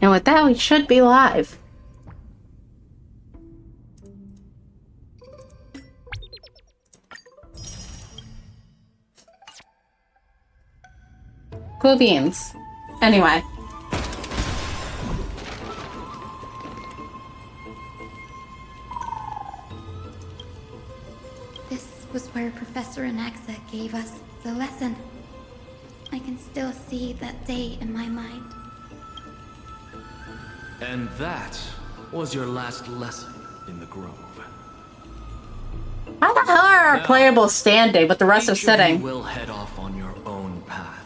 And with that, we should be live. Cool beans. Anyway. This was where Professor Anaxa gave us the lesson. I can still see that day in my mind. And that was your last lesson in the Grove. How the hell are our playables standing, but the rest are sitting? You will head off on your own path.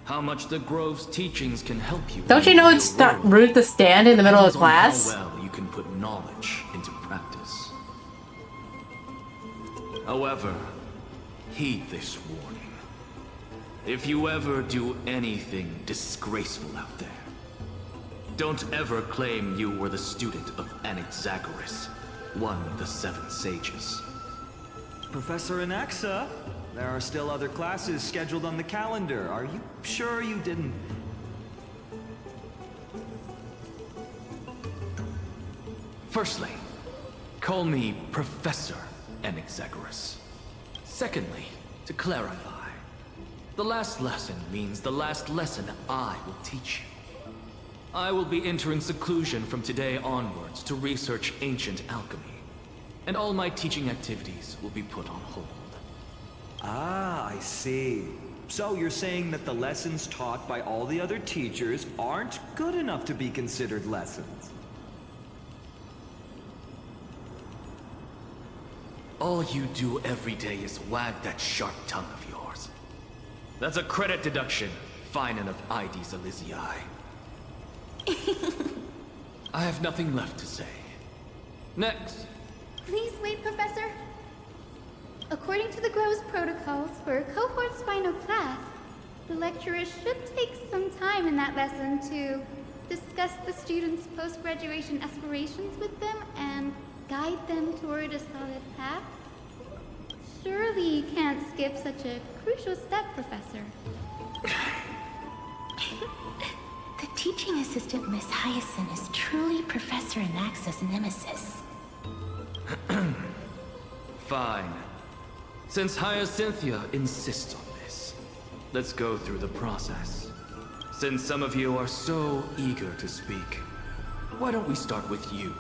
How much the Grove's teachings can help you. Don't you know it's rude to stand in the middle of class? How well you can put knowledge into practice. However, heed this warning. If you ever do anything disgraceful out there, don't ever claim you were the student of Anaxagoras, one of the 7 sages. Professor Anaxa, there are still other classes scheduled on the calendar. Are you sure you didn't? Firstly, call me Professor Anaxagoras. Secondly, to clarify, the last lesson means the last lesson I will teach you. I will be entering seclusion from today onwards to research ancient alchemy, and all my teaching activities will be put on hold. Ah, I see. So you're saying that the lessons taught by all the other teachers aren't good enough to be considered lessons? All you do every day is wag that sharp tongue of yours. That's a credit deduction, fine enough IDs Elysiae. I have nothing left to say. Next. Please wait, Professor. According to the Grove's protocols for a cohort's final class, the lecturer should take some time in that lesson to discuss the students' post-graduation aspirations with them and guide them toward a solid path. Surely you can't skip such a crucial step, Professor. The teaching assistant, Miss Hyacinth, is truly Professor Anaxa's nemesis. Fine. Since Hyacinthia insists on this, let's go through the process. Since some of you are so eager to speak, why don't we start with you,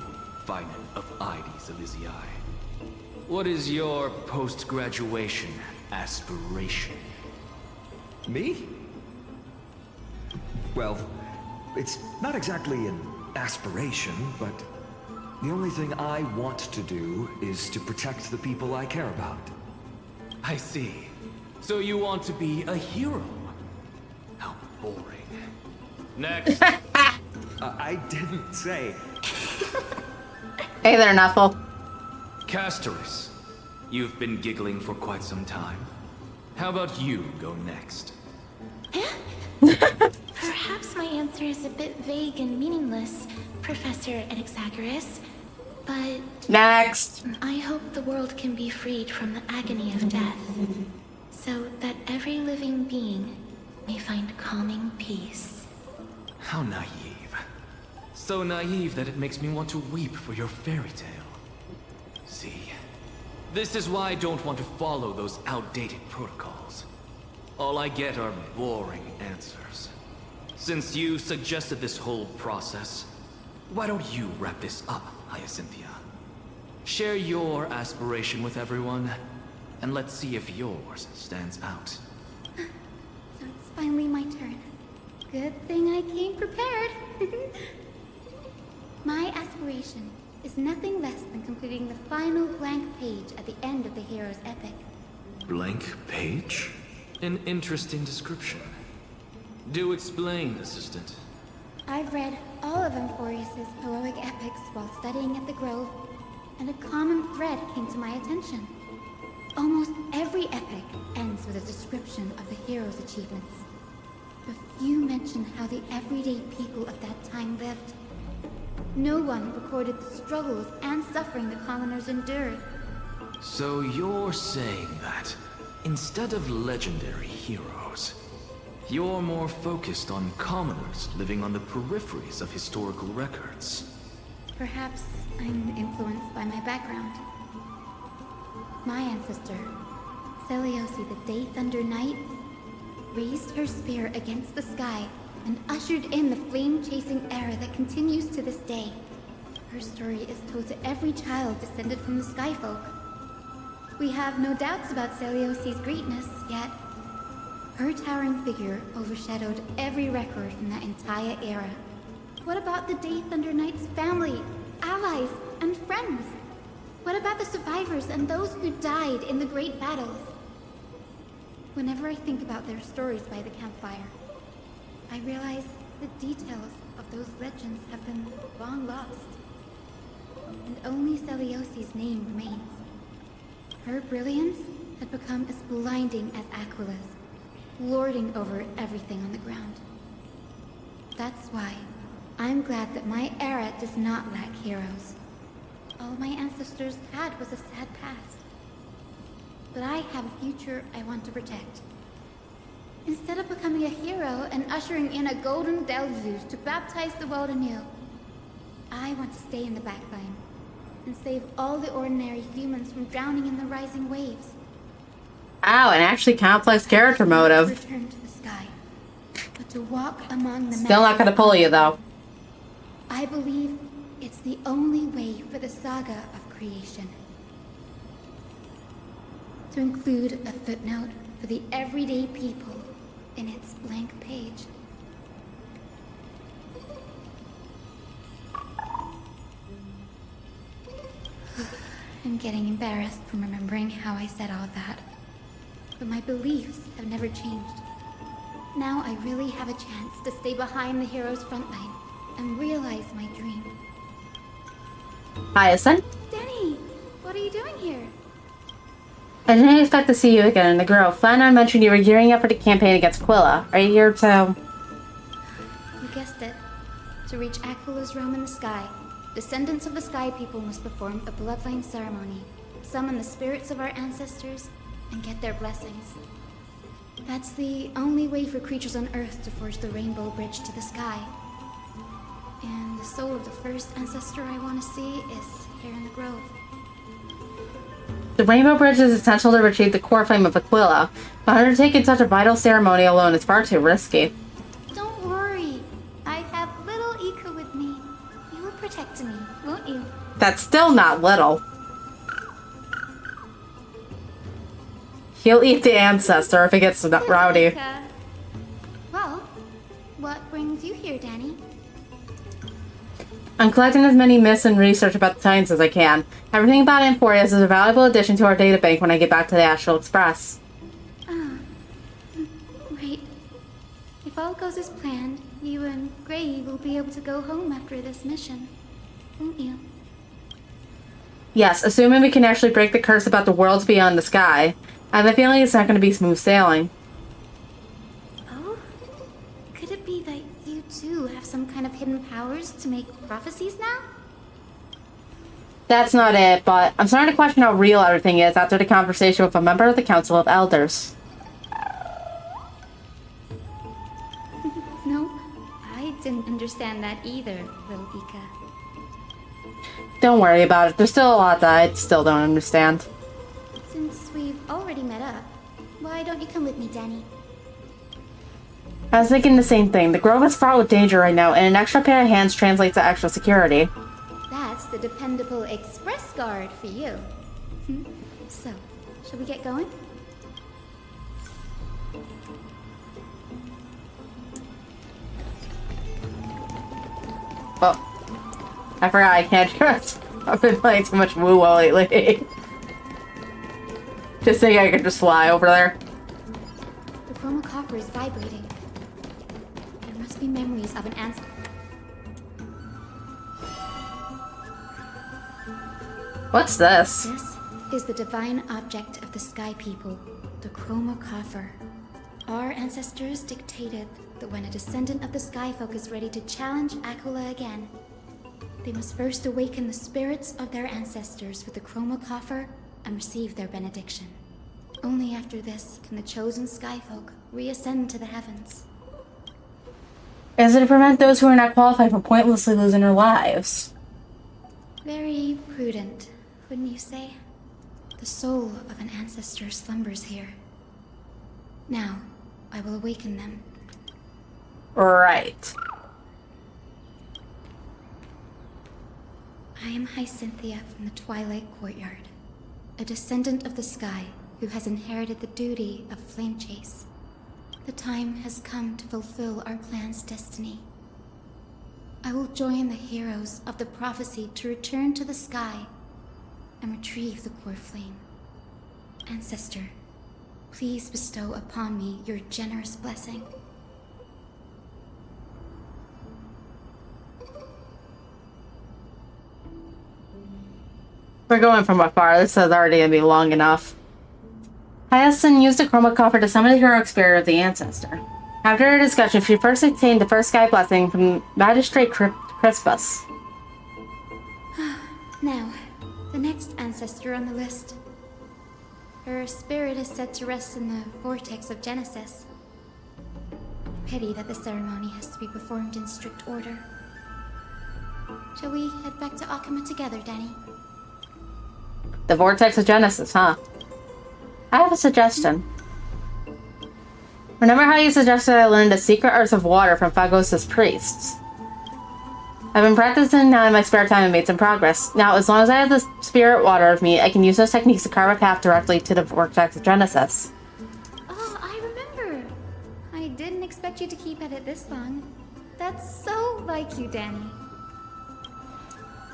Finan of IDs Elysiae? What is your post-graduation aspiration? Me? Well, it's not exactly an aspiration, but the only thing I want to do is to protect the people I care about. I see. So you want to be a hero? How boring. Next. I didn't say. Hey there, Nuffle. Castoris, you've been giggling for quite some time. How about you go next? Perhaps my answer is a bit vague and meaningless, Professor Anaxagoras, but Next. I hope the world can be freed from the agony of death, so that every living being may find calming peace. How naive. So naive that it makes me want to weep for your fairy tale. See, this is why I don't want to follow those outdated protocols. All I get are boring answers. Since you suggested this whole process, why don't you wrap this up, Hyacinthia? Share your aspiration with everyone, and let's see if yours stands out. So it's finally my turn. Good thing I came prepared. My aspiration is nothing less than completing the final blank page at the end of the hero's epic. Blank page? An interesting description. Do explain, assistant. I've read all of Amphorius's heroic epics while studying at the Grove, and a common thread came to my attention. Almost every epic ends with a description of the hero's achievements. But few mention how the everyday people of that time lived. No one recorded the struggles and suffering the commoners endured. So you're saying that, instead of legendary heroes, You're more focused on commoners living on the peripheries of historical records. Perhaps I'm influenced by my background. My ancestor, Seliosi the Day Thunder Knight, raised her spear against the sky and ushered in the flame-chasing era that continues to this day. Her story is told to every child descended from the Skyfolk. We have no doubts about Celiosi's greatness, yet her towering figure overshadowed every record from that entire era. What about the Day Thunder Knight's family, allies, and friends? What about the survivors and those who died in the great battles? Whenever I think about their stories by the campfire, I realize the details of those legends have been long lost. And only Celiosi's name remains. Her brilliance had become as blinding as Aquila's, lording over everything on the ground. That's why I'm glad that my era does not lack heroes. All my ancestors had was a sad past. But I have a future I want to protect. Instead of becoming a hero and ushering in a golden Delzus to baptize the world anew, I want to stay in the backline and save all the ordinary humans from drowning in the rising waves. Wow, an actually complex character motive. Return to the sky, but to walk among the Still not gonna pull you though. I believe it's the only way for the saga of creation. To include a footnote for the everyday people in its blank page. I'm getting embarrassed from remembering how I said all that. But my beliefs have never changed. Now I really have a chance to stay behind the hero's front line and realize my dream. Hyacinth? Denny, what are you doing here? I didn't expect to see you again in the grove. Flannan mentioned you were gearing up for the campaign against Quilla. Are you here to... You guessed it. To reach Aquila's realm in the sky, descendants of the Sky People must perform a bloodline ceremony, summon the spirits of our ancestors, and get their blessings. That's the only way for creatures on Earth to forge the rainbow bridge to the sky. And the soul of the first ancestor I want to see is here in the grove. The Rainbow Bridge is essential to retrieve the core flame of Aquila, but undertaking such a vital ceremony alone is far too risky. Don't worry. I have little Ika with me. You will protect me, won't you? That's still not little. He'll eat the ancestor if it gets rowdy. Ika. Well, what brings you here, Danny? I'm collecting as many myths and research about the Titans as I can. Everything about Amphorius is a valuable addition to our databank when I get back to the Astral Express. Ah, right. If all goes as planned, you and Gray will be able to go home after this mission, won't you? Yes, assuming we can actually break the curse about the worlds beyond the sky. I have a feeling it's not going to be smooth sailing. Oh? Could it be that you too have some kind of hidden powers to make prophecies now? That's not it, but I'm starting to question how real everything is after the conversation with a member of the Council of Elders. No, I didn't understand that either, little Ika. Don't worry about it. There's still a lot that I still don't understand. Since we've already met up, why don't you come with me, Danny? I was thinking the same thing. The grove is fraught with danger right now, and an extra pair of hands translates to extra security. That's the dependable express guard for you. So, shall we get going? Oh, I forgot I can't trust. I've been playing too much woo-woo lately. Just think I could just fly over there. The chroma coffer is vibrating. There must be memories of an ancestor. What's this? This is the divine object of the Sky People, the chroma coffer. Our ancestors dictated that when a descendant of the Skyfolk is ready to challenge Aquila again, they must first awaken the spirits of their ancestors with the chroma coffer and receive their benediction. Only after this can the chosen skyfolk reascend to the heavens. Is it to prevent those who are not qualified from pointlessly losing their lives? Very prudent, wouldn't you say? The soul of an ancestor slumbers here. Now, I will awaken them. Right. I am Hyacinthia from the Twilight Courtyard, a descendant of the sky who has inherited the duty of flame chase. The time has come to fulfill our clan's destiny. I will join the heroes of the prophecy to return to the sky and retrieve the core flame. Ancestor, please bestow upon me your generous blessing. We're going from afar. This is already gonna be long enough. Hyacinth used a chroma coffer to summon the heroic spirit of the ancestor. After a discussion, she first obtained the first sky blessing from Magistrate Crispus. Now, the next ancestor on the list. Her spirit is said to rest in the vortex of Genesis. Pity that the ceremony has to be performed in strict order. Shall we head back to Akuma together, Danny? The vortex of Genesis, huh? I have a suggestion. Remember how you suggested I learn the secret arts of water from Phagos' priests? I've been practicing now in my spare time and made some progress. Now, as long as I have the spirit water with me, I can use those techniques to carve a path directly to the vortex of Genesis. Oh, I remember! I didn't expect you to keep at it this long. That's so like you, Danny.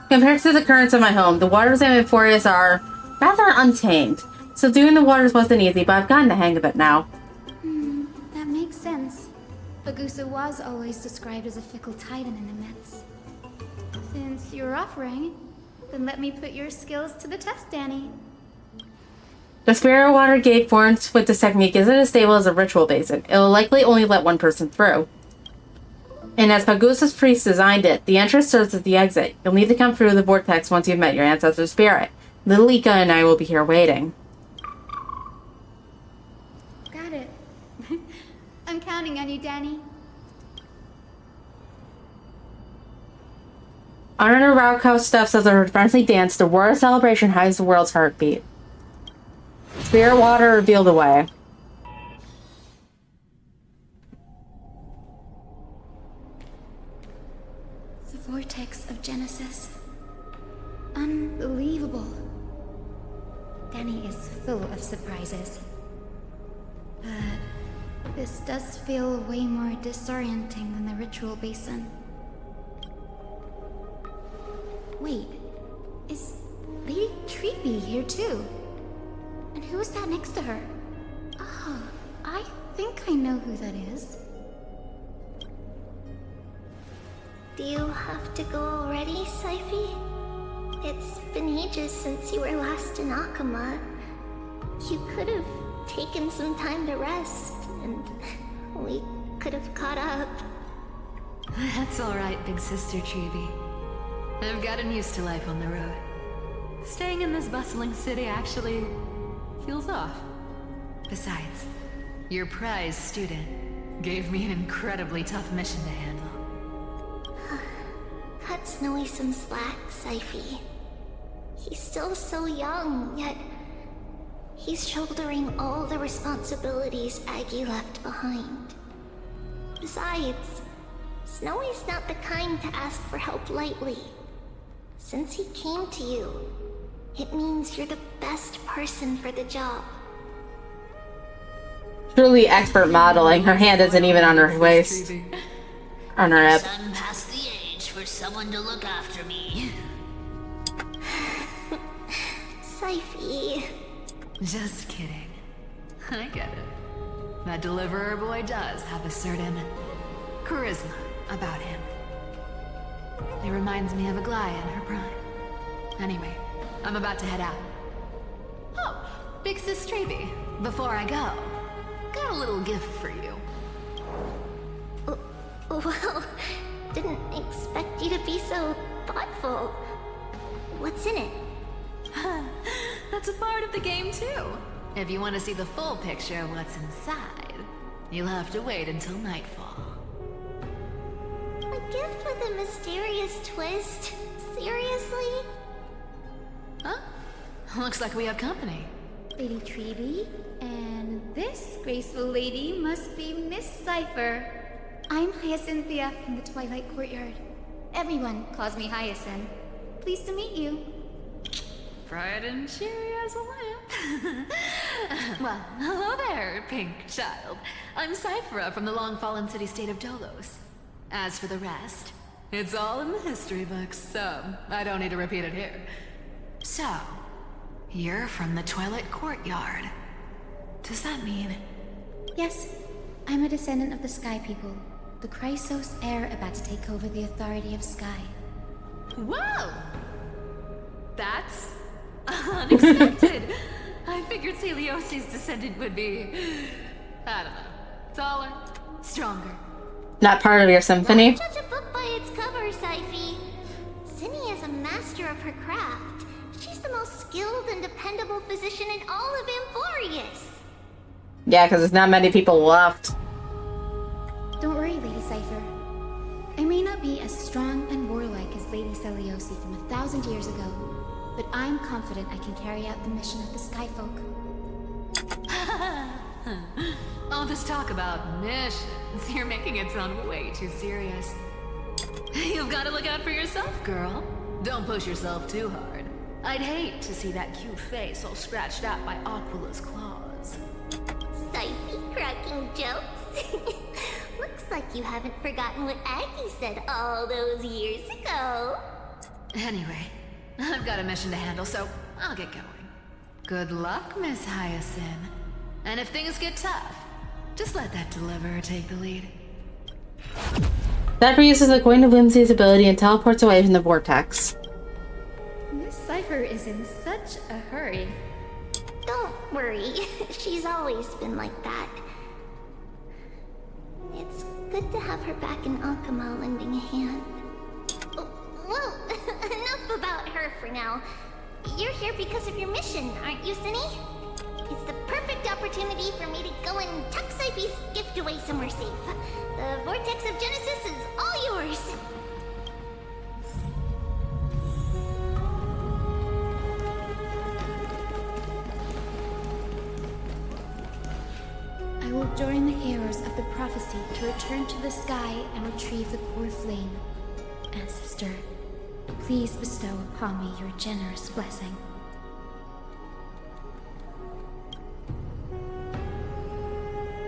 Compared to the currents of my home, the waters of Amphorius are rather untamed. So doing the waters wasn't easy, but I've gotten the hang of it now. That makes sense. Bagusa was always described as a fickle titan in the myths. Since you're offering, then let me put your skills to the test, Danny. The spirit water gate formed with this technique isn't as stable as a ritual basin. It will likely only let one person through. And as Phagos' priest designed it, the entrance serves as the exit. You'll need to come through the vortex once you've met your ancestor's spirit. Little Ika and I will be here waiting. Got it. I'm counting on you, Danny. Under the roundhouse steps of the friendly dance, the word of celebration hides the world's heartbeat. Spirit water revealed the way. The vortex of Genesis. Unbelievable. Danny is full of surprises. But this does feel way more disorienting than the ritual basin. Wait, is Lady Treeby here too? And who is that next to her? Oh, I think I know who that is. Do you have to go already, Saifi? It's been ages since you were last in Akuma. You could have taken some time to rest, and we could have caught up. That's alright, big sister Treeby. I've gotten used to life on the road. Staying in this bustling city actually feels off. Besides, your prize student gave me an incredibly tough mission to handle. Cut Snowy some slack, Saifi. He's still so young, yet he's shouldering all the responsibilities Aggie left behind. Besides, Snowy's not the kind to ask for help lightly. Since he came to you, it means you're the best person for the job. Truly expert modeling. Her hand isn't even on her waist. On her hip. I'm past the age for someone to look after me. Saifi. Just kidding. I get it. That deliverer boy does have a certain charisma about him. It reminds me of Aglaya in her prime. Anyway, I'm about to head out. Oh, Big Sis Treeby, before I go, got a little gift for you. Well, didn't expect you to be so thoughtful. What's in it? That's a part of the game too. If you want to see the full picture of what's inside, you'll have to wait until nightfall. A gift with a mysterious twist? Seriously? Huh? Looks like we have company. Lady Treeby, and this graceful lady must be Miss Cypher. I'm Hyacinthia from the Twilight Courtyard. Everyone calls me Hyacinth. Pleased to meet you. Bright and cheery as a lamp. Well, hello there, pink child. I'm Cyphera from the long-fallen city-state of Dolos. As for the rest, it's all in the history books, so I don't need to repeat it here. So, you're from the Twilight Courtyard. Does that mean... Yes, I'm a descendant of the Sky People, the Chrysos heir about to take over the authority of Sky. Whoa! That's unexpected. I figured Celiosi's descendant would be, I don't know, taller, stronger. Not part of your symphony? Don't judge a book by its cover, Syphe. Cindy is a master of her craft. She's the most skilled and dependable physician in all of Amphorius. Yeah, because there's not many people left. Don't worry, Lady Cypher. I may not be as strong and warlike as Lady Celiosi from 1,000 years ago, but I'm confident I can carry out the mission of the Skyfolk. All this talk about missions, you're making it sound way too serious. You've got to look out for yourself, girl. Don't push yourself too hard. I'd hate to see that cute face all scratched out by Aquila's claws. Syphe cracking jokes? Looks like you haven't forgotten what Aggie said all those years ago. Anyway, I've got a mission to handle, so I'll get going. Good luck, Miss Hyacinth. And if things get tough, just let that deliverer take the lead. Cypher uses the coin of Whimsy's ability and teleports away from the vortex. Miss Cypher is in such a hurry. Don't worry, she's always been like that. It's good to have her back in Ankama lending a hand. Oh, well, enough about her for now. You're here because of your mission, aren't you, Cindy? It's the perfect opportunity for me to go and tuck Syphe's gift away somewhere safe. The Vortex of Genesis is all yours. I will join the heroes of the prophecy to return to the sky and retrieve the core flame. Ancestor, please bestow upon me your generous blessing.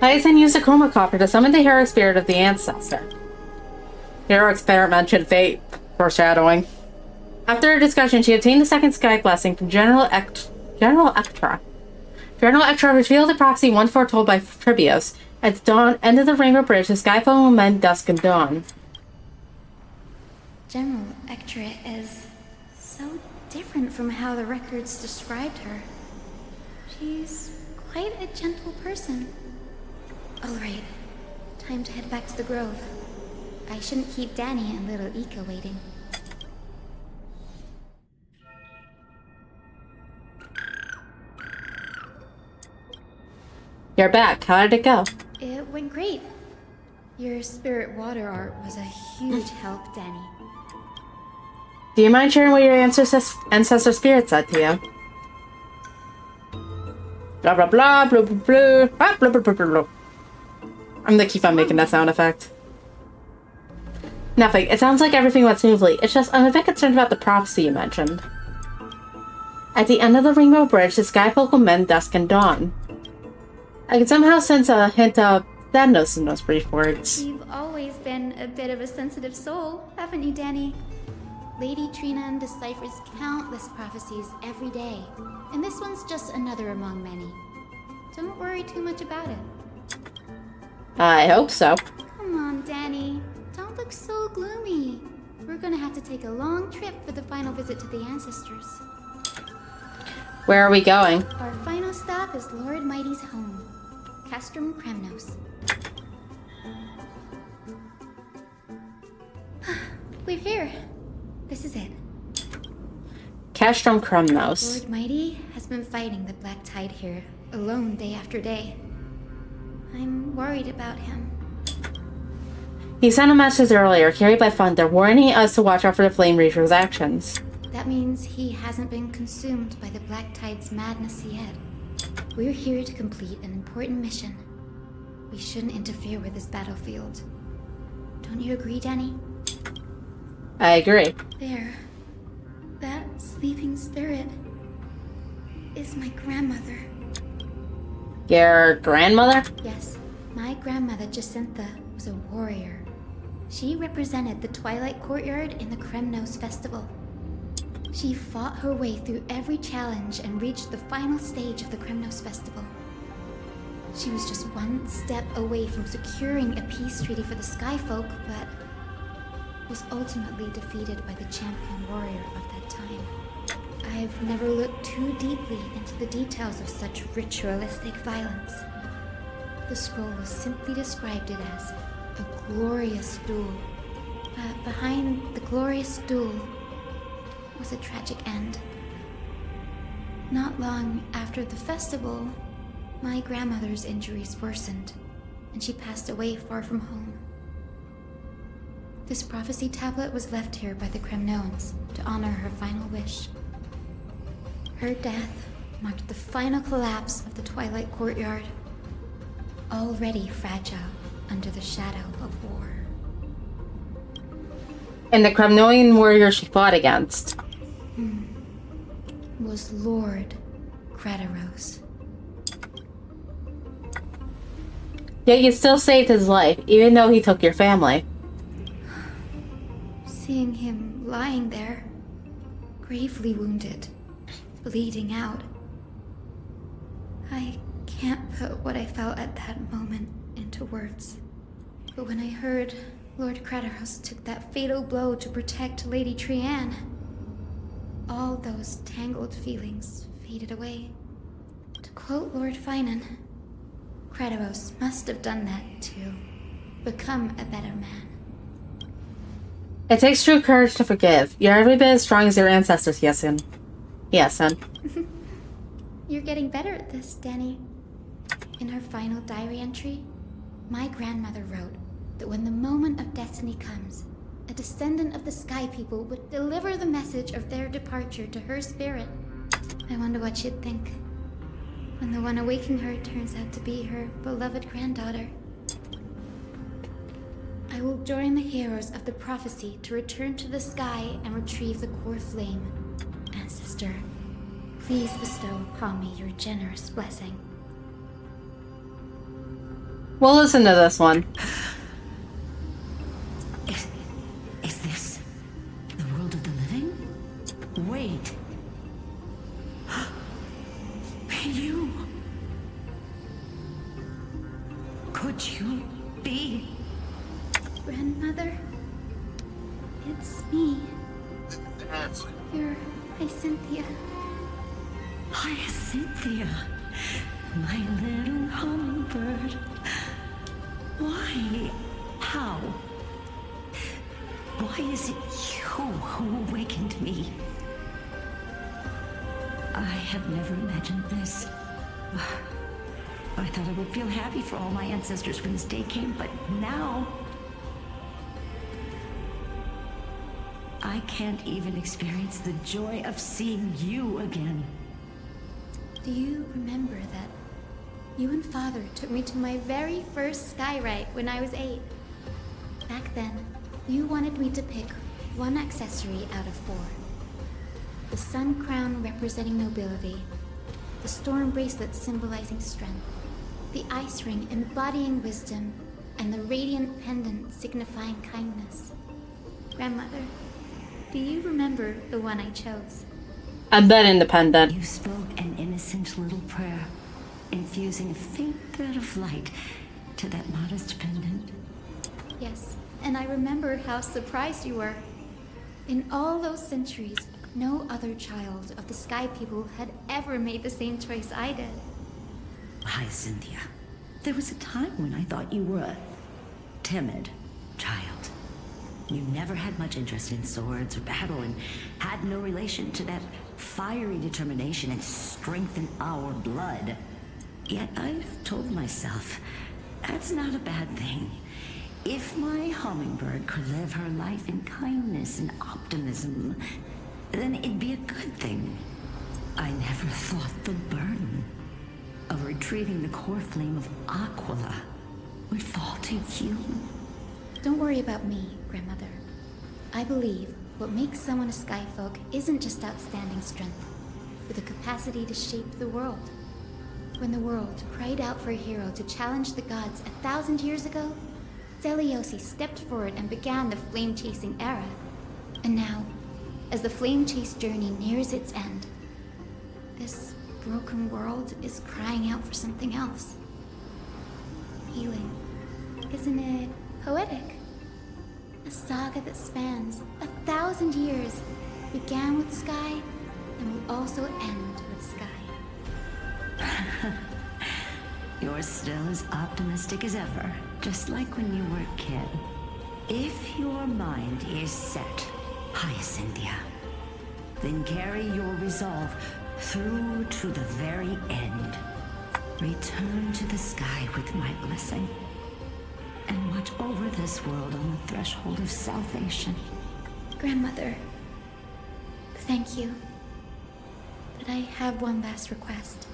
Hyacinth used a chroma copter to summon the hero spirit of the ancestor. Hero spirit mentioned fate, foreshadowing. After a discussion, she obtained the second sky blessing from General Ektra. General Ektra revealed the prophecy once foretold by Tribios. At the dawn, end of the Rainbow Bridge, the sky will mend dusk and dawn. General Ektra is so different from how the records described her. She's quite a gentle person. Alright, time to head back to the grove. I shouldn't keep Danny and little Ika waiting. You're back. How did it go? It went great. Your spirit water art was a huge help, Danny. Do you mind sharing what your ancestor spirit said to you? Blah blah blah blah blah blah blah blah blah blah blah. I'm gonna keep on making that sound effect. Nothing. It sounds like everything went smoothly. It's just I'm a bit concerned about the prophecy you mentioned. At the end of the Rainbow Bridge, the skyfolk will mend dusk and dawn. I can somehow sense a hint of sadness in those brief words. You've always been a bit of a sensitive soul, haven't you, Danny? Lady Trina deciphers countless prophecies every day, and this one's just another among many. Don't worry too much about it. I hope so. Come on, Danny. Don't look so gloomy. We're gonna have to take a long trip for the final visit to the ancestors. Where are we going? Our final stop is Lord Mighty's home, Castrum Kremnos. We're here. This is it. Castrum Kremnos. Lord Mighty has been fighting the Black Tide here alone day after day. I'm worried about him. He sent a message earlier, carried by Thunder, warning us to watch out for the Flame Reacher's actions. That means he hasn't been consumed by the Black Tide's madness yet. We're here to complete an important mission. We shouldn't interfere with this battlefield. Don't you agree, Danny? I agree. There. That sleeping spirit is my grandmother. Your grandmother? Yes, my grandmother Jacintha was a warrior. She represented the Twilight Courtyard in the Kremnos Festival. She fought her way through every challenge and reached the final stage of the Kremnos Festival. She was just one step away from securing a peace treaty for the Skyfolk, but was ultimately defeated by the champion warrior of that time. I've never looked too deeply into the details of such ritualistic violence. The scroll simply described it as a glorious duel, but behind the glorious duel was a tragic end. Not long after the festival, my grandmother's injuries worsened, and she passed away far from home. This prophecy tablet was left here by the Kremnoans to honor her final wish. Her death marked the final collapse of the Twilight Courtyard, already fragile under the shadow of war. And the Kremnoan warrior she fought against Was Lord Kratos. Yet you still saved his life, even though he took your family. Seeing him lying there, gravely wounded, bleeding out, I can't put what I felt at that moment into words. But when I heard Lord Kratos took that fatal blow to protect Lady Trianne, all those tangled feelings faded away. To quote Lord Finan, Kratos must have done that to become a better man. It takes true courage to forgive. You're every bit as strong as your ancestors, Yesin. Yesin. You're getting better at this, Danny. In her final diary entry, my grandmother wrote that when the moment of destiny comes, a descendant of the Sky People would deliver the message of their departure to her spirit. I wonder what she'd think when the one awakening her turns out to be her beloved granddaughter. I will join the heroes of the prophecy to return to the sky and retrieve the core flame. Ancestor, please bestow upon me your generous blessing. We'll listen to this one. Is this the world of the living? Wait. You. Could you be? Grandmother, it's me. You're Hyacinthia. Hyacinthia, my little hummingbird. Why? How? Why is it you who awakened me? I have never imagined this. I thought I would feel happy for all my ancestors when this day came, but now I can't even experience the joy of seeing you again. Do you remember that you and Father took me to my very first skyride when I was 8? Back then, you wanted me to pick one accessory out of 4. The sun crown representing nobility, the storm bracelet symbolizing strength, the ice ring embodying wisdom, and the radiant pendant signifying kindness. Grandmother, do you remember the one I chose? I'm that independent. You spoke an innocent little prayer, infusing a faint thread of light to that modest pendant. Yes, and I remember how surprised you were. In all those centuries, no other child of the Sky People had ever made the same choice I did. Hyacinthia, there was a time when I thought you were a timid child. You never had much interest in swords or battle and had no relation to that fiery determination and strength in our blood. Yet I've told myself, that's not a bad thing. If my hummingbird could live her life in kindness and optimism, then it'd be a good thing. I never thought the burden of retrieving the core flame of Aquila would fall to you. Don't worry about me, Grandmother. I believe what makes someone a Skyfolk isn't just outstanding strength, but the capacity to shape the world. When the world cried out for a hero to challenge the gods 1,000 years ago, Zeliosi stepped forward and began the flame-chasing era. And now, as the flame chase journey nears its end, this broken world is crying out for something else. Healing. Isn't it poetic? A saga that spans 1,000 years, began with Sky, and will also end with Sky. You're still as optimistic as ever, just like when you were a kid. If your mind is set, Hyacinthia, then carry your resolve through to the very end. Return to the sky with my blessing, and watch over this world on the threshold of salvation. Grandmother, thank you. But I have one last request.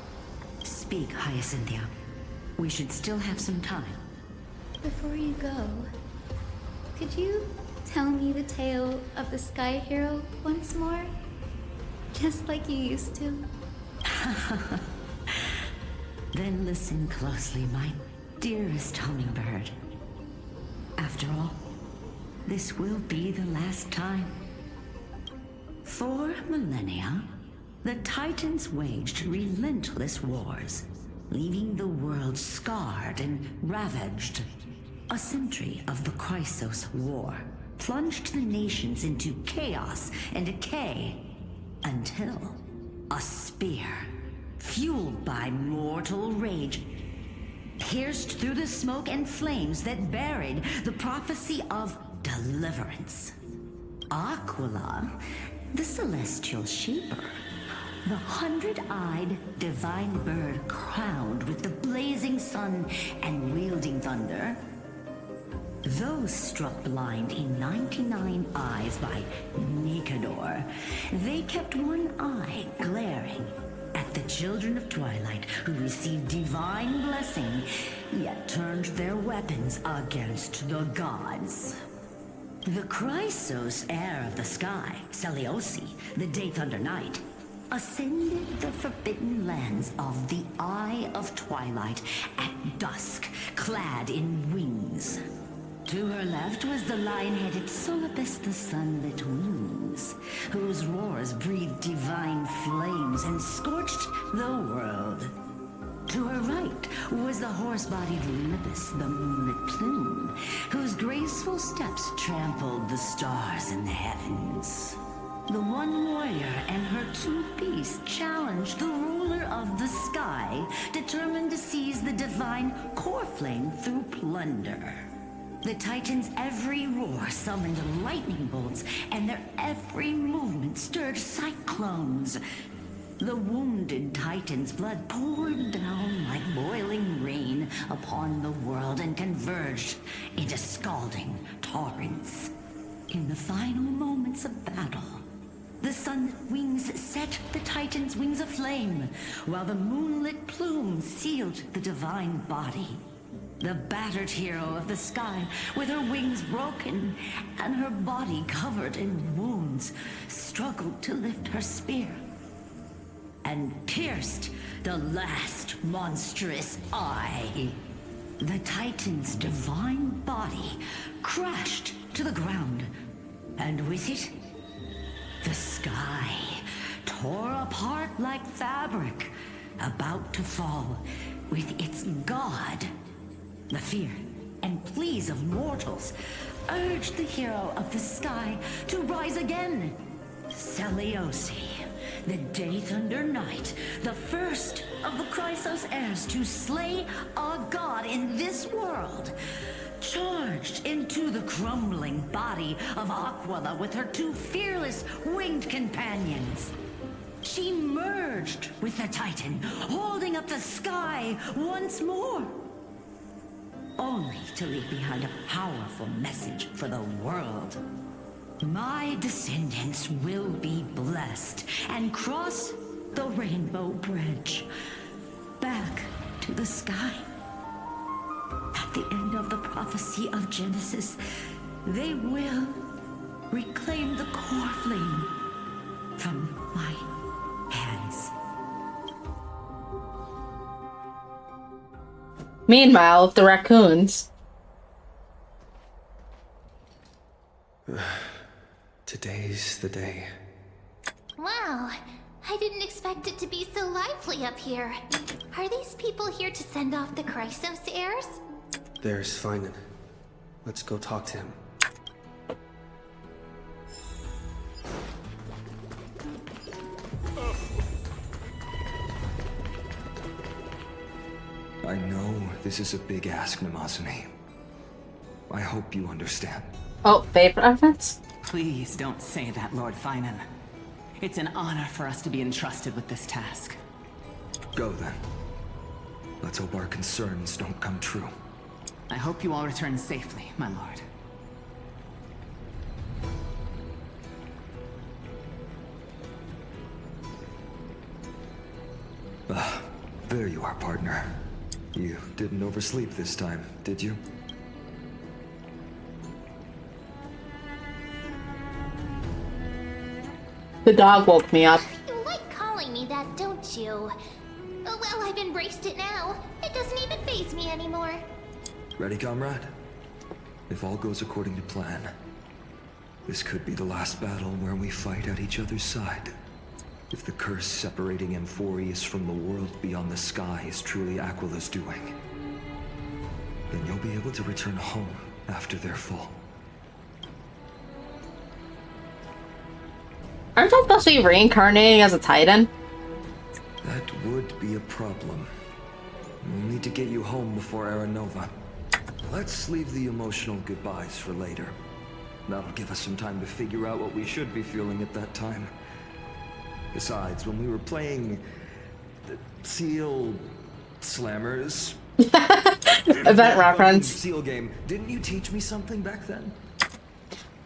Speak, Hyacinthia. We should still have some time. Before you go, could you tell me the tale of the Sky Hero once more? Just like you used to. Then listen closely, my dearest hummingbird. After all, this will be the last time. For millennia, the Titans waged relentless wars, leaving the world scarred and ravaged. A century of the Chrysos War plunged the nations into chaos and decay until a spear, fueled by mortal rage, pierced through the smoke and flames that buried the prophecy of deliverance. Aquila, the celestial sheeper, the 100-eyed divine bird crowned with the blazing sun and wielding thunder. Those struck blind in 99 eyes by Nicanor, they kept one eye glaring at the children of Twilight who received divine blessing, yet turned their weapons against the gods. The Chrysos heir of the sky, Seliosi, the Day Thunder Knight, ascended the forbidden lands of the Eye of Twilight at dusk, clad in wings. To her left was the lion-headed Solibus the Sunlit Wings, whose roars breathed divine flames and scorched the world. To her right was the horse-bodied Libus the Moonlit Plume, whose graceful steps trampled the stars in the heavens. The one warrior and her two beasts challenged the ruler of the sky, determined to seize the divine core flame through plunder. The Titans' every roar summoned lightning bolts, and their every movement stirred cyclones. The wounded Titan's blood poured down like boiling rain upon the world and converged into scalding torrents. In the final moments of battle, the sunlit wings set the Titan's wings aflame, while the moonlit plume sealed the divine body. The battered hero of the sky, with her wings broken and her body covered in wounds, struggled to lift her spear and pierced the last monstrous eye. The Titan's divine body crashed to the ground, and with it, the sky tore apart like fabric, about to fall with its god. The fear and pleas of mortals urged the hero of the sky to rise again. Seliosi, the Day Thunder Knight, the first of the Chrysos heirs to slay a god in this world, charged into the crumbling body of Aquila with her two fearless winged companions. She merged with the Titan, holding up the sky once more. Only to leave behind a powerful message for the world. My descendants will be blessed and cross the Rainbow Bridge back to the sky. At the end of the prophecy of Genesis, they will reclaim the core flame from my hands. Meanwhile, the raccoons. Today's the day. Wow, I didn't expect it to be so lively up here. Are these people here to send off the Chrysos heirs? There's Finan. Let's go talk to him. I know this is a big ask, Namasune. I hope you understand. Oh, favorite reference? Please don't say that, Lord Finan. It's an honor for us to be entrusted with this task. Go then. Let's hope our concerns don't come true. I hope you all return safely, my lord. There you are, partner. You didn't oversleep this time, did you? The dog woke me up. You like calling me that, don't you? Oh, well, I've embraced it now. It doesn't even faze me anymore. Ready, comrade? If all goes according to plan, this could be the last battle where we fight at each other's side. If the curse separating Amphorius from the world beyond the sky is truly Aquila's doing, then you'll be able to return home after their fall. Aren't I supposed to be reincarnating as a Titan? That would be a problem. We'll need to get you home before Aranova. Let's leave the emotional goodbyes for later. That'll give us some time to figure out what we should be feeling at that time. Besides, when we were playing the Seal Slammers... Event reference. Seal game, didn't you teach me something back then?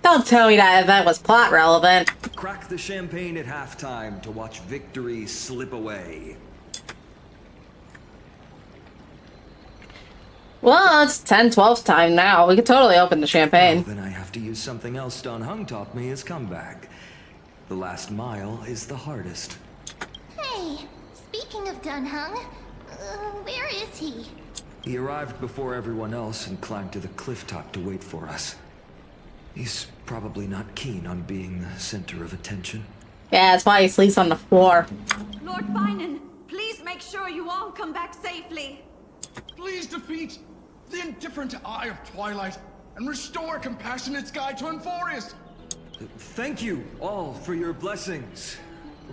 Don't tell me that event was plot relevant. Crack the champagne at halftime to watch victory slip away. Well, it's 10-12 time now. We could totally open the champagne. Well, then I have to use something else Don Hung taught me as comeback. The last mile is the hardest. Hey, speaking of Dunhung, where is he? He arrived before everyone else and climbed to the cliff top to wait for us. He's probably not keen on being the center of attention. Yeah, that's why he sleeps on the floor. Lord Finan, please make sure you all come back safely. Please defeat the indifferent Eye of Twilight and restore compassionate sky to Amphorius. Thank you all for your blessings.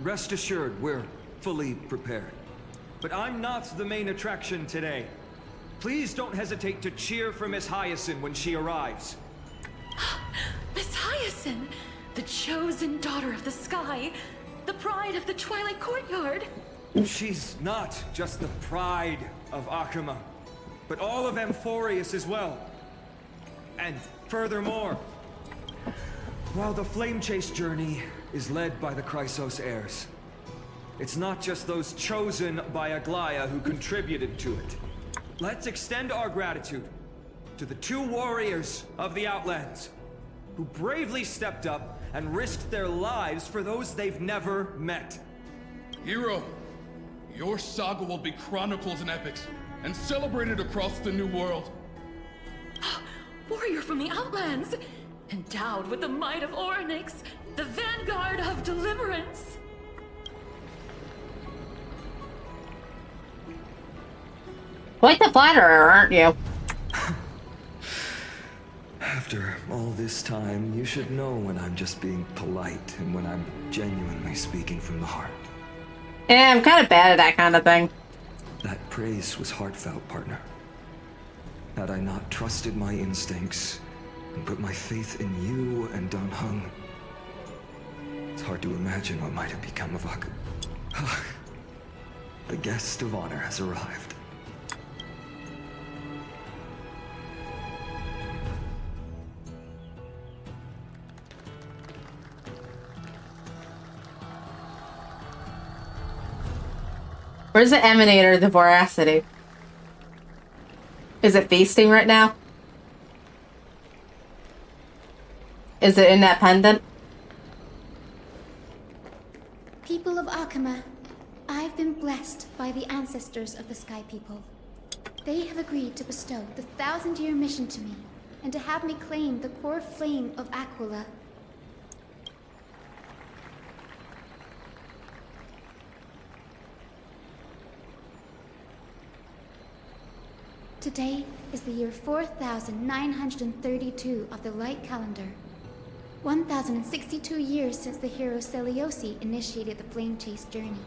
Rest assured, we're fully prepared. But I'm not the main attraction today. Please don't hesitate to cheer for Miss Hyacinth when she arrives. Miss Hyacinth, the chosen daughter of the sky, the pride of the Twilight Courtyard. She's not just the pride of Akuma, but all of Amphorius as well. And furthermore, while the Flame Chase journey is led by the Chrysos heirs, it's not just those chosen by Aglaya who contributed to it. Let's extend our gratitude to the 2 warriors of the Outlands who bravely stepped up and risked their lives for those they've never met. Hero, your saga will be chronicled in epics and celebrated across the New World. Warrior from the Outlands, endowed with the might of Orynyx, the vanguard of deliverance. Quite the flatterer, aren't you? After all this time, you should know when I'm just being polite and when I'm genuinely speaking from the heart. Yeah, I'm kind of bad at that kind of thing. That praise was heartfelt, partner. Had I not trusted my instincts and put my faith in you and Don Hung, it's hard to imagine what might have become of The guest of honor has arrived. Where's the emanator of the voracity? Is it feasting right now? Is it in that pendant? People of Akama, I've been blessed by the ancestors of the Sky People. They have agreed to bestow the 1,000-year mission to me, and to have me claim the core flame of Aquila. Today is the year 4932 of the Light Calendar. 1062 years since the hero Seliosi initiated the Flame Chase journey.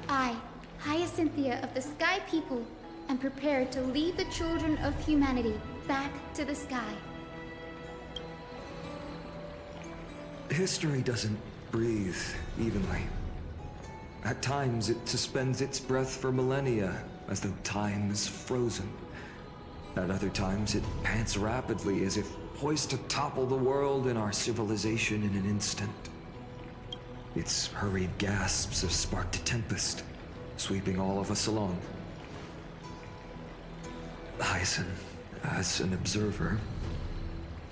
I, Hyacinthia of the Sky People, am prepared to lead the children of humanity back to the sky. History doesn't breathe evenly. At times, it suspends its breath for millennia, as though time is frozen. At other times, it pants rapidly, as if poised to topple the world and our civilization in an instant. Its hurried gasps have sparked a tempest, sweeping all of us along. Hyacinth, as an observer,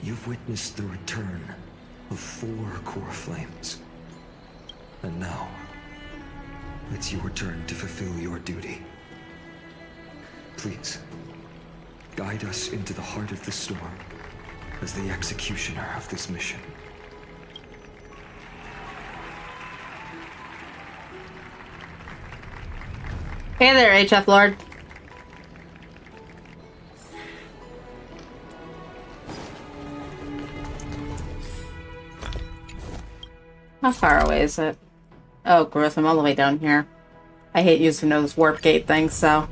you've witnessed the return of 4 core flames. And now, it's your turn to fulfill your duty. Please, guide us into the heart of the storm as the executioner of this mission. Hey there, HF Lord. How far away is it? Oh, gross, I'm all the way down here. I hate using those warp gate things, so...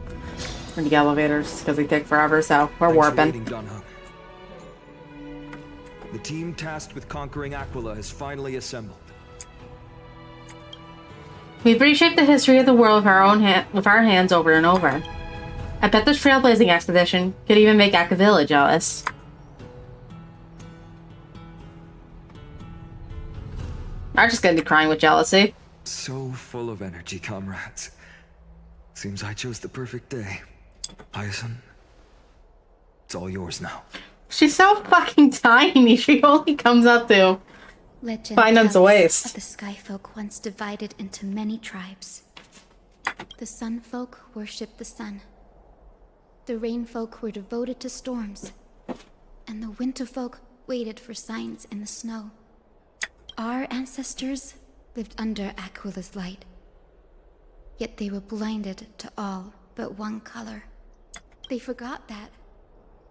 Or the elevators, because they take forever, so we're warping. The team tasked with conquering Aquila has finally assembled. We've reshaped the history of the world with our hands over and over. I bet this trailblazing expedition could even make Akavilla jealous. I'm just gonna be crying with jealousy. So full of energy, comrades. Seems I chose the perfect day. Hyacinth, it's all yours now. She's so fucking tiny. She only comes up to Legend 5 months tells away. of the Sky Folk once divided into many tribes. The Sun Folk worshipped the sun. The Rain Folk were devoted to storms. And the Winter Folk waited for signs in the snow. Our ancestors lived under Aquila's light. Yet they were blinded to all but one color. They forgot that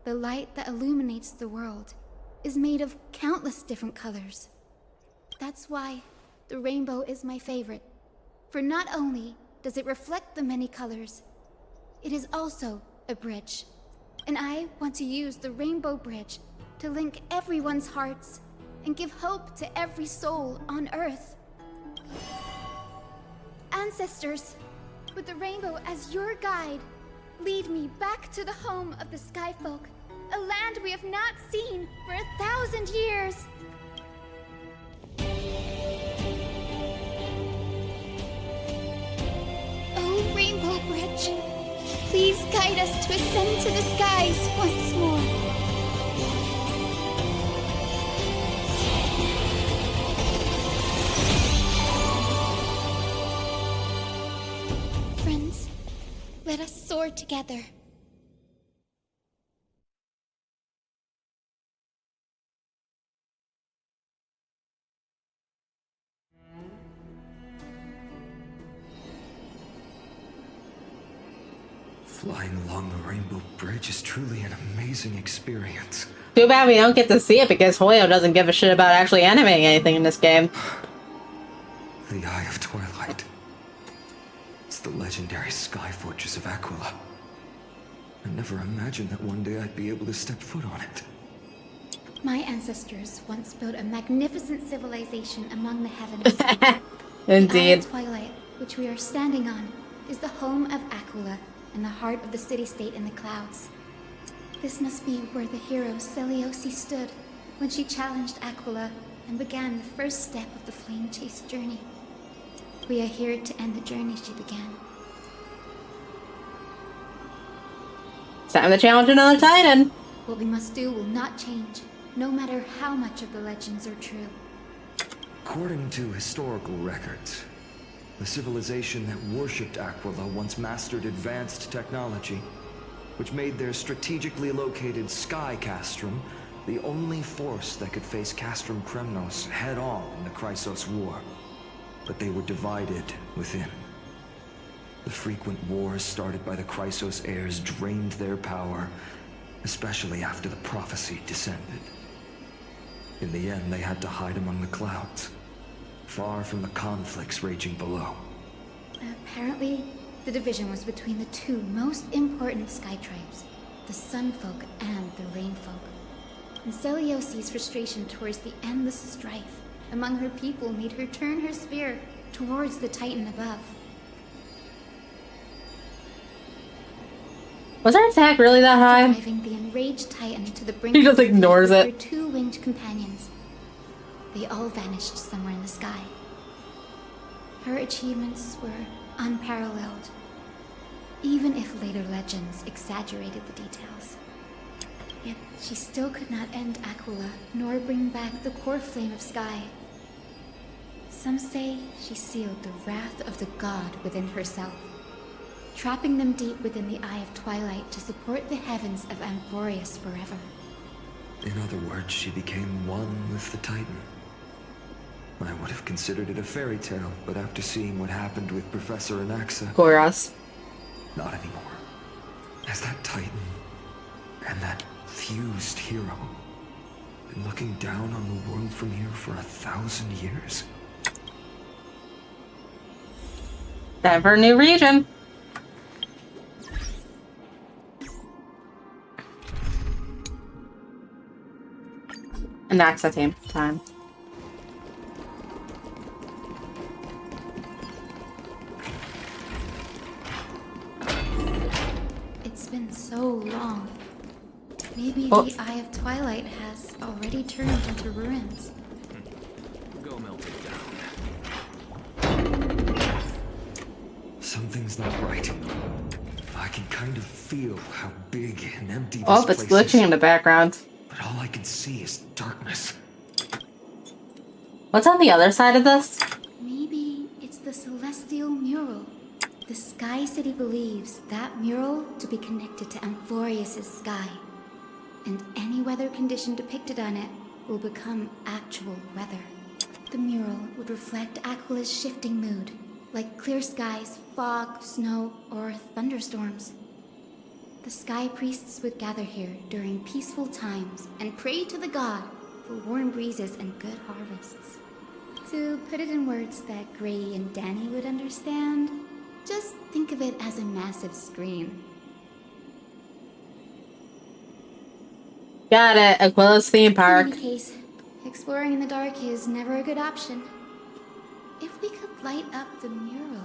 the light that illuminates the world is made of countless different colors. That's why the rainbow is my favorite. For not only does it reflect the many colors, it is also a bridge. And I want to use the Rainbow Bridge to link everyone's hearts and give hope to every soul on Earth. Ancestors, with the rainbow as your guide, lead me back to the home of the Sky Folk, a land we have not seen for 1,000 years. Oh, Rainbow Bridge, please guide us to ascend to the skies once more. Friends, let us soar together. Flying along the Rainbow Bridge is truly an amazing experience. Too bad we don't get to see it because Hoyo doesn't give a shit about actually animating anything in this game. The Eye of Twilight. It's the legendary sky fortress of Aquila. I never imagined that one day I'd be able to step foot on it. My ancestors once built a magnificent civilization among the heavens. Indeed. The Isle of Twilight, which we are standing on, is the home of Aquila and the heart of the city-state in the clouds. This must be where the hero Seliosi stood when she challenged Aquila and began the first step of the flame chase journey. We are here to end the journey she began. It's time to challenge another Titan. What we must do will not change, no matter how much of the legends are true. According to historical records, the civilization that worshipped Aquila once mastered advanced technology, which made their strategically located Sky Castrum the only force that could face Castrum Kremnos head-on in the Chrysos War. But they were divided within. The frequent wars started by the Chrysos heirs drained their power, especially after the prophecy descended. In the end, they had to hide among the clouds, far from the conflicts raging below. Apparently, the division was between the two most important sky tribes, the Sun Folk and the Rain Folk. And Seliosi's frustration towards the endless strife among her people made her turn her spear towards the Titan above. Was her attack really that high? Driving the enraged Titan to the brink He just ignores with it. her two winged companions. They all vanished somewhere in the sky. Her achievements were unparalleled, even if later legends exaggerated the details. Yet she still could not end Aquila, nor bring back the core flame of Sky. Some say she sealed the wrath of the god within herself, trapping them deep within the Eye of Twilight to support the heavens of Amphorius forever. In other words, she became one with the Titan. I would have considered it a fairy tale, but after seeing what happened with Professor Anaxa... Goras. Not anymore. As that Titan and that fused hero been looking down on the world from here for 1,000 years. Time for a new region. Anaxa team time. It's been so long. Maybe Oh. the Eye of Twilight has already turned into ruins. Go melt it down. Something's not right. I can kind of feel how big and empty this Oh, it's place glitching is. in the background. But all I can see is darkness. What's on the other side of this? Maybe it's the Celestial Mural. The Sky City believes that mural to be connected to Amphorius' sky. And any weather condition depicted on it will become actual weather. The mural would reflect Aquila's shifting mood, like clear skies, fog, snow, or thunderstorms. The Sky Priests would gather here during peaceful times and pray to the god for warm breezes and good harvests. To put it in words that Gray and Danny would understand, just think of it as a massive screen. Got it. Aquila's theme park. In any case, exploring in the dark is never a good option. If we could light up the mural,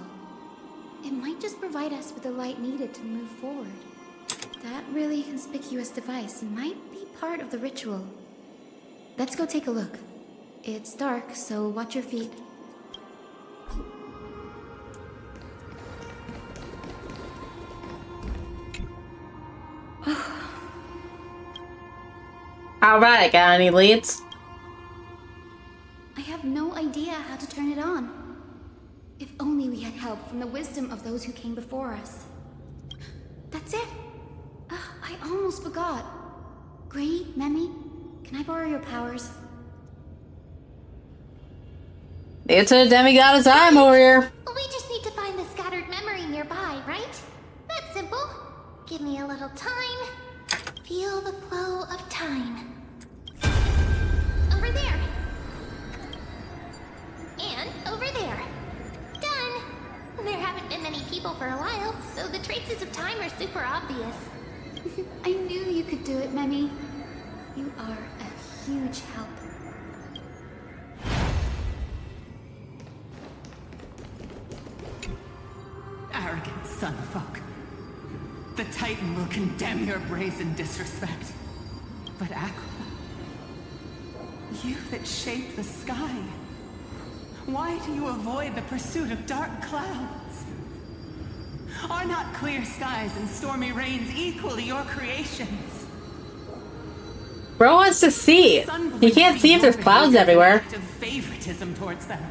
it might just provide us with the light needed to move forward. That really conspicuous device might be part of the ritual. Let's go take a look. It's dark, so watch your feet. Alright, got any leads? I have no idea how to turn it on. If only we had help from the wisdom of those who came before us. That's it! I almost forgot. Gray, Memi, can I borrow your powers? It's a demigod of time over here. We just need to find the scattered memory nearby, right? That's simple. Give me a little time. Feel the flow of time. Over there. And over there. Done. There haven't been many people for a while, so the traces of time are super obvious. I knew you could do it, Memi. You are a huge help. Arrogant sunfolk. The Titan will condemn your brazen disrespect. But Aquila, you that shape the sky, why do you avoid the pursuit of dark clouds? Are not clear skies and stormy rains equally your creations? Bro wants to see. He can't see if there's clouds everywhere. Of favoritism towards them,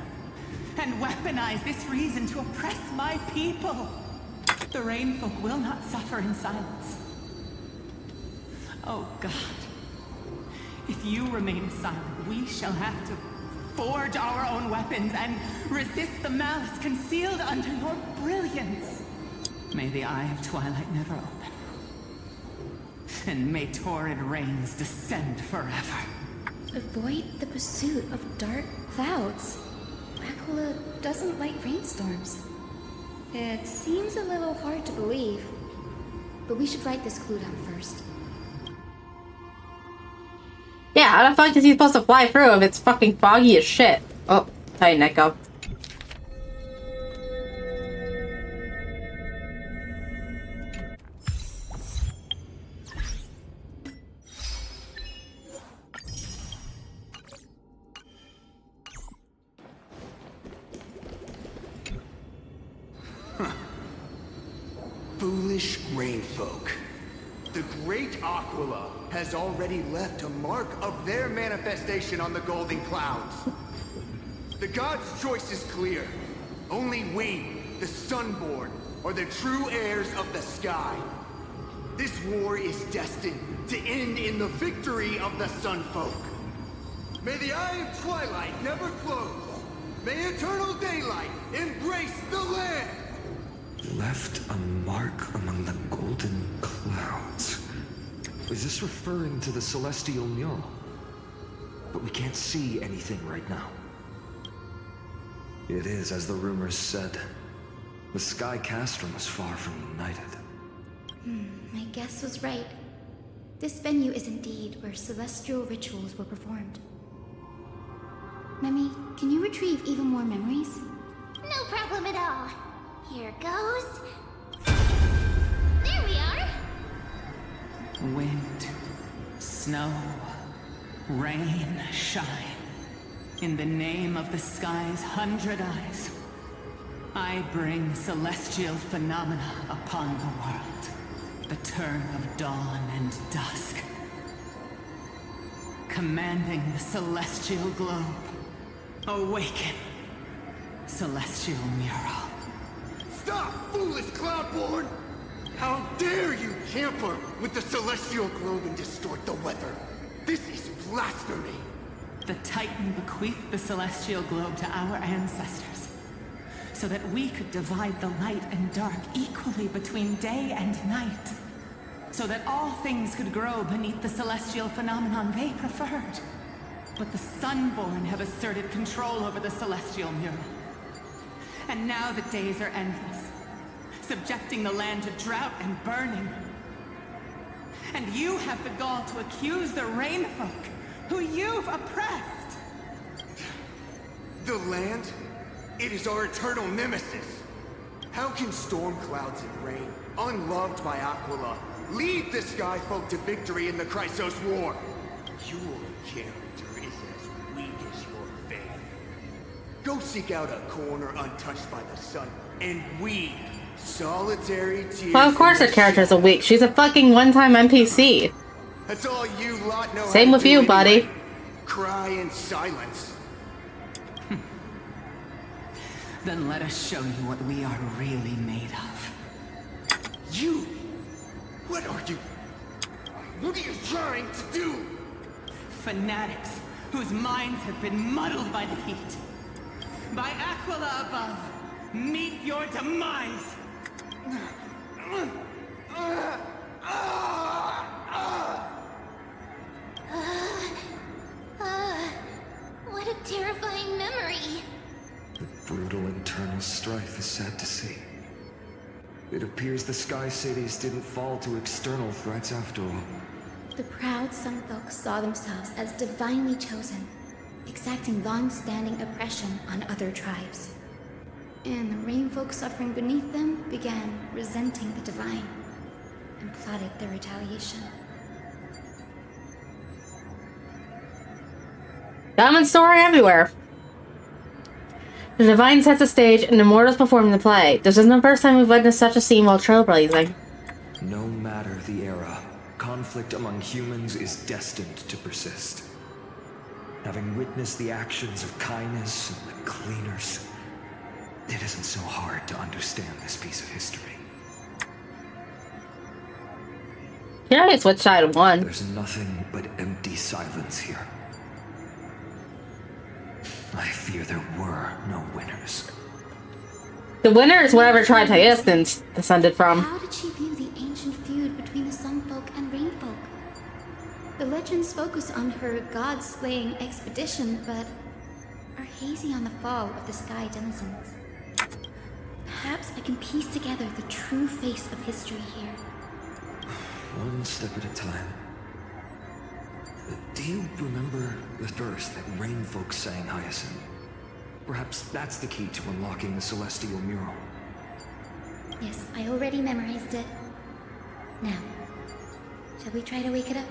and weaponize this reason to oppress my people. The Rainfolk will not suffer in silence. Oh God, if you remain silent, we shall have to forge our own weapons and resist the malice concealed under your brilliance. May the Eye of Twilight never open, and may torrid rains descend forever. Avoid the pursuit of dark clouds. Aquila doesn't like rainstorms. It seems a little hard to believe, but we should write this clue down first. Yeah, how the fuck is he supposed to fly through if it's fucking foggy as shit? Oh, Titan Echo. Foolish rainfolk. The great Aquila has already left a mark of their manifestation on the golden clouds. The gods' choice is clear. Only we, the Sunborn, are the true heirs of the sky. This war is destined to end in the victory of the Sunfolk. May the Eye of Twilight never close. May eternal daylight embrace the land. Left a mark among the golden clouds. Is this referring to the celestial mural? But we can't see anything right now. It is, as the rumors said. The Sky Castrum was far from united. My guess was right. This venue is indeed where celestial rituals were performed. Memi, can you retrieve even more memories? No problem at all. Here goes. There we are. Wind, snow, rain, shine. In the name of the sky's 100 eyes, I bring celestial phenomena upon the world. The turn of dawn and dusk. Commanding the celestial globe. Awaken, celestial mural. Stop, foolish Cloudborn! How dare you tamper with the celestial globe and distort the weather? This is blasphemy! The Titan bequeathed the celestial globe to our ancestors, so that we could divide the light and dark equally between day and night, so that all things could grow beneath the celestial phenomenon they preferred. But the Sunborn have asserted control over the celestial mural. And now the days are endless, subjecting the land to drought and burning. And you have the gall to accuse the Rainfolk, who you've oppressed. The land? It is our eternal nemesis. How can storm clouds and rain, unloved by Aquila, lead the Skyfolk to victory in the Chrysos War? Your character is as weak as your faith. Go seek out a corner untouched by the sun, and weep solitary tears. Well, of course her character's a weak. She's a fucking one-time NPC. That's all you lot know. Same with you, anyway. buddy. Cry in silence. Then let us show you what we are really made of. You? What are you? What are you trying to do? Fanatics whose minds have been muddled by the heat. By Aquila above, meet your demise! What a terrifying memory. The brutal internal strife is sad to see. It appears the Sky Cities didn't fall to external threats after all. The proud Sun Folk saw themselves as divinely chosen, exacting long-standing oppression on other tribes. And the Rain Folk suffering beneath them began resenting the divine and plotted their retaliation. Common story everywhere. The divine sets the stage and the mortals perform the play. This isn't the first time we've witnessed such a scene while trailblazing. No matter the era, conflict among humans is destined to persist. Having witnessed the actions of kindness and the cleaners, it isn't so hard to understand this piece of history. Curious which side won. There's nothing but empty silence here. I fear there were no winners. The winner is whatever tribe Hyacin descended from. How did she view the ancient feud between the Sun Folk and Rain Folk? The legends focus on her god-slaying expedition, but are hazy on the fall of the Sky denizens. Perhaps I can piece together the true face of history here. One step at a time. Do you remember the verse that Rain Folk sang, Hyacin? Perhaps that's the key to unlocking the Celestial Mural. Yes, I already memorized it. Now, shall we try to wake it up?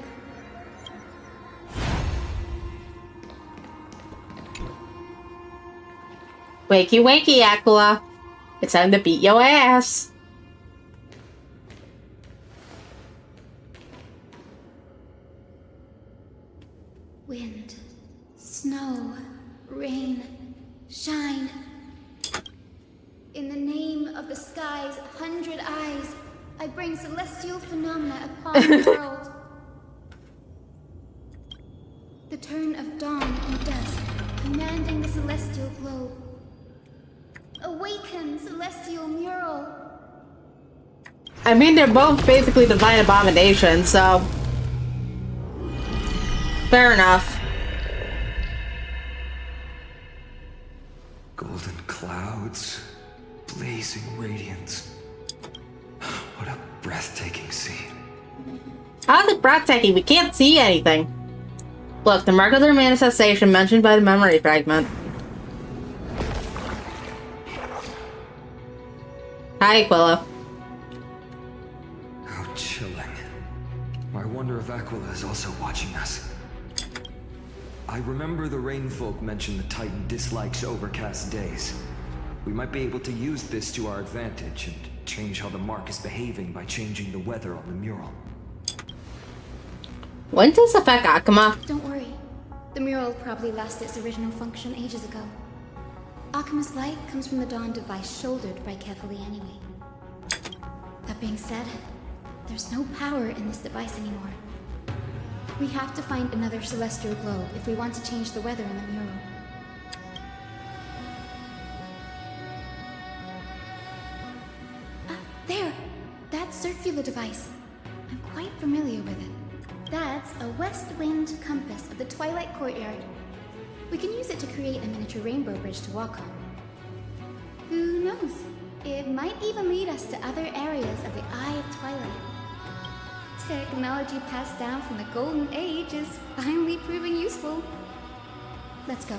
Wakey, wakey, Aquila. It's time to beat your ass. Wind, snow, rain, shine. In the name of the sky's 100 eyes, I bring celestial phenomena upon the world. The turn of dawn and dusk, commanding the celestial globe. Awaken, celestial mural. I mean, they're both basically divine abominations, so... fair enough. Golden clouds, blazing radiance. What a breathtaking scene. How's it breathtaking? We can't see anything. Look, the mark of their manifestation mentioned by the memory fragment. Hi, Aquila. How chilling. I wonder if Aquila is also watching us. I remember the Rain Folk mentioned the Titan dislikes overcast days. We might be able to use this to our advantage and change how the mark is behaving by changing the weather on the mural. When does this affect Akuma? Don't worry. The mural probably lost its original function ages ago. Akuma's light comes from the dawn device shouldered right carefully anyway. That being said, there's no power in this device anymore. We have to find another celestial globe if we want to change the weather in the mural. There! That circular device. I'm quite familiar with it. That's a west wind compass of the Twilight Courtyard. We can use it to create a miniature rainbow bridge to walk on. Who knows? It might even lead us to other areas of the Eye of Twilight. Technology passed down from the Golden Age is finally proving useful. Let's go.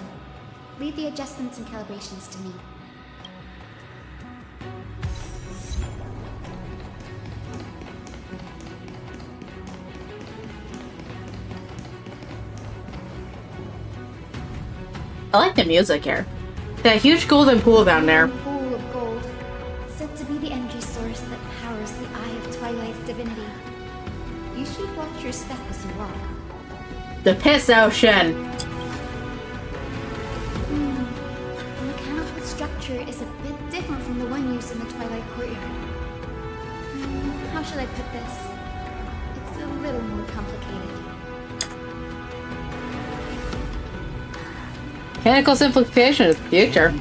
Leave the adjustments and calibrations to me. I like the music here. That huge golden pool down there. Pool of gold, said to be the energy source that powers the Eye of Twilight's divinity. You should watch your step as you walk. The Piss Ocean. The mechanical structure is a bit different from the one used in the Twilight Courtyard. How should I put this? It's a little more complicated. Mechanical simplification is the future. This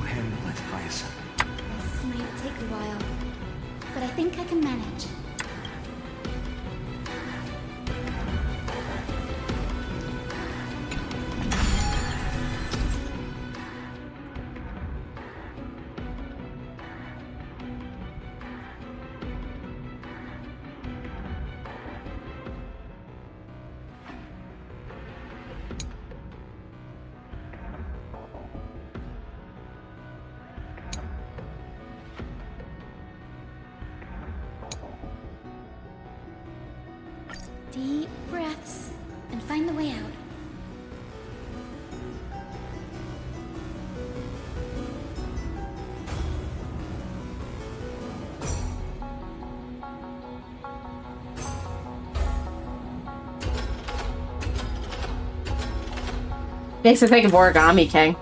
might take a while, but I think I can manage. Deep breaths and find the way out. Makes me think of Origami King.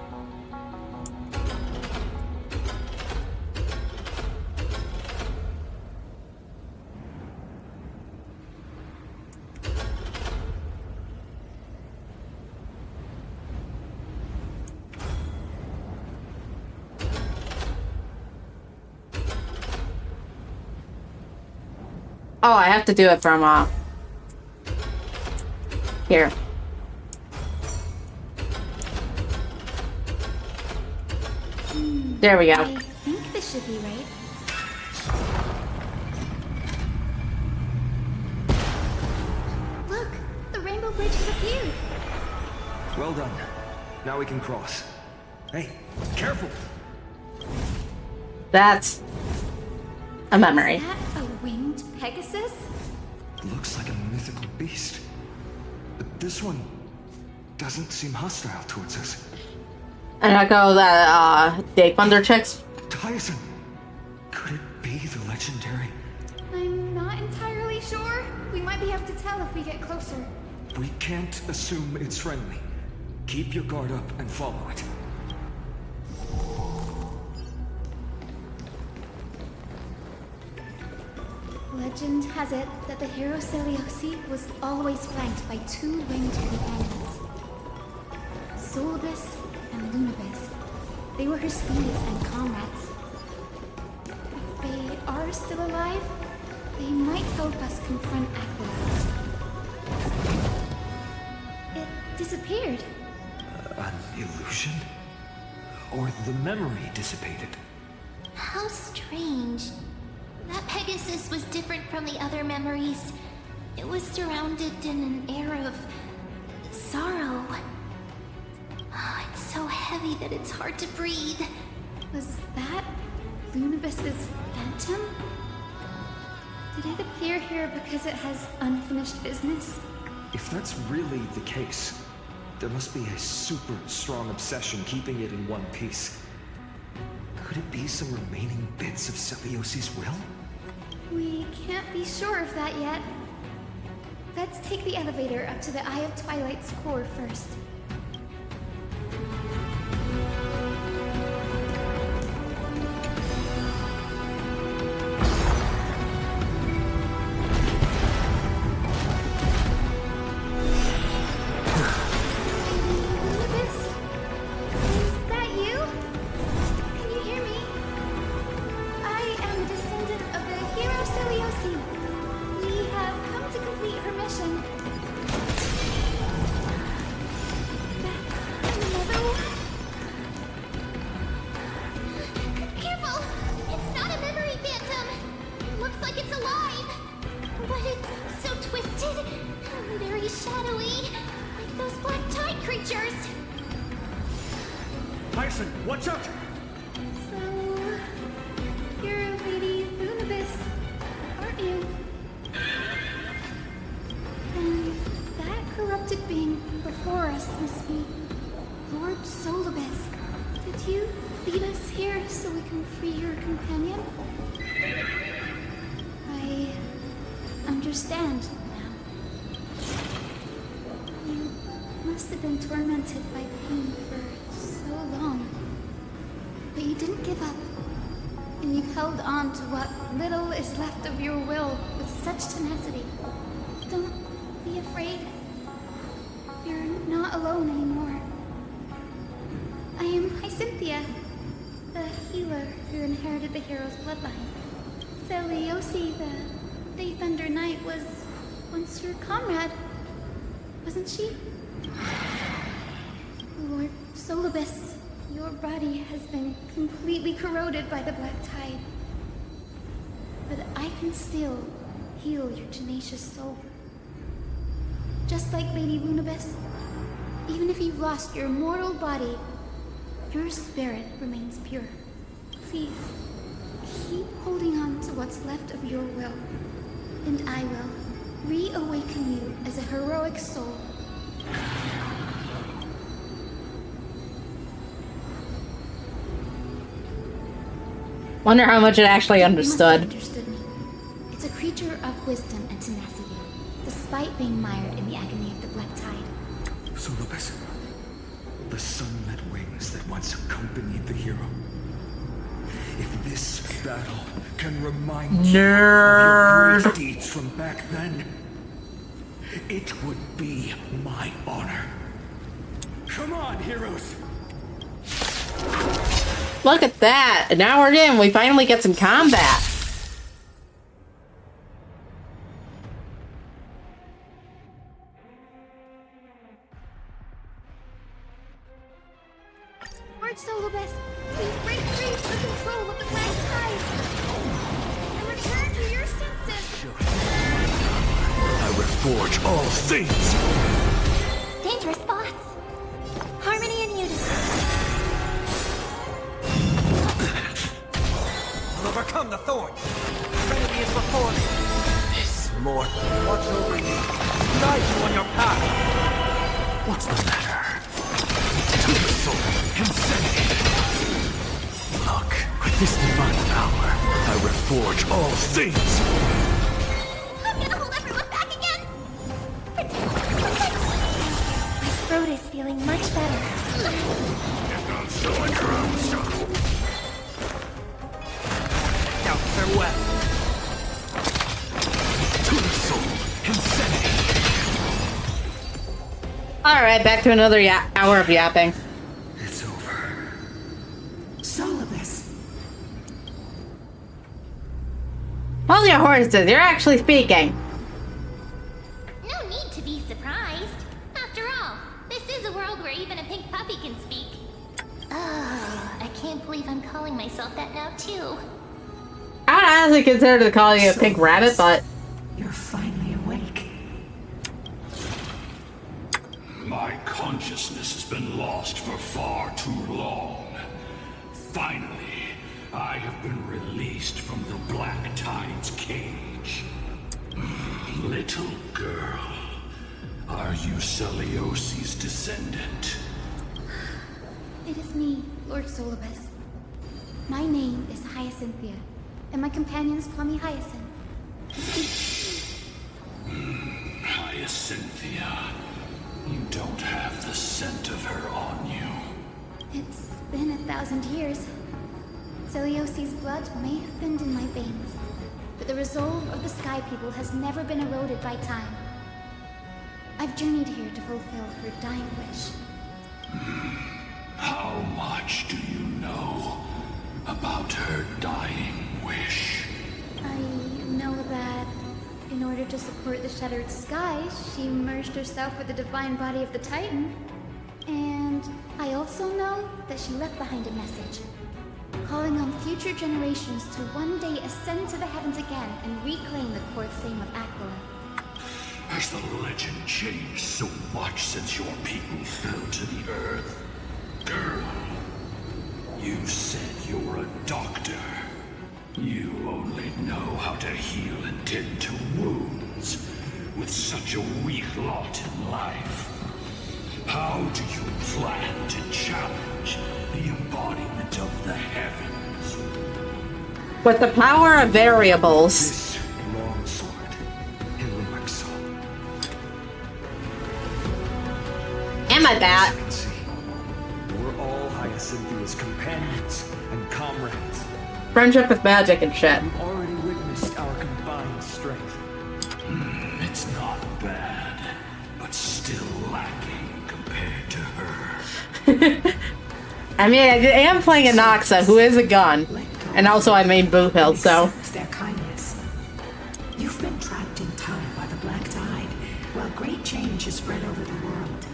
Oh, I have to do it from, here. There we go. I think this should be right. Look, the rainbow bridge has appeared. Well done. Now we can cross. Hey, careful! That's a memory. Is that a winged Pegasus? Looks like a mythical beast. But this one doesn't seem hostile towards us. And I go that, Day Thunder chicks. Tyson! Could it be the legendary? I'm not entirely sure. We might be able to tell if we get closer. We can't assume it's friendly. Keep your guard up and follow it. Legend has it that the hero Seliosi was always flanked by two winged companions. Solibus and Lunabis. They were her steeds and comrades. If they are still alive, they might help us confront Aquila. It disappeared. An illusion? Or the memory dissipated? How strange. That Pegasus was different from the other memories. It was surrounded in an air of sorrow. Oh, it's so heavy that it's hard to breathe. Was that Lunabis's phantom? Did it appear here because it has unfinished business? If that's really the case, there must be a super strong obsession keeping it in one piece. Could it be some remaining bits of Seliosi's will? We can't be sure of that yet. Let's take the elevator up to the Eye of Twilight's core first. Tyson, watch out! So, you're Lady Lunabis, aren't you? And that corrupted being before us must be Lord Solibus. Did you lead us here so we can free your companion? I understand now. You must have been tormented by pain for so long. But you didn't give up. And you've held on to what little is left of your will with such tenacity. Don't be afraid. You're not alone anymore. I am Hyacinthia, the healer who inherited the hero's bloodline. Seliosi, the Day Thunder Knight, was once your comrade, wasn't she? Lord Solibus, your body has been completely corroded by the black tide. But I can still heal your tenacious soul. Just like Lady Lunabis, even if you've lost your mortal body, your spirit remains pure. Please, keep holding on to what's left of your will, and I will. reawaken you as a heroic soul. Wonder how much it actually You understood. must have understood me. It's a creature of wisdom and tenacity, despite being mired in the agony of the Black Tide. Solobus, the sunlit wings that once accompanied the hero. If this battle can remind you of your great deeds from back then, it would be my honor. Come on, heroes! Look at that! An hour in, we finally get some combat. Lord Solobus, please break free from control of the Black Tide and return to your senses. I reforge all things! Dangerous thoughts. Harmony and unity. I'll overcome the thorn. Trinity is before me. This mortal watch over you. Guide you on your path. What's the matter? To the soul, insanity. Look, with this divine power, I reforge all things. I'm gonna hold everyone back again. My throat is feeling much better. I'm showing your own stuff. Farewell. To the soul, insanity. Alright, back to another hour of yapping. It's over. Solobus. Hold your horses, you're actually speaking. No need to be surprised. After all, this is a world where even a pink puppy can speak. Oh, I can't believe I'm calling myself that now, too. I would honestly consider to call you a pink rabbit, but... You're finally awake. My consciousness has been lost for far too long. Finally, I have been released from the Black Tide's cage. Little girl, are you Celiosi's descendant? It is me, Lord Solobus. My name is Hyacinthia, and my companions call me Hyacinth. Hyacinthia, you don't have the scent of her on you. It's been 1,000 years. Celiosi's blood may have thinned in my veins, but the resolve of the Sky People has never been eroded by time. I've journeyed here to fulfill her dying wish. How much do you know about her dying wish? I know that in order to support the shattered sky, she merged herself with the divine body of the Titan. And I also know that she left behind a message, calling on future generations to one day ascend to the heavens again and reclaim the core flame of Aquila. Has the legend changed so much since your people fell to the earth? Girl, you said you're a doctor. You only know how to heal and tend to wounds with such a weak lot in life. How do you plan to challenge the embodiment of the heavens? With the power of variables. This long sword, heroic soul. And my bat. As you can see, we're all Hyacinthia's companions and comrades. Friendship with magic and shit. We've already witnessed our combined strength. It's not bad, but still lacking compared to her. I mean, I am playing a Noxa, who is a gun. And also I made Boot Hill, so... Their kindness. You've been trapped in time by the Black Tide, while great change has spread over the world.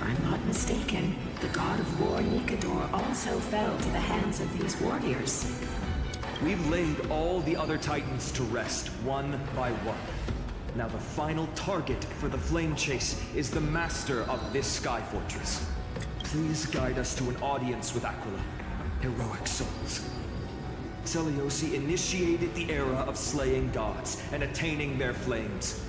I'm not mistaken, the god of war Nikador also fell to the hands of these warriors. We've laid all the other Titans to rest, one by one. Now the final target for the flame chase is the master of this sky fortress. Please guide us to an audience with Aquila. Heroic souls. Seliosi initiated the era of slaying gods and attaining their flames.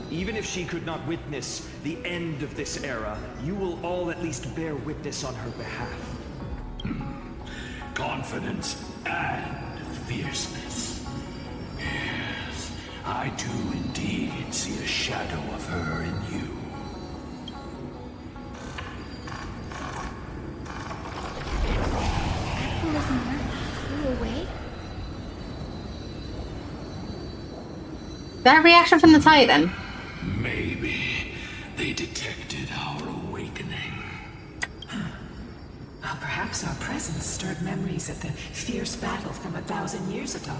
Even if she could not witness the end of this era, you will all at least bear witness on her behalf. Confidence and fierceness. Yes, I do indeed see a shadow of her in you. Aqua's mark flew away? That reaction from the Titan. Maybe they detected our awakening. Well, perhaps our presence stirred memories of the fierce battle from 1,000 years ago.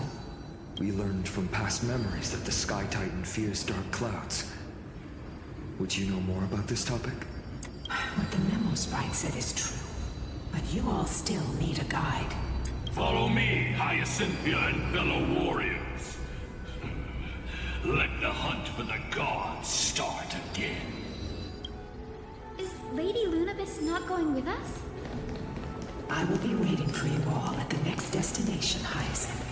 We learned from past memories that the Sky Titan fears dark clouds. Would you know more about this topic? What the memo sprite said is true, but you all still need a guide. Follow me, Hyacinthia and fellow warriors. Let the hunt for the gods start again. Is Lady Lunabis not going with us? I will be waiting for you all at the next destination, Hyacinth.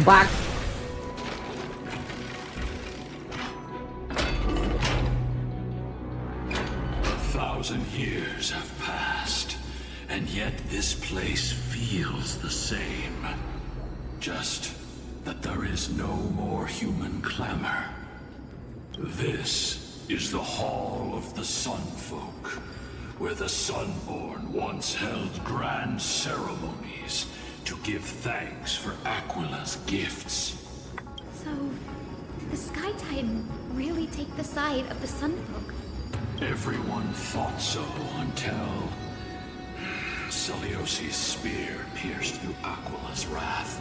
Black. Years have passed, and yet this place feels the same. Just that there is no more human clamor. This is the Hall of the Sunfolk, where the Sunborn once held grand ceremonies to give thanks for Aquila's gifts. So, did the Sky Titan really take the side of the Sunfolk? Everyone thought so until Celiosi's spear pierced through Aquila's wrath.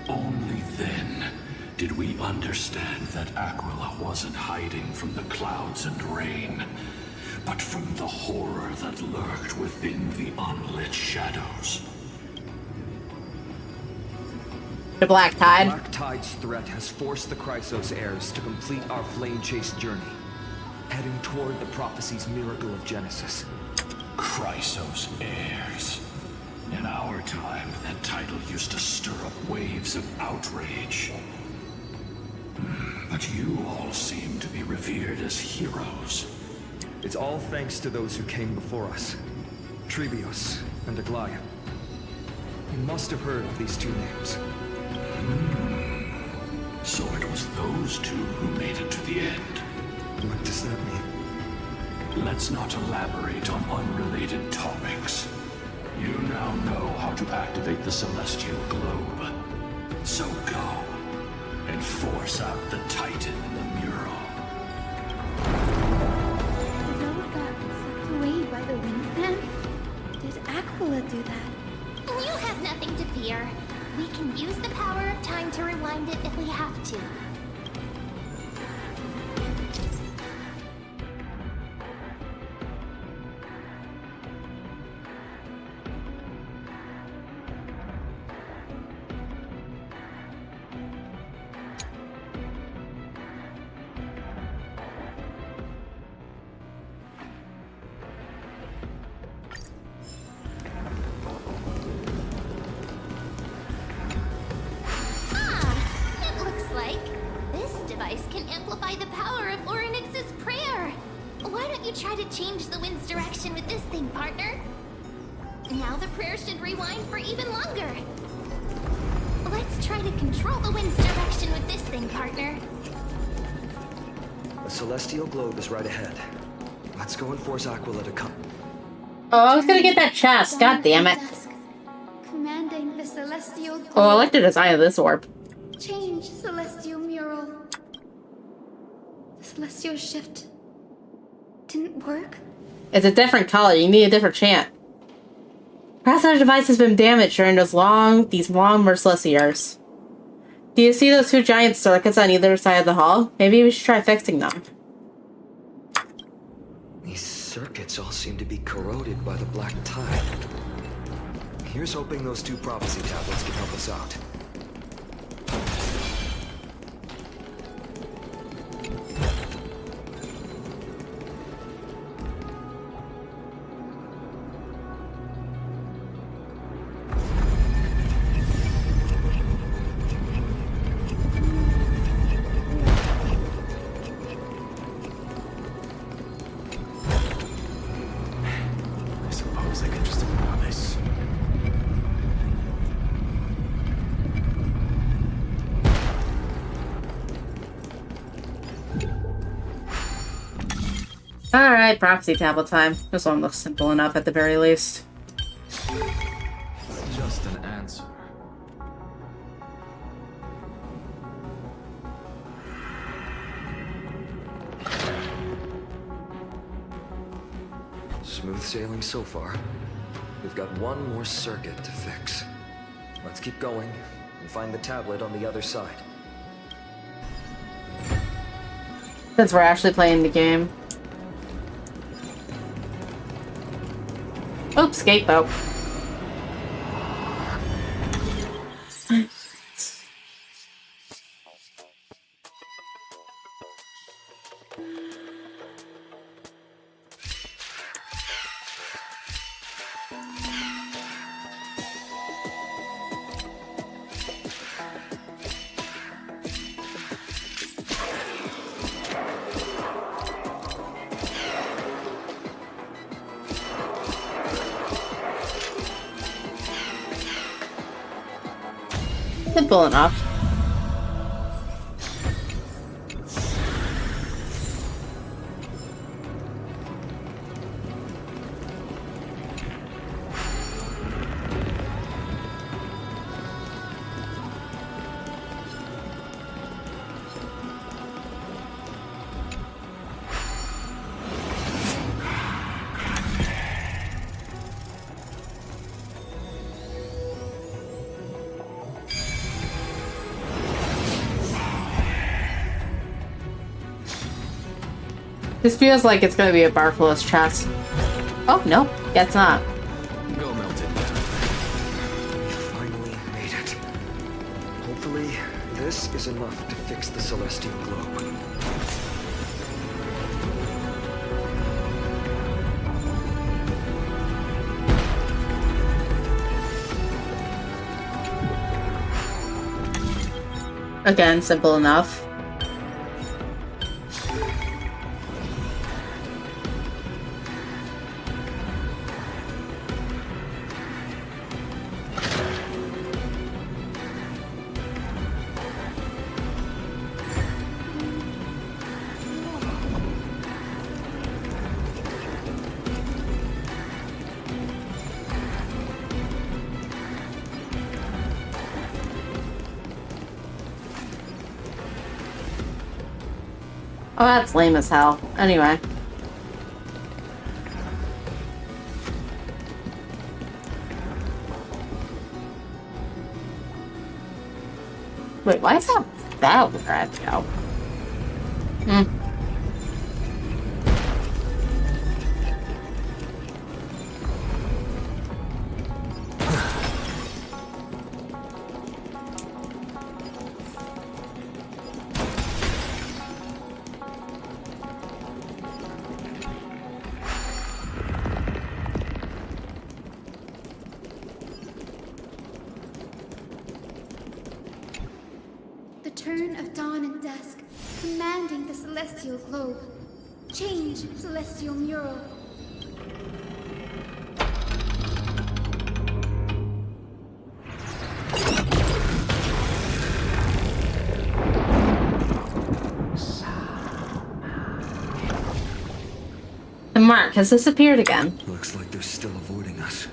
Only then did we understand that Aquila wasn't hiding from the clouds and rain, but from the horror that lurked within the unlit shadows. The Black Tide. The Black Tide's threat has forced the Chrysos heirs to complete our flame chase journey, heading toward the prophecy's miracle of Genesis. Chrysos heirs. In our time, that title used to stir up waves of outrage. But you all seem to be revered as heroes. It's all thanks to those who came before us. Trebios and Aglaia. You must have heard of these two names. So it was those two who made it to the end. What does that mean? Let's not elaborate on unrelated topics. You now know how to activate the celestial globe. So go and force out the Titan in the mural. The road got sucked away by the wind then? Did Aquila do that? You have nothing to fear. We can use the power of time to rewind it if we have to. Try to change the wind's direction with this thing, partner. Now the prayer should rewind for even longer. Let's try to control the wind's direction with this thing, partner. The celestial globe is right ahead. Let's go and force Aquila to come. Oh, I was gonna get that chest. God damn it. Commanding the celestial globe. Oh, I like the design of this orb. Change celestial mural. The celestial shift didn't work? It's a different color. You need a different chant. Perhaps our device has been damaged during these long, merciless years. Do you see those two giant circuits on either side of the hall? Maybe we should try fixing them. These circuits all seem to be corroded by the Black Tide. Here's hoping those two prophecy tablets can help us out. Alright, proxy tablet time. This one looks simple enough at the very least. It's just an answer. Smooth sailing so far. We've got one more circuit to fix. Let's keep going and find the tablet on the other side. Since we're actually playing the game. Oops, skateboat. Simple enough. This feels like it's gonna be a Barflow's chest. Oh, no, guess not. Go melt it down. Finally made it. Hopefully, this is enough to fix the celestial globe. Again, simple enough. Oh, that's lame as hell. Anyway. Wait, why is that where I have to go? The turn of dawn and dusk, commanding the celestial globe. Change, celestial mural. The mark has disappeared again. Looks like they're still avoiding us.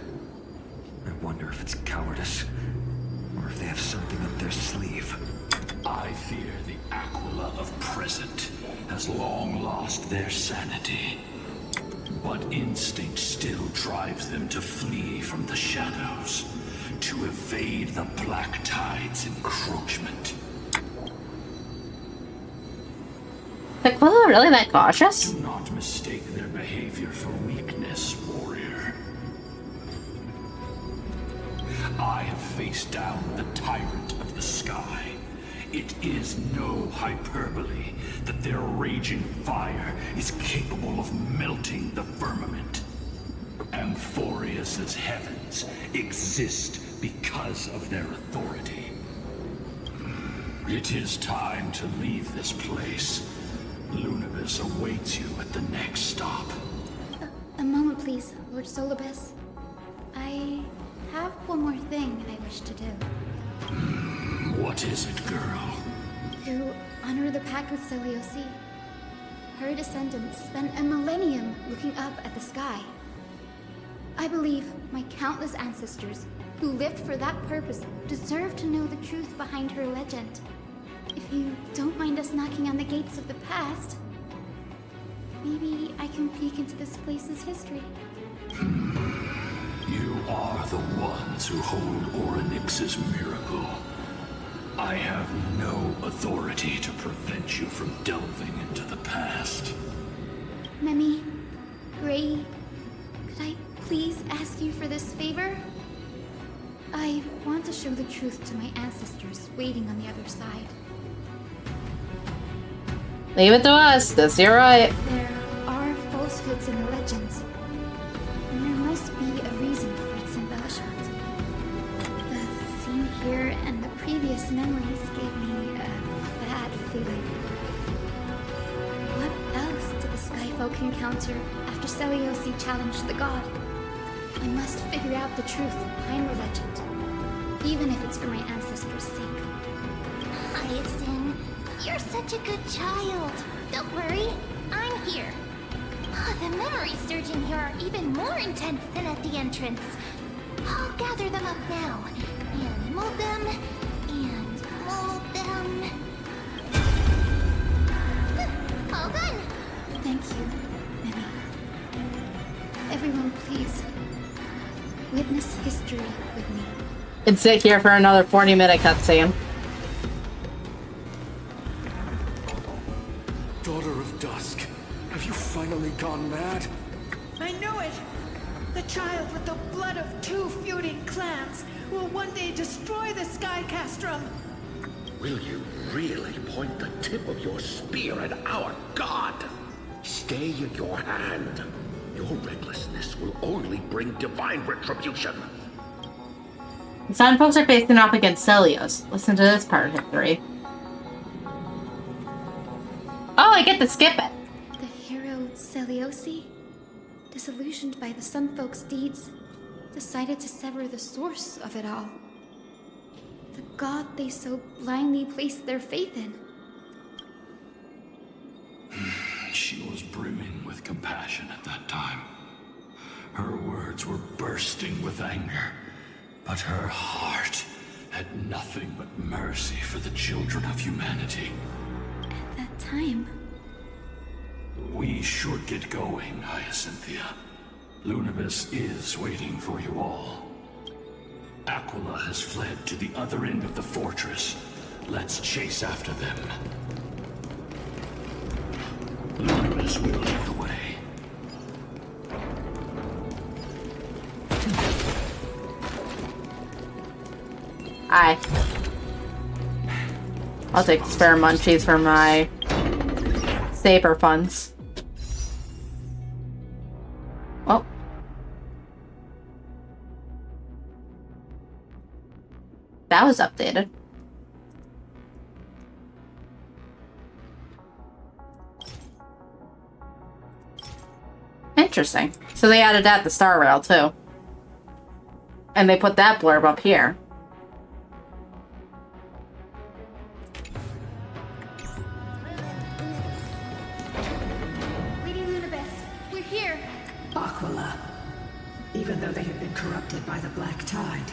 I wonder if it's cowardice, or if they have something up their sleeve. I fear the Aquila of present has long lost their sanity. But instinct still drives them to flee from the shadows, to evade the Black Tide's encroachment. Like, well, really that cautious? Do not mistake their behavior for weakness, warrior. I have faced down the tyrant of the sky. It is no hyperbole that their raging fire is capable of melting the firmament. Amphorius's heavens exist because of their authority. It is time to leave this place. Lunibus awaits you at the next stop. A moment, please, Lord Solibus. I have one more thing I wish to do. What is it, girl? To honor the pact with Selioci. her descendants spent a millennium looking up at the sky. I believe my countless ancestors who lived for that purpose deserve to know the truth behind her legend. If you don't mind us knocking on the gates of the past, maybe I can peek into this place's history. You are the ones who hold Orynyx's miracle. I have no authority to prevent you from delving into the past. Memi, Gray, could I please ask you for this favor? I want to show the truth to my ancestors waiting on the other side. Leave it to us. That's your right. There are falsehoods in the legends, and there must be a reason for its embellishment. The scene here and the previous memories gave me a bad feeling. What else did the Skyfolk encounter after Seliosi challenged the god? I must figure out the truth behind the legend, even if it's for my ancestors' sake. Hyacinth, you're such a good child. Don't worry, I'm here. The memories surging here are even more intense than at the entrance. I'll gather them up now, and mold them, and mold them. All done! Thank you, Memi. Everyone, please, witness history with me. And sit here for another 40-minute cutscene. Daughter of Dusk, have you finally gone mad? I knew it! The child with the blood of two feuding clans will one day destroy the Sky Castrum! Will you really point the tip of your spear at our god? Stay in your hand. Your recklessness will only bring divine retribution. The Sun folks are facing off against Celios. Listen to this part of history. Oh, I get to skip it. The hero Seliosi, disillusioned by the Sun Folk's deeds, decided to sever the source of it all. The god they so blindly placed their faith in. She was brimming with compassion at that time. Her words were bursting with anger, but her heart had nothing but mercy for the children of humanity. At that time... We should get going, Hyacinthia. Lunibus is waiting for you all. Aquila has fled to the other end of the fortress. Let's chase after them. Lunibus will lead the way. Aye. I'll take the spare munchies for my saber funds. Oh. That was updated. Interesting. So they added that to Star Rail too. And they put that blurb up here. Lady Lunibus, we're here. Aquila. Even though they have been corrupted by the Black Tide,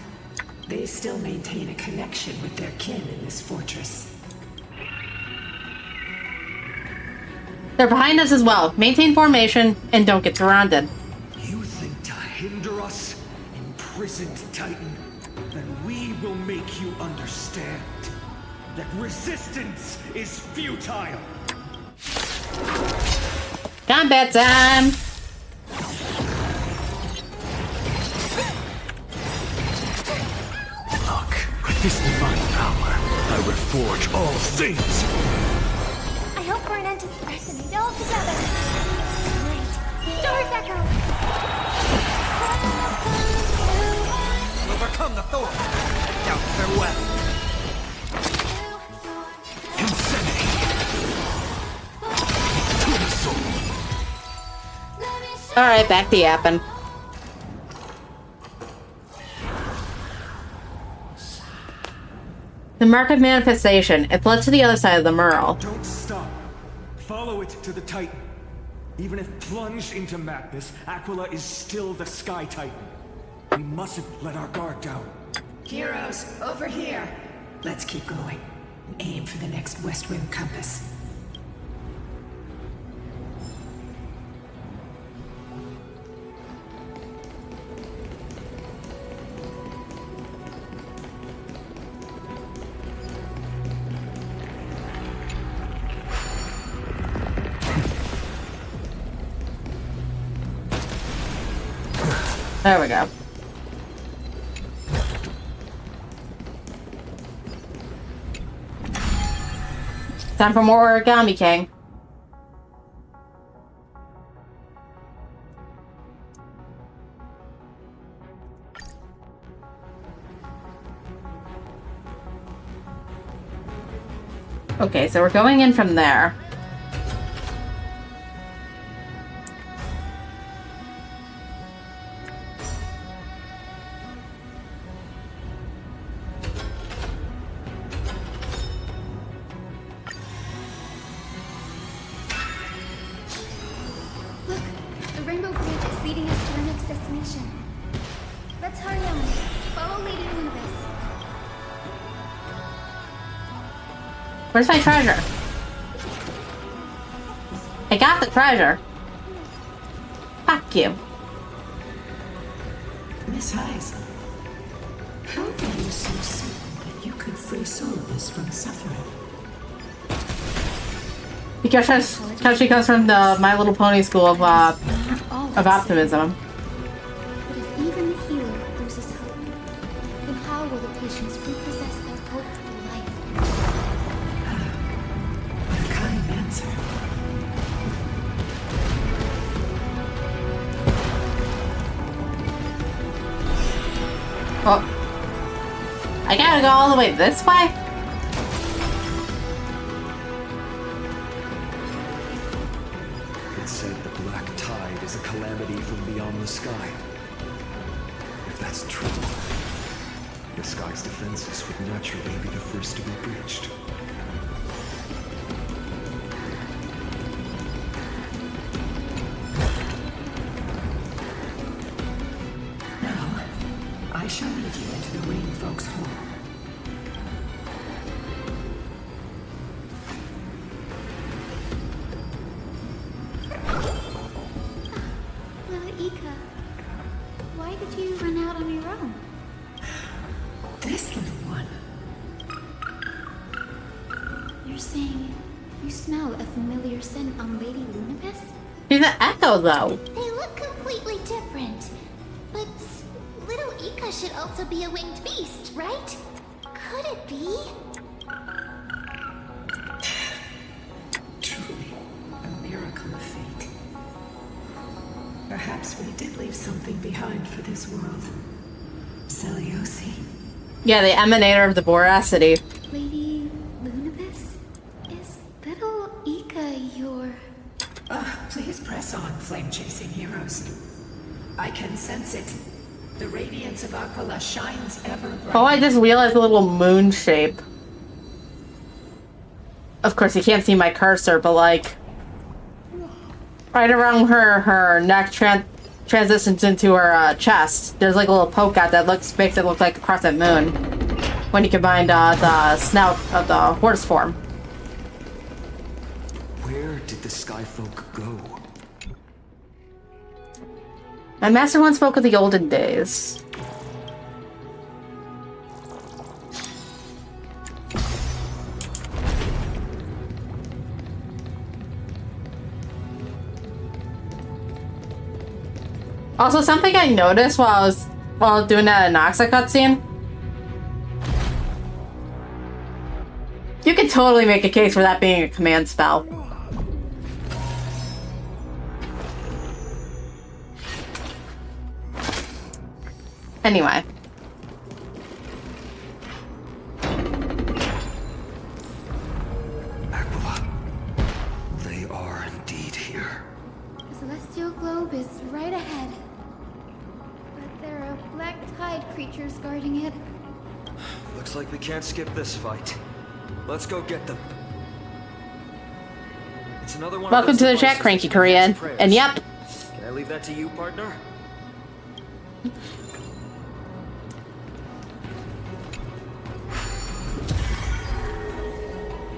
they still maintain a connection with their kin in this fortress. They're behind us as well. Maintain formation and don't get surrounded. You think to hinder us, imprisoned Titan? Then we will make you understand that resistance is futile. Combat time! Look, with this divine power, I reforge all things. I hope we're an end to Spartanate all together. Great. Doors echo. Overcome the Thor. Doubt farewell. Insanity. To the soul. Alright, back to yapping. The Mark of Manifestation. It led to the other side of the Merle. Don't stop. Follow it to the Titan. Even if plunged into madness, Aquila is still the Sky Titan. We mustn't let our guard down. Heroes, over here. Let's keep going. Aim for the next west wind compass. There we go. Time for more Origami King. Okay, so we're going in from there. Where's my treasure? I got the treasure. Fuck you. Miss Heisen, how are you so certain that you could free souls from suffering? Because she comes from the My Little Pony school of optimism. But if even the healer loses hope, then how will the patients repossess their hope for life? A kind answer. Oh. I gotta go all the way this way? It said the black tide is a calamity from beyond the sky. If that's true, the sky's defenses would naturally be the first to be breached. Now, I shall lead you into the Rain Folks' Hall. Little Ika, why did you run out on your own? This little one. You're saying you smell a familiar scent on Lady Lunapis? He's an echo, though. They look completely different. But little Ika should also be a winged beast, right? Could it be? Truly, a miracle of fate. Perhaps we did leave something behind for this world. Celiosi. Yeah, the emanator of the voracity. Lady Lunapis? Is little Ika your... Please press on, flame-chasing heroes. I can sense it. The radiance of Aquila shines ever brighter. Oh, I just realized a little moon shape. Of course, you can't see my cursor, but like... right around her neck transitions into her chest. There's like a little poke out that makes it look like a crescent moon. When you combine the snout of the horse form. Where did the Skyfolk go? My master once spoke of the olden days. Also, something I noticed while doing that Anoxa cutscene. You could totally make a case for that being a command spell. Anyway. Aquila. They are indeed here. The celestial globe is right ahead. But there are black tide creatures guarding it. Looks like we can't skip this fight. Let's go get them. It's another one. Welcome to the chat, Cranky Korean. And yep. Can I leave that to you, partner?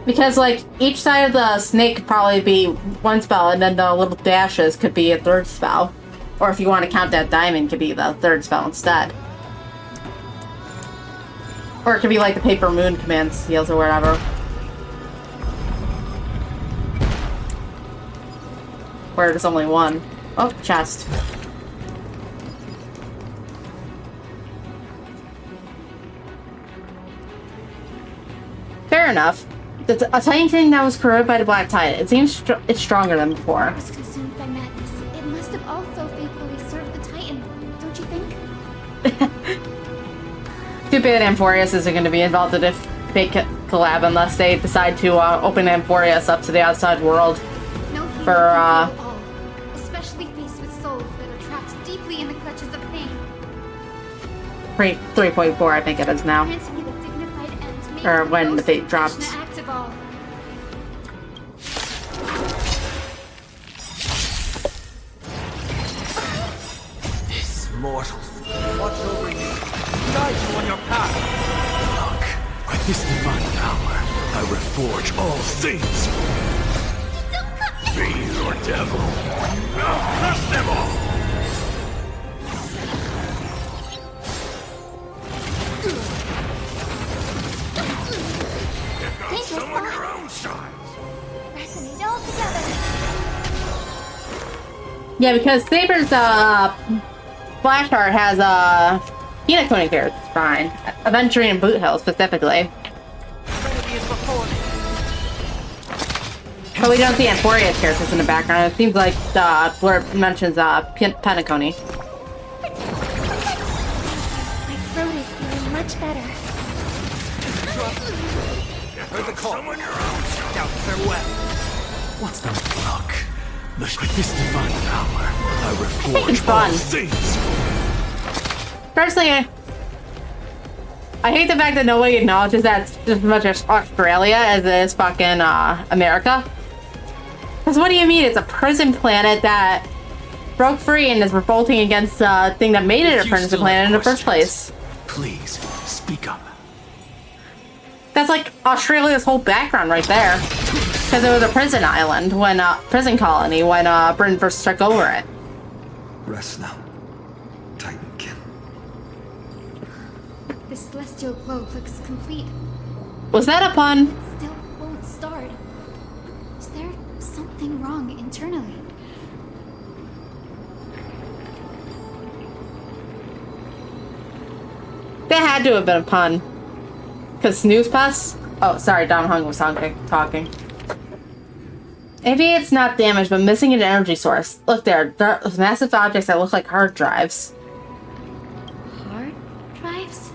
Because, like, each side of the snake could probably be one spell, and then the little dashes could be a third spell. Or if you want to count that diamond, could be the third spell instead. Or it could be like the Paper Moon command seals or whatever. Where there's only one. Oh, chest. Fair enough. It's a tiny thing that was corroded by the black tide. It seems it's stronger than before. I was consumed by madness. It must have also faithfully served the Titan, don't you think? Too bad Amphorius isn't going to be involved in if they collab unless they decide to open Amphorius up to the outside world. No hero For can heal all, especially faced with souls that are trapped deeply in the clutches of pain. 3.4, I think it is now. Granting it a dignified end may Or be when the most fate drops. compassionate act of all. This mortal. Watch over you. Guide you on your path. Look, with this divine power, I reforge all things. Fiend or devil, I'll crush them all. You've got some on your own side. Resonate all together. Yeah, because Saber's Flashheart has peanut coating here. It's fine. Aventurine and Boot Hill specifically. Trinity is before me. But we don't see Amphorius characters in the background. It seems like Blurb mentions Penacony. My throat is feeling much better. Heard the call. Someone your own side. Doubt farewell. What's the look? With this divine power, I reforge it's all fun. things. Personally, I hate the fact that nobody acknowledges that it's just as much as Australia as it is fucking America. Because what do you mean? It's a prison planet that broke free and is revolting against the thing that made it a prison planet in the first place. Please, speak up. That's like Australia's whole background right there. Because it was a prison island, when prison colony, when Britain first took over it. Rest now, Titankin. The celestial globe looks complete. Was that a pun? Still won't start. Is there something wrong internally? That had to have been a pun. Because snooze pass? Oh, sorry, Don Hung was talking. Maybe it's not damaged, but missing an energy source. Look there, there's massive objects that look like hard drives. Hard drives?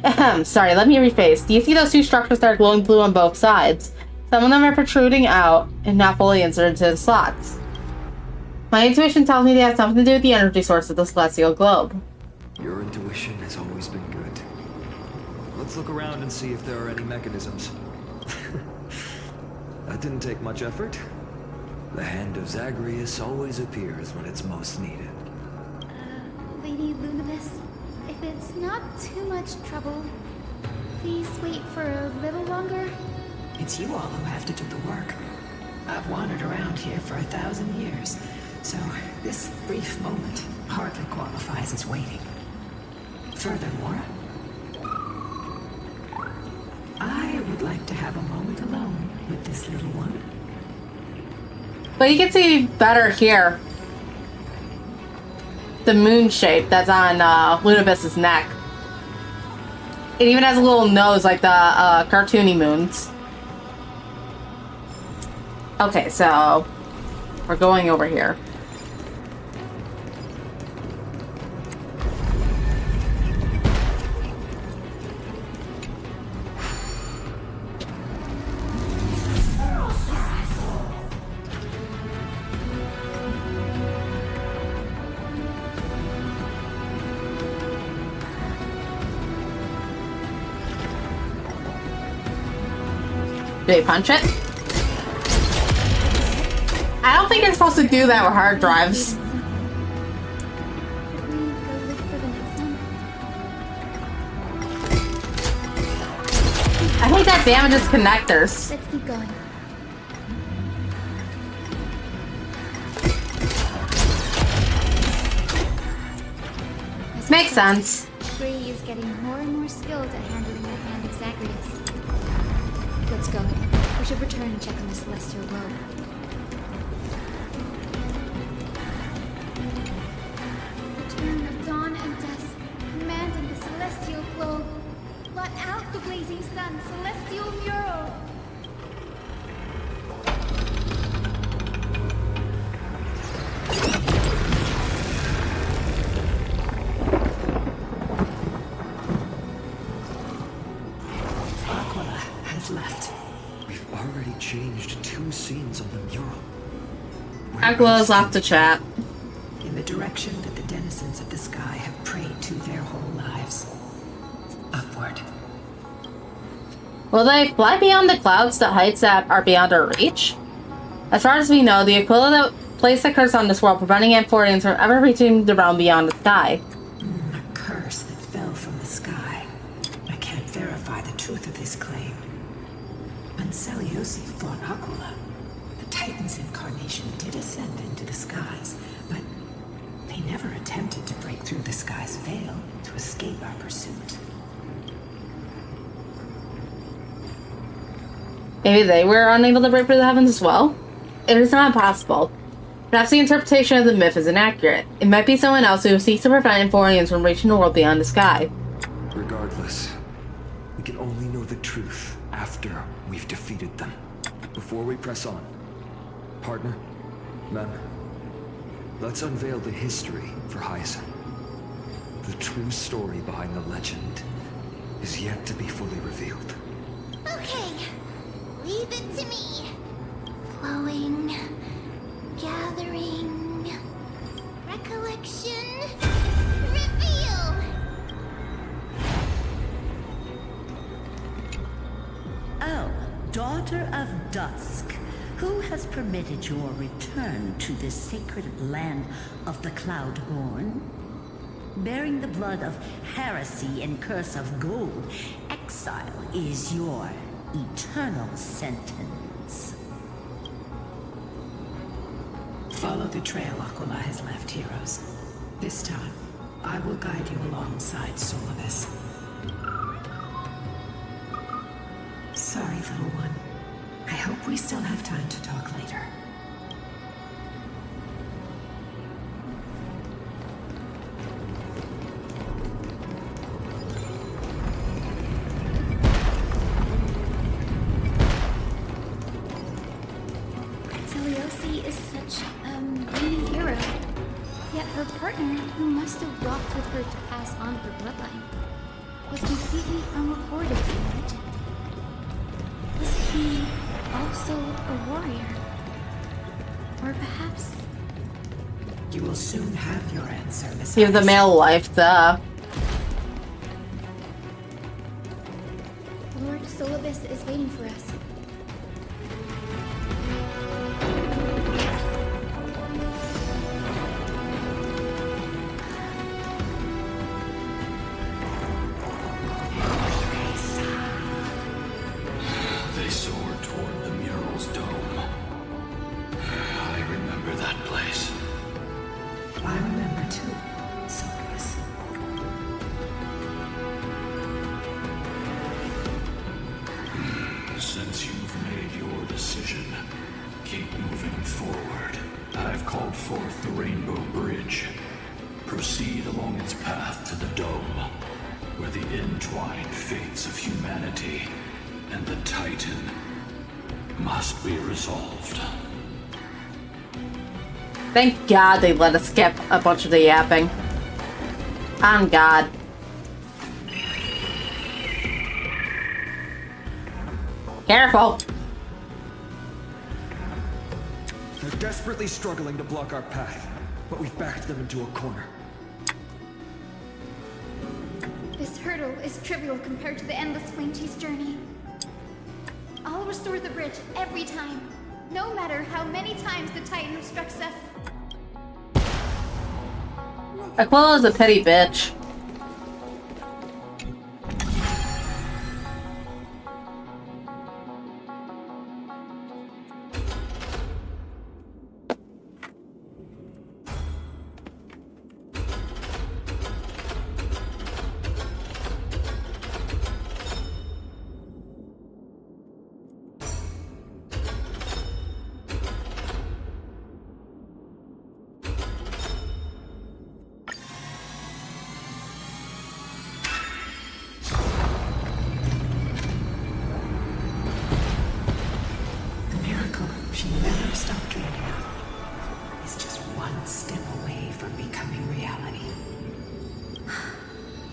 Ahem, sorry, let me rephrase. Do you see those two structures that are glowing blue on both sides? Some of them are protruding out and not fully inserted into the slots. My intuition tells me they have something to do with the energy source of the celestial globe. Your intuition has always been good. Let's look around and see if there are any mechanisms. That didn't take much effort. The hand of Zagreus always appears when it's most needed. Lady Lunibus, if it's not too much trouble, please wait for a little longer. It's you all who have to do the work. I've wandered around here for 1,000 years, so this brief moment hardly qualifies as waiting. Furthermore, I would like to have a moment alone with this little one. But you can see better here. The moon shape that's on Lunibus's neck. It even has a little nose like the cartoony moons. Okay, so we're going over here. Do they punch it? I don't think you're supposed to do that with hard drives. I hate that damages connectors. Let's keep going. Makes sense. Bree is getting more and more skilled at handling the hand of Zagreus. Let's go. We should return and check on the celestial globe. Return of dawn and dusk, commanding the celestial globe. Blot out the blazing sun, celestial mural. Left. We've already changed 2 scenes on the mural. Aqua's left to chat. In the direction that the denizens of the sky have prayed to their whole lives. Upward. Will they fly beyond the clouds to heights that are beyond our reach? As far as we know, the Aquila that placed a curse on this world, preventing Amphorians from ever reaching the realm beyond the sky. A curse that fell from the sky. I can't verify the truth of this claim. Seliosi fought Aquila. The Titan's incarnation did ascend into the skies, but they never attempted to break through the sky's veil to escape our pursuit. Maybe they were unable to break through the heavens as well? It is not impossible. Perhaps the interpretation of the myth is inaccurate. It might be someone else who seeks to prevent Amphorians from reaching the world beyond the sky. Regardless, we can only know the truth after we've defeated them. Before we press on, partner, Mem, let's unveil the history for Hyacinth. The true story behind the legend is yet to be fully revealed. Okay, leave it to me. Flowing, gathering, recollection, reveal! Oh, daughter of dusk, who has permitted your return to this sacred land of the Cloudborn? Bearing the blood of heresy and curse of gold, exile is your eternal sentence. Follow the trail Aquila has left, heroes. This time, I will guide you alongside Solibus. Sorry, little one. I hope we still have time to talk later. Seliosi is such a mighty hero. Yet her partner, who must have walked with her to pass on her bloodline, was completely unrecorded in legend. Was he also a warrior? Or perhaps... You will soon have your answer, Miss. You have the male life, duh. Lord Solibus is waiting for us. They soared toward the mural's dome. I remember that place. I remember too, Solibus. Since you've made your decision, keep moving forward. I've called forth the Rainbow Bridge. Proceed along its path to the dome, where the entwined fates of humanity and the Titan must be resolved. Thank God they let us skip a bunch of the yapping. On God. Careful. They're desperately struggling to block our path, but we've backed them into a corner. This hurdle is trivial compared to the endless flame chase journey. I'll restore the bridge every time. No matter how many times the Titan obstructs us. Aquila's a petty bitch.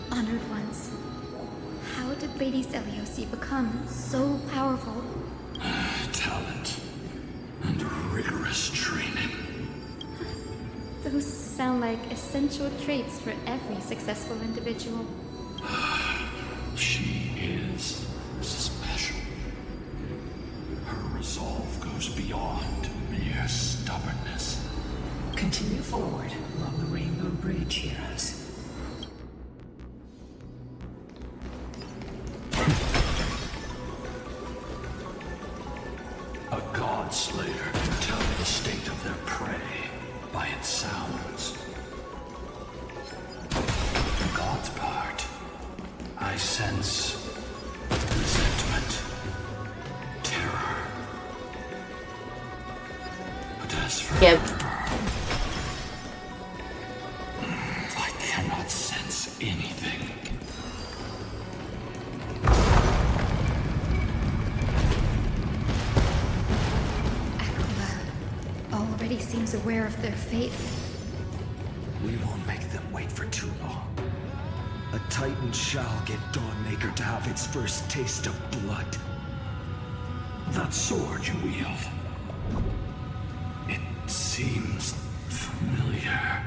Honored ones. How did Lady Seliosi become so powerful? Talent and rigorous training. Those sound like essential traits for every successful individual. She is special. Her resolve goes beyond mere stubbornness. Continue forward along the Rainbow Bridge, heroes. A god slayer can tell the state of their prey by its sounds. On God's part, I sense resentment, terror. But as for her, I cannot sense anything. Already seems aware of their fate. We won't make them wait for too long. A Titan shall get Dawnmaker to have its first taste of blood. That sword you wield, it seems familiar.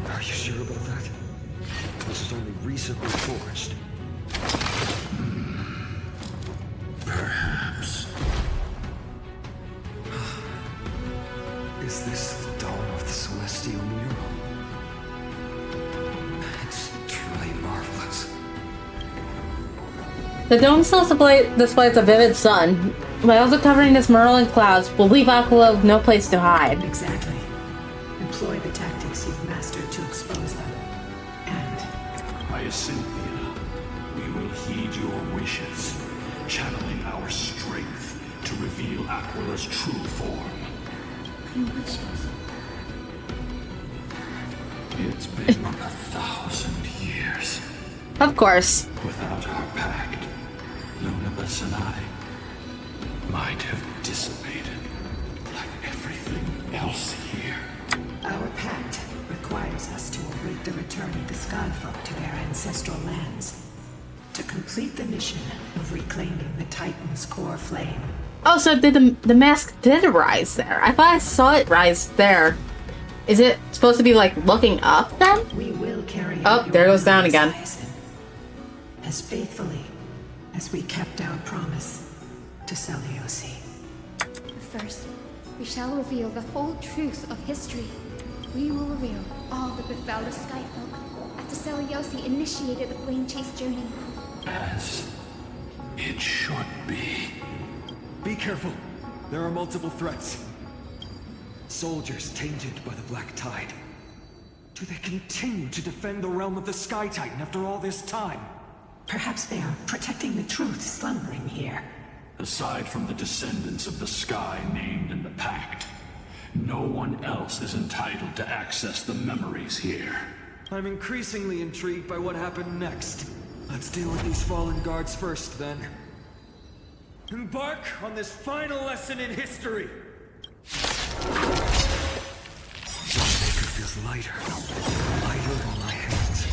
Are you sure about that? This is only recently forged. Perhaps. Is this the dawn of the celestial mural? It's truly marvelous. The dome still displays a vivid sun. By also covering this mural in clouds will leave Aquila with no place to hide. Exactly. Employ the tactics you've mastered to expose them. And Hyacinthia, we will heed your wishes, channeling our strength to reveal Aquila's true form. It's been 1,000 years. Of course. Without our pact, Lunabus and I might have dissipated like everything else here. our pact requires us to await the return of the Skyfolk to their ancestral lands. To complete the mission of reclaiming the Titan's core flame. Oh, so did the mask did rise there? I thought I saw it rise there. Is it supposed to be like looking up then? We will carry Oh, there it goes down again. As faithfully as we kept our promise to Seliosi. First, we shall reveal the whole truth of history. We will reveal all that befell the Skyfolk after Seliosi initiated the Flame Chase journey. As it should be. Be careful. There are multiple threats. Soldiers tainted by the Black Tide. Do they continue to defend the realm of the Sky Titan after all this time? Perhaps they are protecting the truth slumbering here. Aside from the descendants of the sky named in the pact, no one else is entitled to access the memories here. I'm increasingly intrigued by what happened next. Let's deal with these fallen guards first, then. Embark on this final lesson in history! Dawnmaker feels lighter. Lighter on my hands.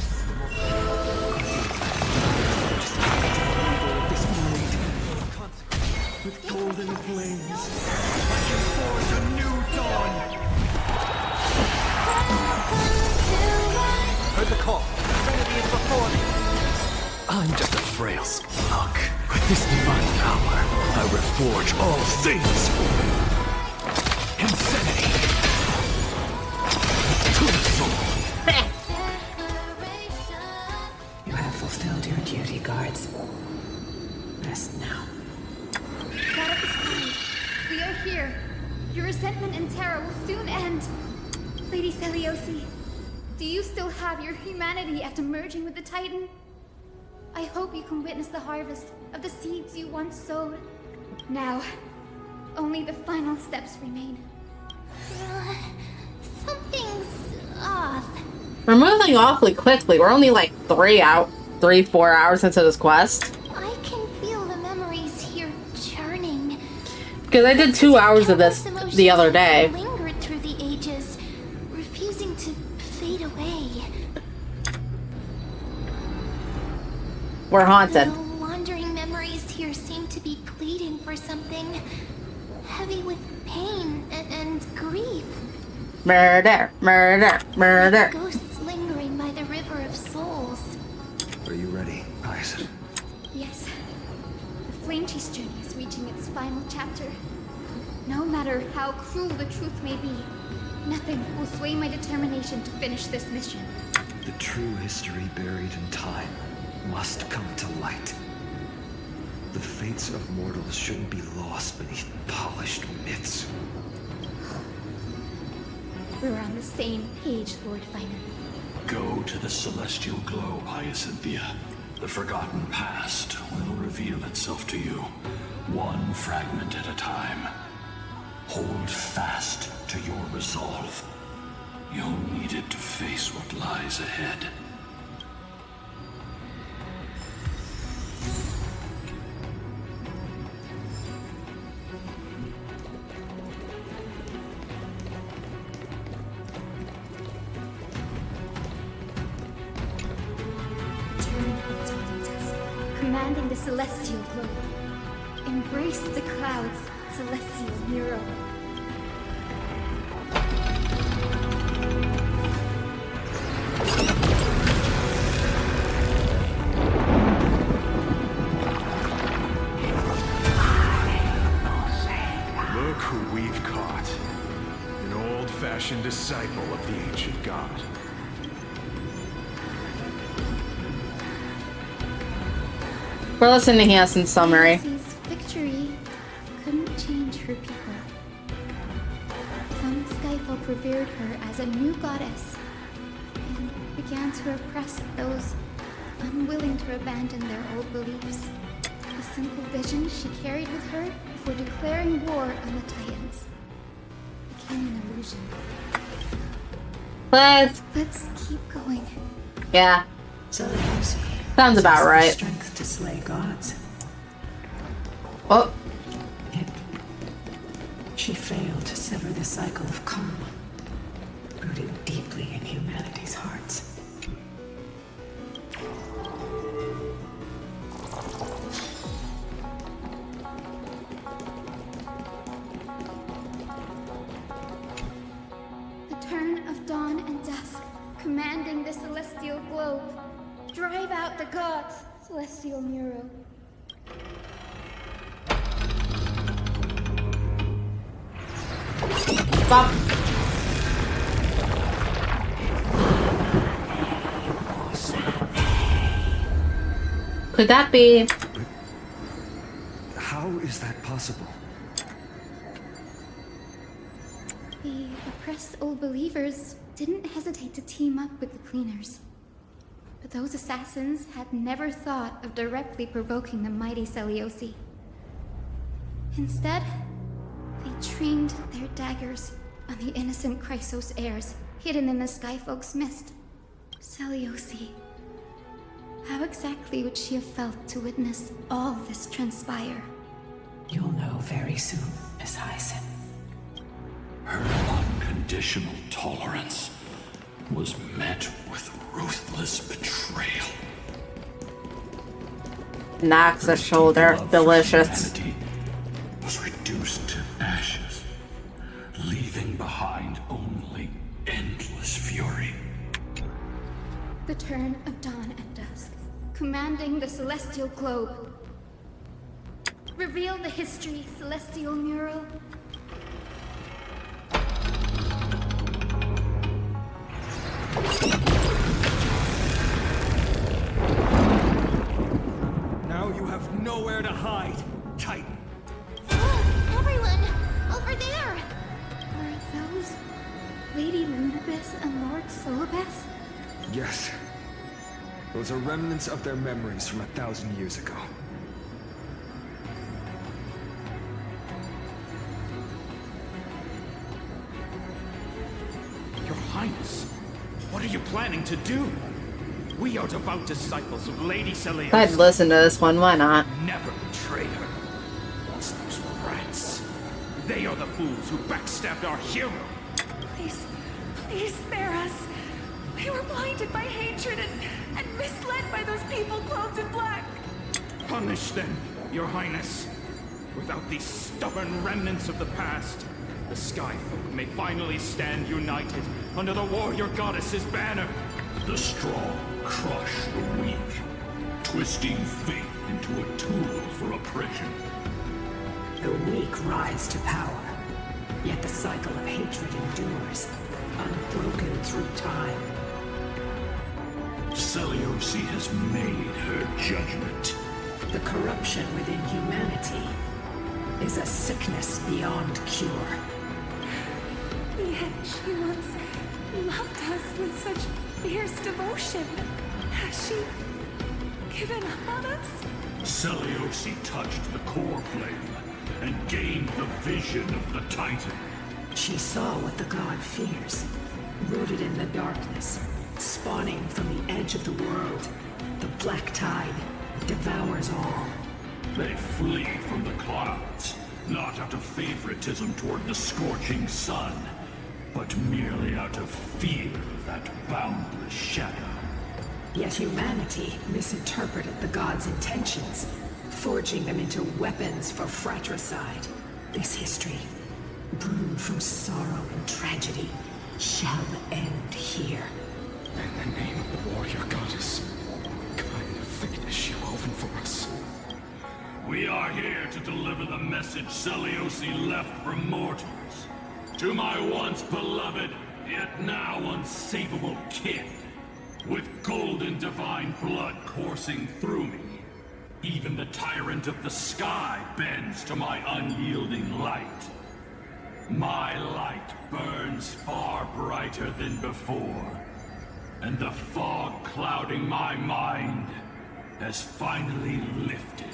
This blade. With golden flames. I can forge a new dawn! Heard the call. Trinity is before me. I'm just a frail schmuck with this divine power, I reforge all things. Insanity. To the soul. You have fulfilled your duty, guards. Rest now. God of the Sky, we are here. Your resentment and terror will soon end. Lady Seliosi, do you still have your humanity after merging with the Titan? I hope you can witness the harvest of the seeds you once sowed. Now, only the final steps remain. Something's off. We're moving awfully quickly. We're only like 4 hours into this quest. I can feel the memories here churning. Because I did 2 hours of this the other day. Lingered through the ages, refusing to fade away. We're haunted. The wandering memories here seem to be pleading for something heavy with pain and grief. Murder, murder, murder. Ghosts lingering by the river of souls. Are you ready, Hyacinth? Yes. The Flame Chase journey is reaching its final chapter. No matter how cruel the truth may be, nothing will sway my determination to finish this mission. The true history buried in time must come to light. The fates of mortals shouldn't be lost beneath polished myths. We're on the same page, Lord Finally. Go to the celestial globe, Hyacinthia. The forgotten past will reveal itself to you, one fragment at a time. Hold fast to your resolve. You'll need it to face what lies ahead. Commanding the celestial globe. Embrace the clouds, celestial hero. Look who we've caught. An old-fashioned disciple of the ancient god. We're listening to Hyacinth's summary. Seliocy's victory couldn't change her people. Some Skyfolk revered her as a new goddess and began to oppress those unwilling to abandon their old beliefs. The simple vision she carried with her before declaring war on the Titans became an illusion. Let's keep going. Yeah. Seliocy. Sounds about right. Strength to slay gods. Oh. She failed to sever the cycle of karma, rooted deeply in humanity's hearts. The turn of dawn and dusk, commanding the celestial globe. Drive out the gods, celestial Nero. Stop. Could that be? How is that possible? The oppressed old believers didn't hesitate to team up with the cleaners. But those assassins had never thought of directly provoking the mighty Seliocy. Instead, they trained their daggers on the innocent Chrysos heirs hidden in the Skyfolk's mist. Seliocy. How exactly would she have felt to witness all this transpire? You'll know very soon, Miss Hyacinth. Her unconditional tolerance was met with ruthless betrayal. Knocks the shoulder. Delicious. Humanity was reduced to ashes, leaving behind only endless fury. The turn of dawn and dusk, commanding the celestial globe. Reveal the history, Celestial Mural. Now you have nowhere to hide, Titan. Everyone! Over there! Are those Lady Lunibus and Lord Solibus? Yes. Those are remnants of their memories from 1,000 years ago. Your Highness, what are you planning to do? We are devout disciples of Lady Celeus. I'd listen to this one, why not? Never betray her. Once those rats. They are the fools who backstabbed our hero. Please, please spare us. We were blinded by hatred and misled by those people clothed in black. Punish them, Your Highness. Without these stubborn remnants of the past, the Skyfolk may finally stand united under the warrior goddess's banner. The strong crush the weak, twisting faith into a tool for oppression. The weak rise to power, yet the cycle of hatred endures, unbroken through time. Seleuci has made her judgment. The corruption within humanity is a sickness beyond cure. Yet she once loved us with such fierce devotion. Has she given up on us? Seleuci touched the core flame and gained the vision of the Titan. She saw what the god fears, rooted in the darkness, spawning from the edge of the world. The black tide devours all. They flee from the clouds, not out of favoritism toward the scorching sun, but merely out of fear of that boundless shadow. Yet humanity misinterpreted the god's intentions, forging them into weapons for fratricide. This history, brewed from sorrow and tragedy, shall end here. In the name of the warrior goddess, what kind of fate has she woven for us? We are here to deliver the message Seleuci left for mortals. To my once beloved, yet now unsavable kin. With golden divine blood coursing through me, even the tyrant of the sky bends to my unyielding light. My light burns far brighter than before, and the fog clouding my mind has finally lifted.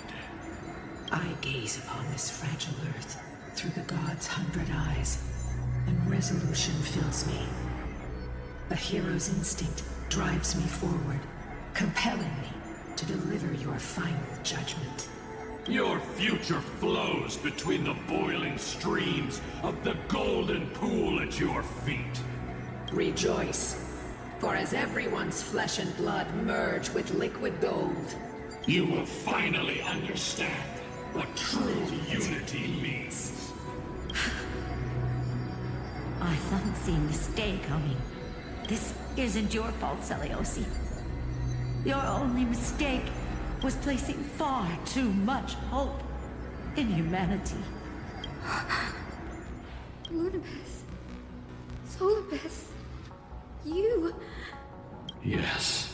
I gaze upon this fragile earth through the god's 100 eyes, and resolution fills me. A hero's instinct drives me forward, compelling me to deliver your final judgment. Your future flows between the boiling streams of the golden pool at your feet. Rejoice, for as everyone's flesh and blood merge with liquid gold, you will finally understand what true unity means. I haven't seen this day coming. This isn't your fault, Seleuci. Your only mistake was placing far too much hope in humanity. Lunibus. Solibus. You. Yes.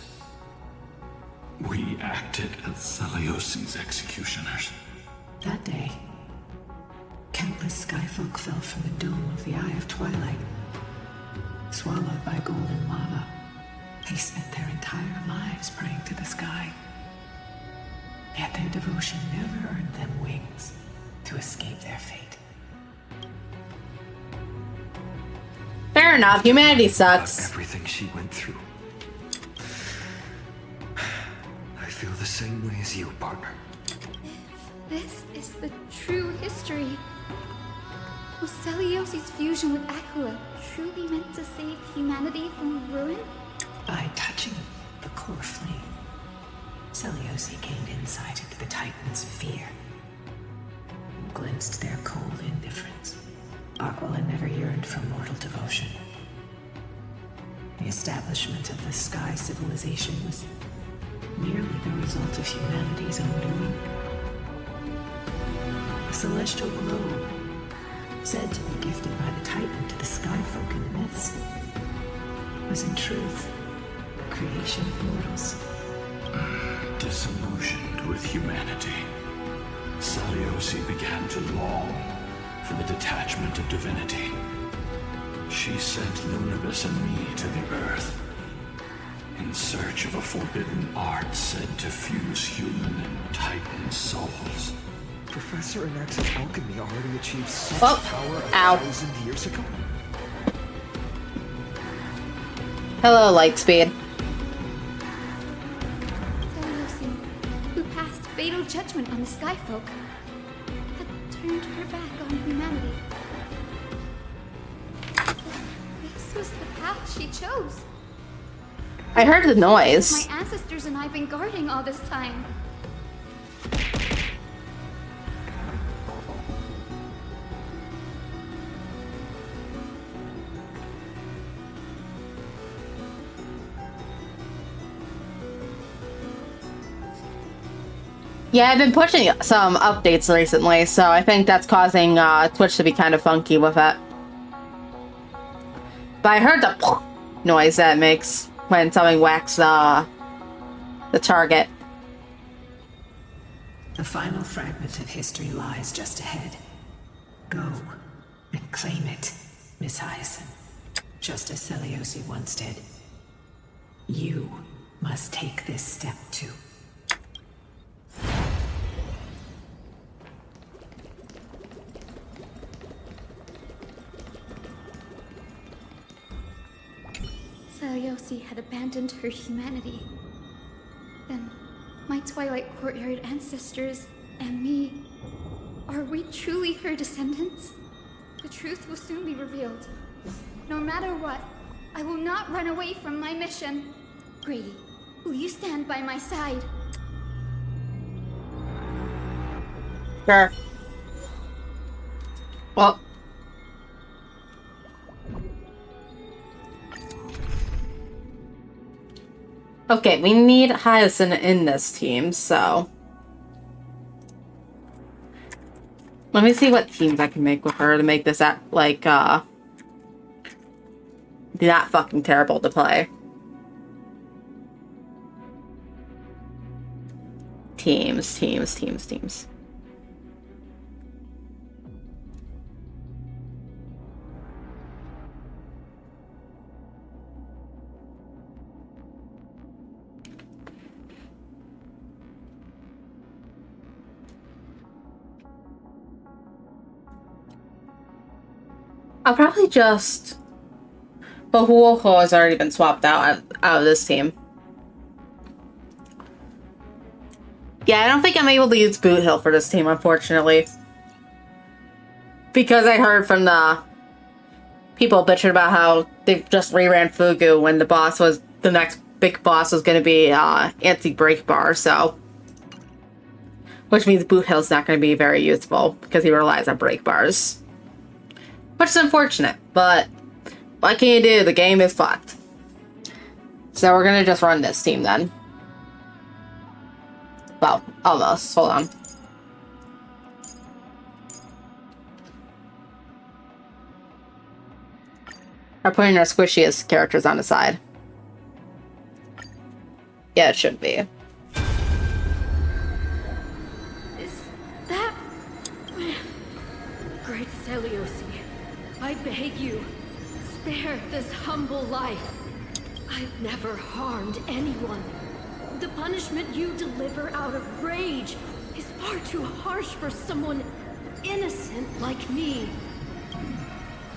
We acted as Seleuci's executioners. That day, countless skyfolk fell from the dome of the Eye of Twilight. Swallowed by golden lava, they spent their entire lives praying to the sky. Yet their devotion never earned them wings to escape their fate. Fair enough, humanity sucks. Everything she went through. I feel the same way as you, partner. This is the true history. Was Seleuci's fusion with Aquila truly meant to save humanity from ruin? By touching the core flame, Seleuci gained insight into the Titans' fear and glimpsed their cold indifference. Aquila never yearned for mortal devotion. The establishment of the Sky Civilization was merely the result of humanity's own doing. celestial globe, said to be gifted by the Titan to the Skyfolk in the myths, was in truth a creation of mortals. Disillusioned with humanity, Seliosi began to long for the detachment of divinity. She sent Lunibus and me to the Earth, in search of a forbidden art said to fuse human and Titan souls. Professor Anax's alchemy already achieved such Oh, power ow. 1,000 years ago? Hello, Lightspeed. Seliosi, who passed fatal judgment on the Skyfolk, had turned her back on humanity. This was the path she chose. I heard the noise. My ancestors and I've been guarding all this time. Yeah, I've been pushing some updates recently, so I think that's causing Twitch to be kind of funky with it. But I heard the noise that it makes when something whacks the target. The final fragment of history lies just ahead. Go and claim it, Miss Hyacinth. Just as Seliosi once did. You must take this step too. Seliosi had abandoned her humanity. Then, my Twilight Courtyard ancestors and me, are we truly her descendants? The truth will soon be revealed. No matter what, I will not run away from my mission. Grady, will you stand by my side? Sure. Well. Okay, we need Hyacinth in this team, so... Let me see what teams I can make with her to make this, like, not fucking terrible to play. Teams. I'll probably just... But Huoko has already been swapped out of this team. Yeah, I don't think I'm able to use Boot Hill for this team, unfortunately. Because I heard from the people bitching about how they just reran Fugu when the next big boss was going to be Anti-Break Bar, so... Which means Boot Hill's not going to be very useful, because he relies on break bars. Which is unfortunate, but what can you do? The game is fucked. So we're gonna just run this team then. Well, almost. Hold on. We're putting our squishiest characters on the side. Yeah, it should be. Is that... Great Seliosi, I beg you, spare this humble life. I've never harmed anyone. The punishment you deliver out of rage is far too harsh for someone innocent like me.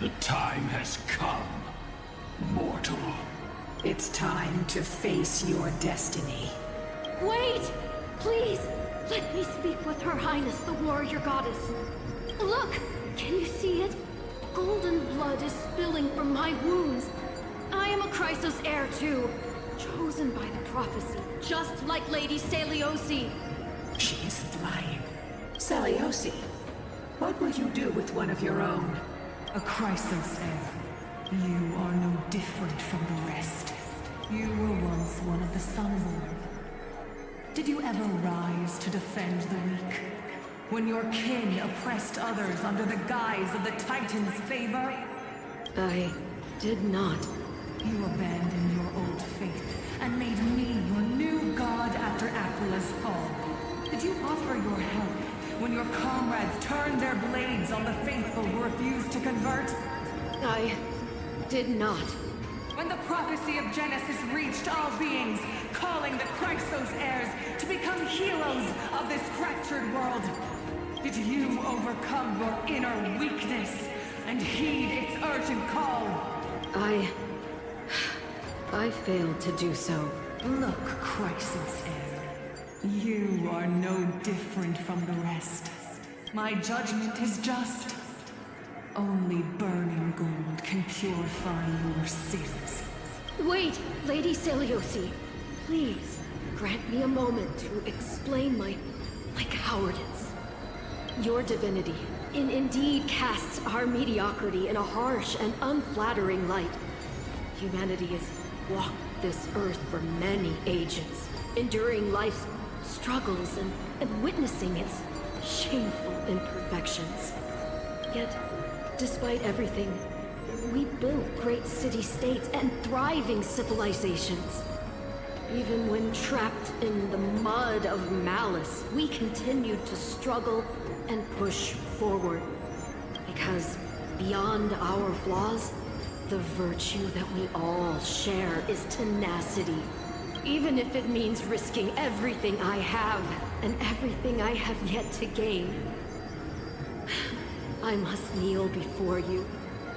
The time has come, mortal. It's time to face your destiny. Wait! Please! Let me speak with Her Highness, the warrior goddess. Look! Can you see it? Golden blood is spilling from my wounds. I am a Chrysos heir too, chosen by the prophecy, just like Lady Seliosi. She isn't lying. Seliosi, what will you do with one of your own? A Chrysos heir. You are no different from the rest. You were once one of the Sunborn. Did you ever rise to defend the weak? When your kin oppressed others under the guise of the Titan's favor? I did not. You abandoned your old faith and made me your new god after Aquila's fall. Did you offer your help when your comrades turned their blades on the faithful who refused to convert? I did not. When the prophecy of Genesis reached all beings, calling the Chrysos heirs to become heroes of this fractured world, did you overcome your inner weakness and heed its urgent call? I failed to do so. Look, Chrysos heir, you are no different from the rest. My judgment is just. Only burning gold can purify your sins. Wait, Lady Seliosi. Please, grant me a moment to explain my cowardice. Your divinity indeed casts our mediocrity in a harsh and unflattering light. Humanity has walked this earth for many ages, enduring life's struggles and witnessing its shameful imperfections. Yet, despite everything, we built great city-states and thriving civilizations. Even when trapped in the mud of malice, we continued to struggle and push forward. Because beyond our flaws, the virtue that we all share is tenacity. Even if it means risking everything I have and everything I have yet to gain. I must kneel before you,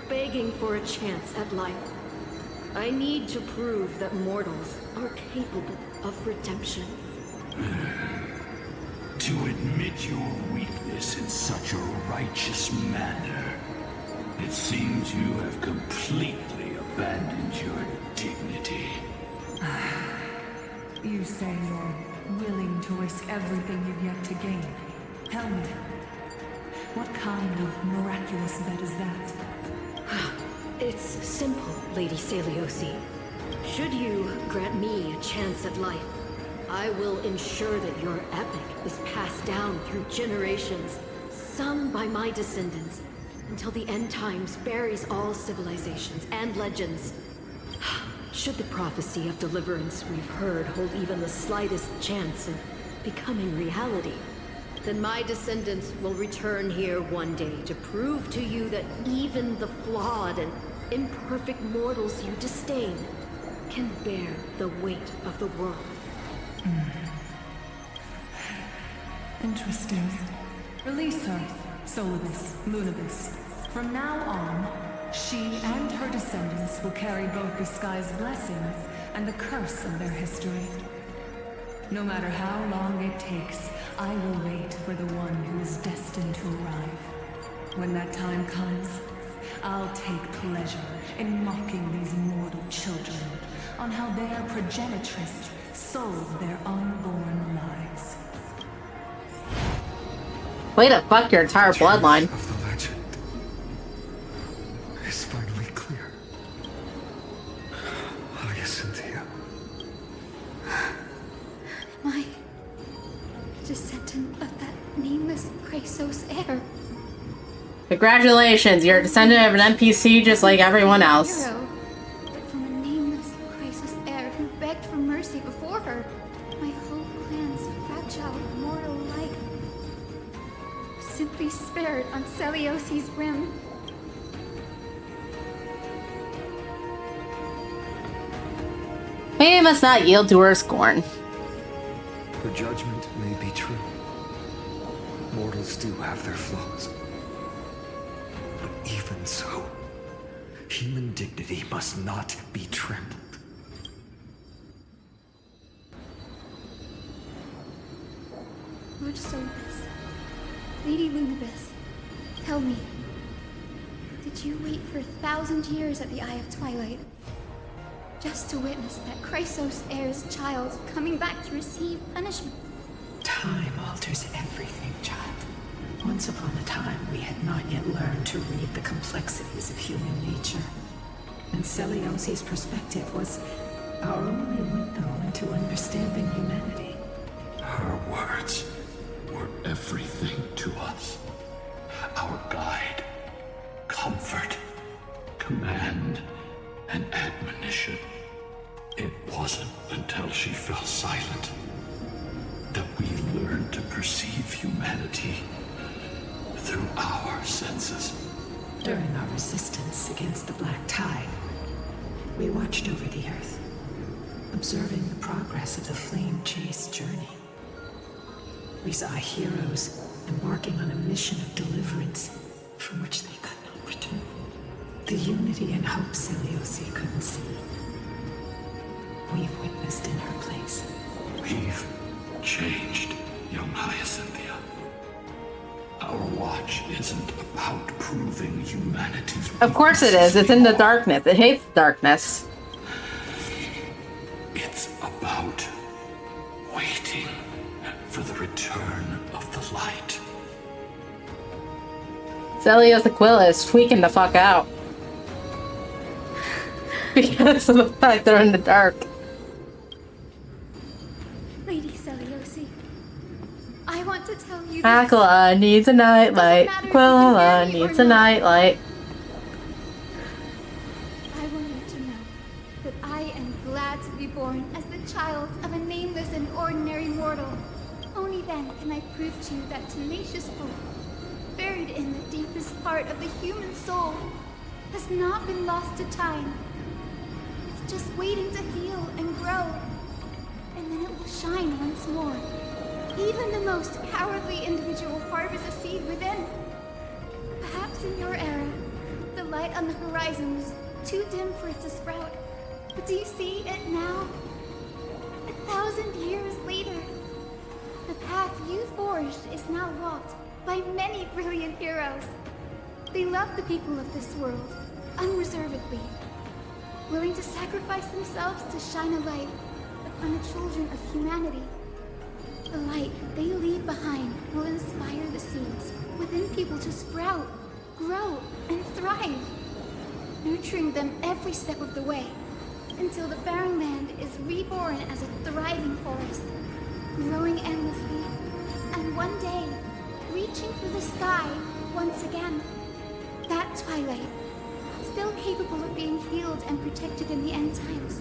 begging for a chance at life. I need to prove that mortals are capable of redemption. To admit your weakness in such a righteous manner, it seems you have completely abandoned your dignity. You say you're willing to risk everything you've yet to gain. Tell me, what kind of miraculous bet is that? It's simple, Lady Seliosi. Should you grant me a chance at life, I will ensure that your epic is passed down through generations, sung by my descendants, until the end times buries all civilizations and legends. Should the prophecy of deliverance we've heard hold even the slightest chance of becoming reality, then my descendants will return here one day to prove to you that even the flawed and imperfect mortals you disdain can bear the weight of the world. Interesting. Release her, Solibus, Lunibus. From now on, she and her descendants will carry both the sky's blessing and the curse of their history. No matter how long it takes, I will wait for the one who is destined to arrive. When that time comes, I'll take pleasure in mocking these mortal children on how their progenitress sold their unborn lives. Way to fuck your entire bloodline. Of the legend is finally clear. Hyacinthia. Am I a descendant of that nameless Chrysos heir? Congratulations, you're a descendant of an NPC just like everyone else. Hero, but from a nameless Chrysos heir who begged for mercy before her. My whole clan's fragile mortal life simply spared on Seliosi's whim. We must not yield to her scorn. Her judgment may be true. Mortals do have their flaws. But even so, human dignity must not be trampled. Lord Solibus, Lady Lunibus, tell me, did you wait for 1,000 years at the Eye of Twilight? Just to witness that Chrysos heir's child coming back to receive punishment? Time alters everything, child. Once upon a time, we had not yet learned to read the complexities of human nature. And Seliosi's perspective was our only window into understanding humanity. Her words were everything to to us. Our guide, comfort, command, and admonition. It wasn't until she fell silent that we learned to perceive humanity through our senses. During our resistance against the Black Tide, we watched over the Earth, observing the progress of the Flame Chase journey. We saw heroes embarking on a mission of deliverance from which they could not return. The unity and hope Seliosi couldn't see. We've witnessed in her place. We've changed, young Hyacinthia. Our watch isn't about proving humanity's Of course it is. It's in the darkness. It hates darkness. It's about waiting for the return of the light. Celios Aquila is tweaking the fuck out. Because of the fact they're in the dark. Lady Seliosi, I want to tell you this. Aquila needs a nightlight. Aquila needs a nightlight. I want you to know that I am glad to be born as the child of a nameless and ordinary mortal. Only then can I prove to you that tenacious hope, buried in the deepest part of the human soul, has not been lost to time. It's just waiting to heal and grow, and then it will shine once more. Even the most cowardly individual harbors a seed within. Perhaps in your era, the light on the horizon was too dim for it to sprout. But do you see it now? 1,000 years later, the path you forged is now walked by many brilliant heroes. They love the people of this world, unreservedly, willing to sacrifice themselves to shine a light upon the children of humanity. The light they leave behind will inspire the seeds within people to sprout, grow, and thrive, nurturing them every step of the way, until the barren land is reborn as a thriving forest, growing endlessly, and one day, reaching for the sky once again. That twilight, still capable of being healed and protected in the end times,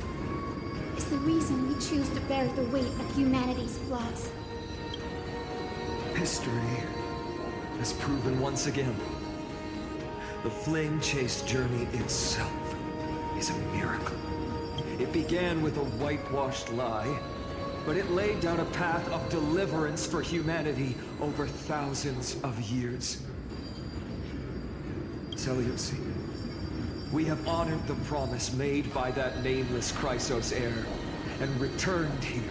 is the reason we choose to bear the weight of humanity's flaws. History has proven once again, the Flame Chase journey itself is a miracle. It began with a whitewashed lie, but it laid down a path of deliverance for humanity over thousands of years. Seleuci, we have honored the promise made by that nameless Chrysos heir and returned here.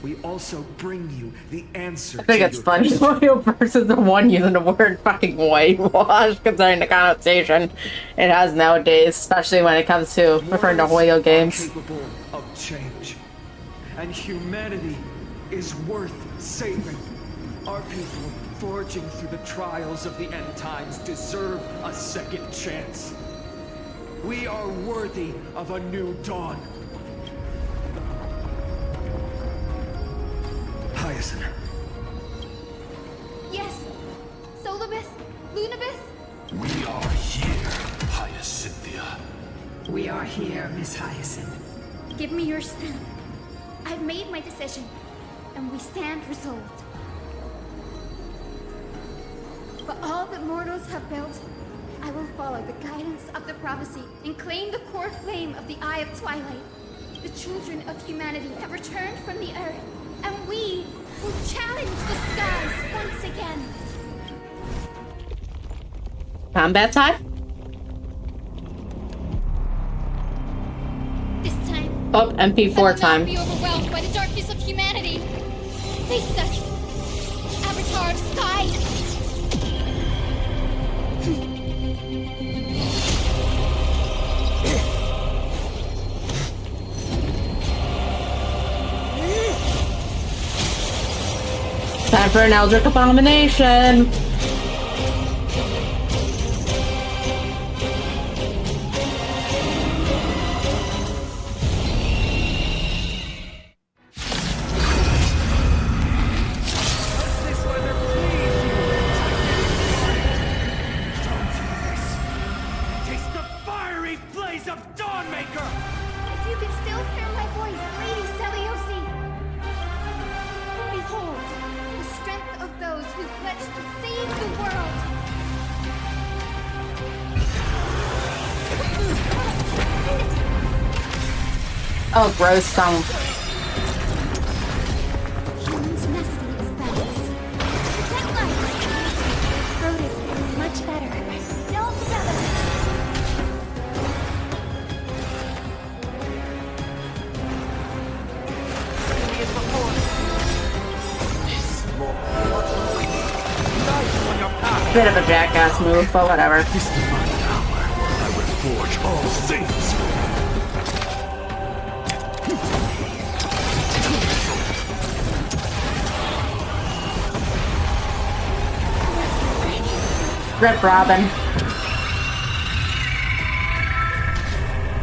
We also bring you the answer. I think it's funny Wario versus the one using the word fucking whitewash, considering the connotation it has nowadays, especially when it comes to referring to Wario games. Capable of change, and humanity is worth saving. Our people, forging through the trials of the end times, deserve a second chance. We are worthy of a new dawn. Hyacinth. Yes, Solibus, Lunabus. We are here, Hyacinthia. We are here, Miss Hyacinth. Give me your strength. I've made my decision, and we stand resolved. For all that mortals have built, I will follow the guidance of the prophecy and claim the core flame of the Eye of Twilight. The children of humanity have returned from the earth, and we will challenge the skies once again. Combat time? This time, Oh, MP4 time. be overwhelmed by the darkness of humanity. Face us, Avatar of Sky. Time for an Eldritch Abomination. This weather, please. Oh, gross song. Human's nesting is Thanos. Protect life! Road is feeling much better. Still together! Bit of a jackass move, but whatever. This divine power, I will forge all things. Rip Robin.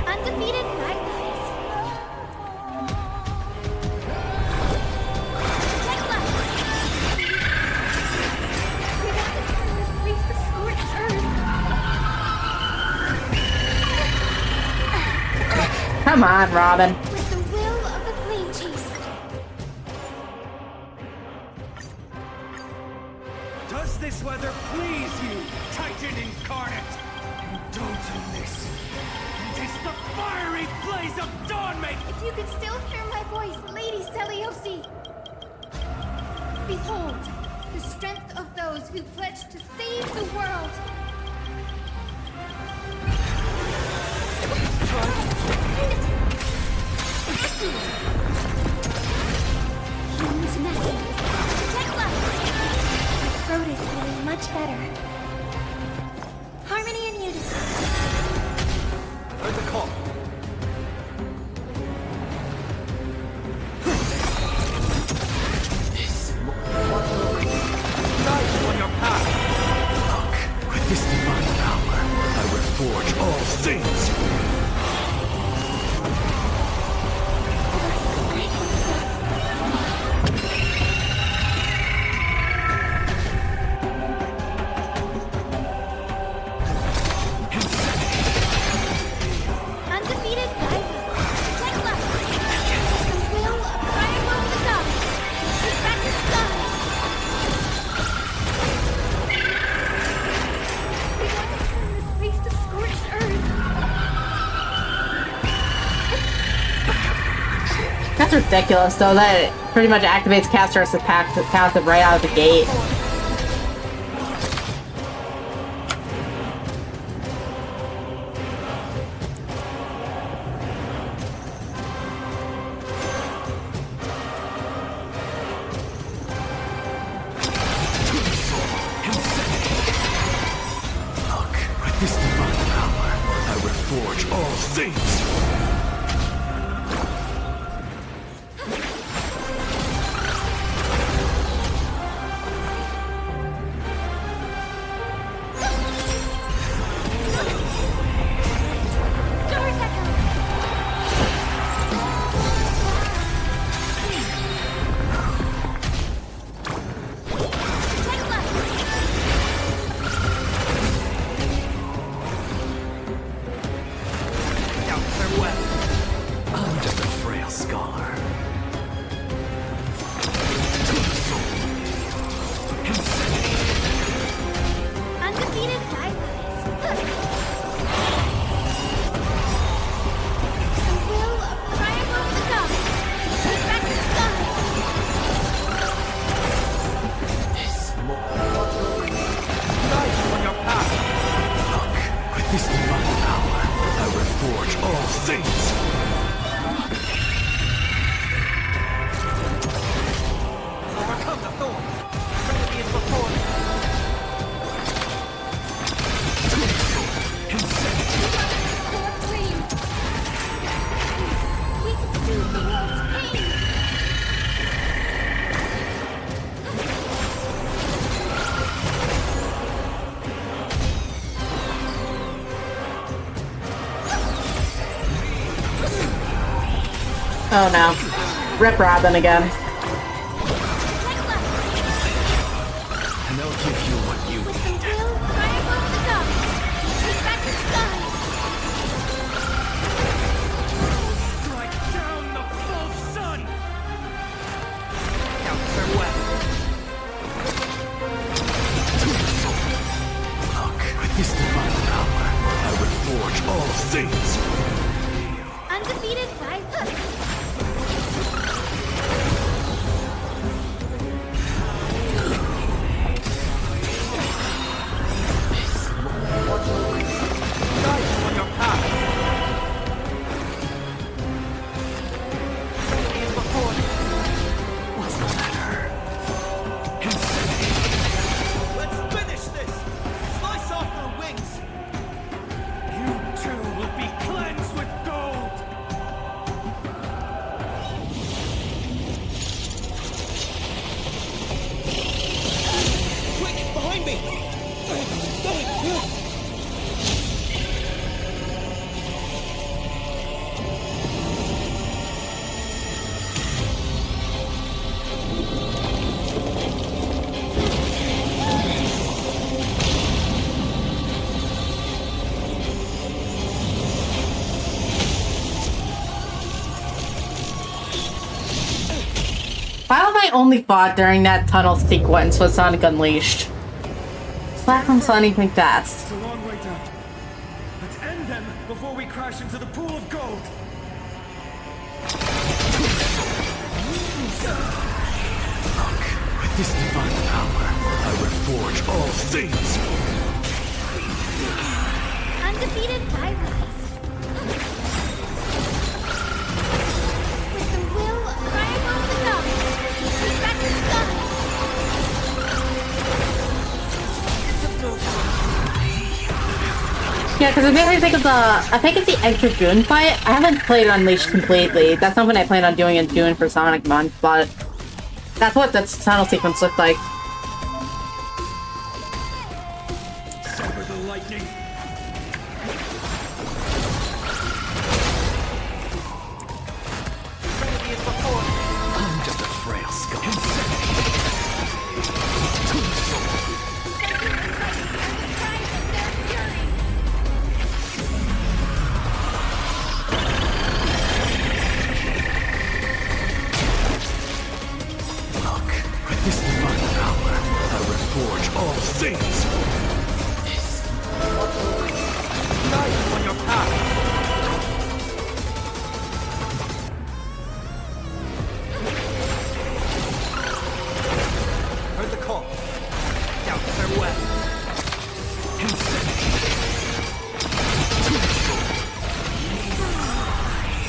Undefeated guidelines. Protect life! We got to turn this race to scorched earth. Come on, Robin. With the will of the flame chase. Does this weather please you, Titan incarnate? Indulge in this. It is the fiery blaze of dawn make. If you could still hear my voice, Lady Celiosi. Behold, the strength of those who pledge to save the world. Humans messing. Protect life. Road is feeling much better. Harmony and unity. Heard the call. On your path. Look, with this divine power, I will forge all things. Undefeated guidance. Protect life. The will of Primal the Gods. Take back the sky. We want to turn this place to scorched earth. That's ridiculous, though. That pretty much activates Caster's passive right out of the gate. Look, with this divine power, I will forge all things. Stars echo. Protect life. I'm just a frail scholar. Undefeated guidelines. The will of Primal the Gods. Take back the sky. On your path. Look, with this divine power, I will forge all things. Overcome the thorn. Trinity is before me. Core flame. We can soothe the world's pain. Oh no. Rip Robin again. Protect life. And they'll give you what you With need. the will of Primal the Gods. Take back the sky. Strike down the false sun. Count farewell. Look, with this divine power, I will forge all things. Undefeated Undefeated by On your path. What's the matter? Let's finish this! Slice off her wings! You too will be cleansed with gold! Quick, behind me! Why have I only fought during that tunnel sequence with Sonic Unleashed? Slap from Sonic McFast. It's a long way down. Let's end them before we crash into the pool of gold! With this divine power, I reforge all things. undefeated rivals. With the will of Ryan of the Gods, we back the sky. Yeah, because it makes me think of I think it's the extra June fight. I haven't played Unleashed completely. That's something I plan on doing in June for Sonic Month, but that's what that tunnel sequence looked like. Sever the lightning. I'm just a frail skull. Look, with this divine power, I reforge all things. Knife on your path. Heard the call. Doubt farewell.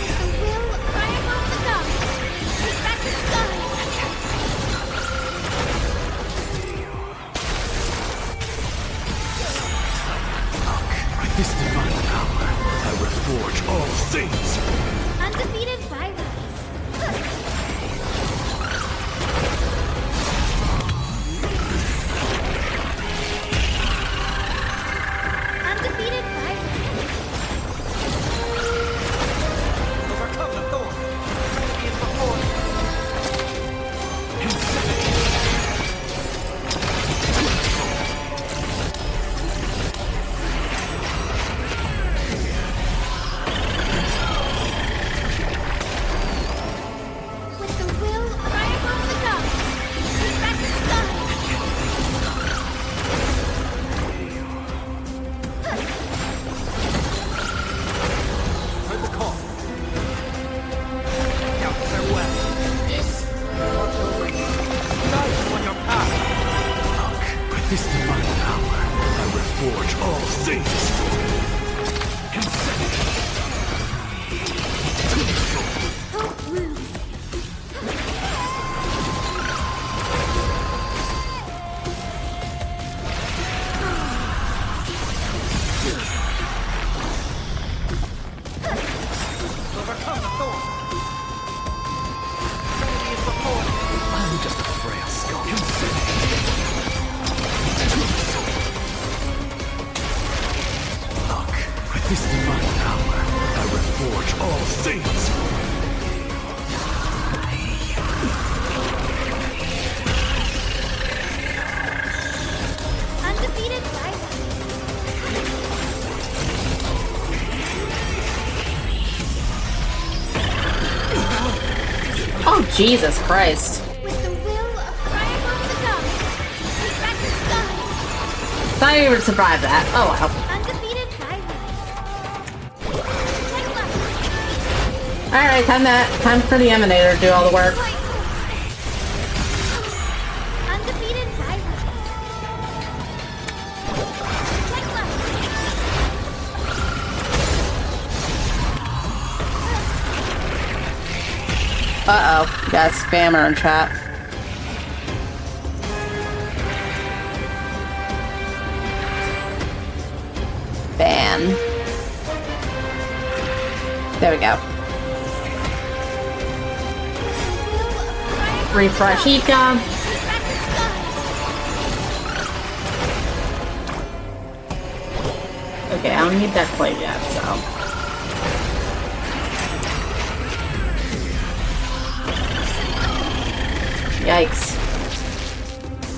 The will of Ryan of the Gods, we back the sky. With this divine power, I reforge all things. Undefeated rivals. Undefeated rivals. Overcome the thorn. Be it before. With the will of Ryan of the Gods, we back the sky. Heard the call. Doubt farewell. Knife on your path. Look, with this divine power, I reforge all things. Hope lose. Overcome the thorn. Be it before. I'm just a frail skull. Look, with this divine power, I reforge all things. Undefeated rivals. Oh, Jesus Christ. With the will of Ryan of the Gods, we back the sky. Thought you would survive that. Oh, wow. Undefeated rivals. Take left. Alright, time for the Emanator to do all the work. Undefeated violence. Uh-oh. Got a spammer in chat. Ban. There we go. Refresh Ika. Okay, I don't need that quite yet, so. Yikes.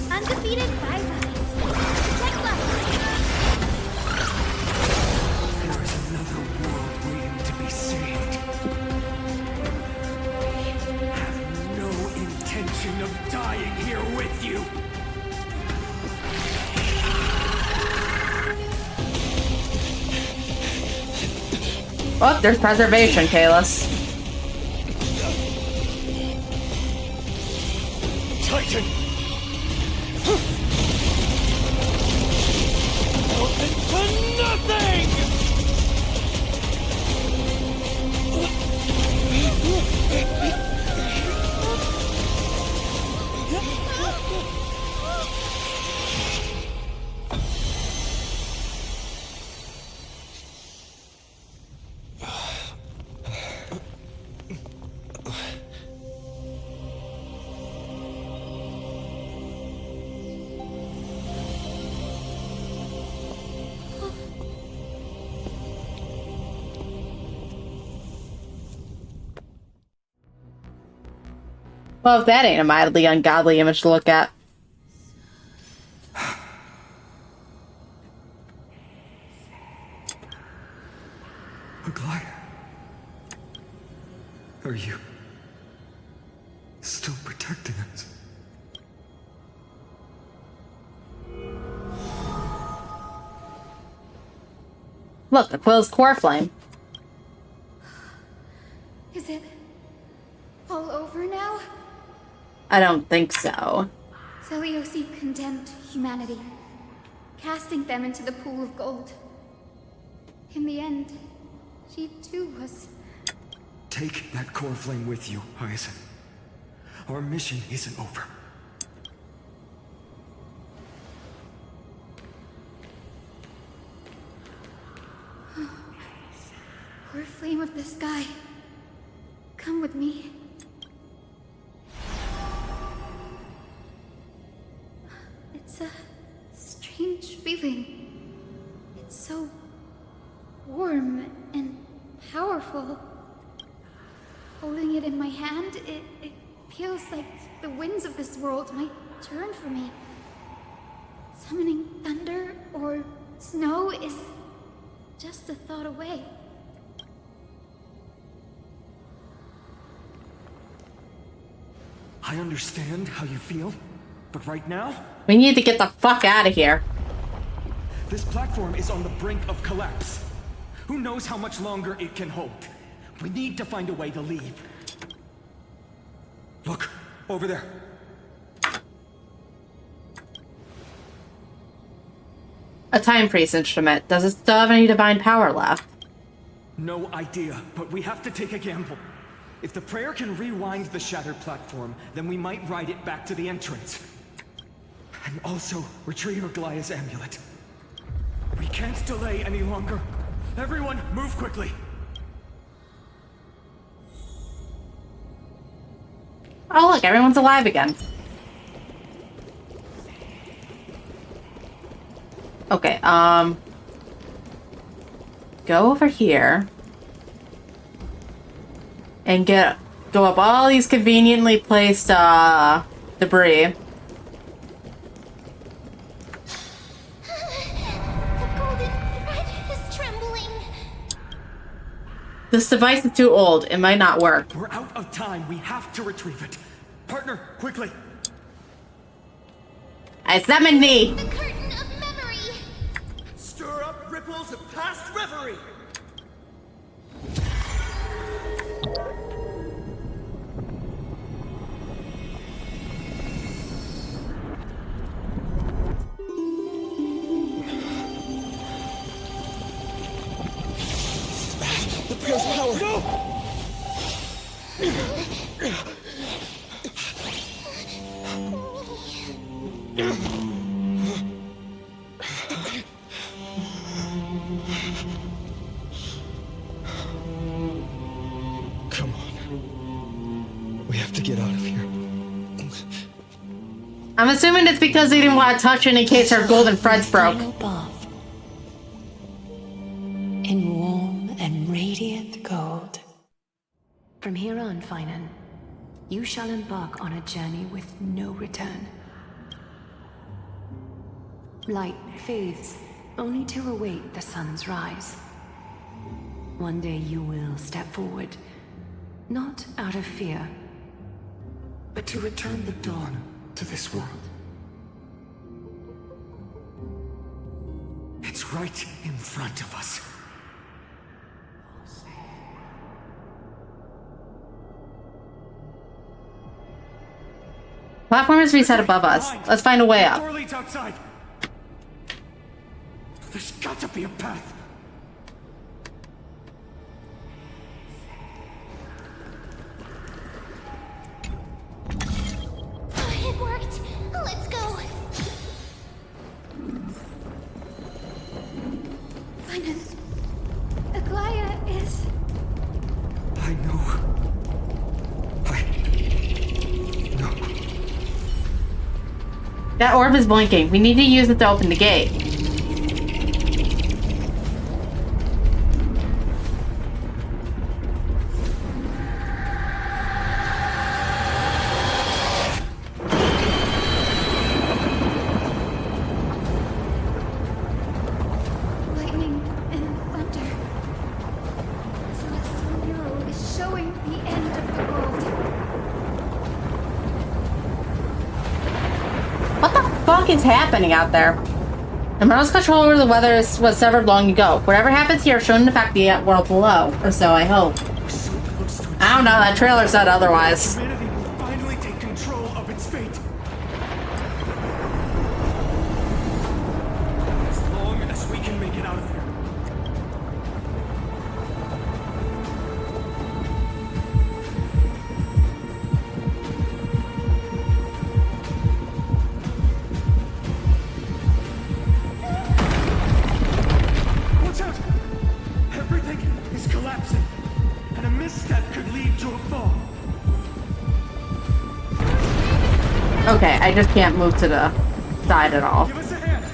Undefeated violence. There is another world waiting to be saved. I have no intention of dying here with you. Oh, there's preservation, Kalis. Titan! Open to nothing! Well, if that ain't a mildly ungodly image to look at. Aglaia, are you still protecting us? Look, Aquil's core flame. Is it all over now? I don't think so. Seleucid condemned humanity, casting them into the pool of gold. In the end, she too was... Take that core flame with you, Hyacinth. Our mission isn't over. Core flame of the sky, come with me. It's a strange feeling. It's so warm and powerful. Holding it in my hand, it feels like the winds of this world might turn for me. Summoning thunder or snow is just a thought away. I understand how you feel, but right now, We need to get the fuck out of here. this platform is on the brink of collapse. Who knows how much longer it can hold? We need to find a way to leave. Look, over there. A time priest instrument. Does it still have any divine power left? No idea, but we have to take a gamble. If the prayer can rewind the shattered platform, then we might ride it back to the entrance. And also retrieve Aglaia's amulet. We can't delay any longer. Everyone, move quickly. Oh look, everyone's alive again. Okay, go over here and go up all these conveniently placed debris. This device is too old. It might not work. We're out of time. We have to retrieve it. Partner, quickly. I summon thee. The curtain of memory. Stir up ripples of past reverie. Come on. We have to get out of here. I'm assuming it's because they didn't want to touch it in case our golden threads broke. Bath in warm and radiant gold. From here on, Finan, you shall embark on a journey with no return. Light fades, only to await the sun's rise. One day you will step forward, not out of fear, But to return the dawn to this world. It's right in front of us. Platform is reset above us. Let's find a way up. Door leads outside. There's got to be a path. It worked. Let's go. Linus, Aglaya is... I know. That orb is blinking. We need to use it to open the gate. lightning and thunder. The celestial mural is showing the end of the world. What the fuck is happening out there? The Merle's control over the weather was severed long ago. Whatever happens here shouldn't affect the world below, or so I hope. I don't know, that trailer said otherwise. Humanity will finally take control of its fate. As long as we can make it out of here. Watch out! Everything is collapsing, and a misstep could lead to a fall. Okay, I just can't move to the side at all. Give us a hand.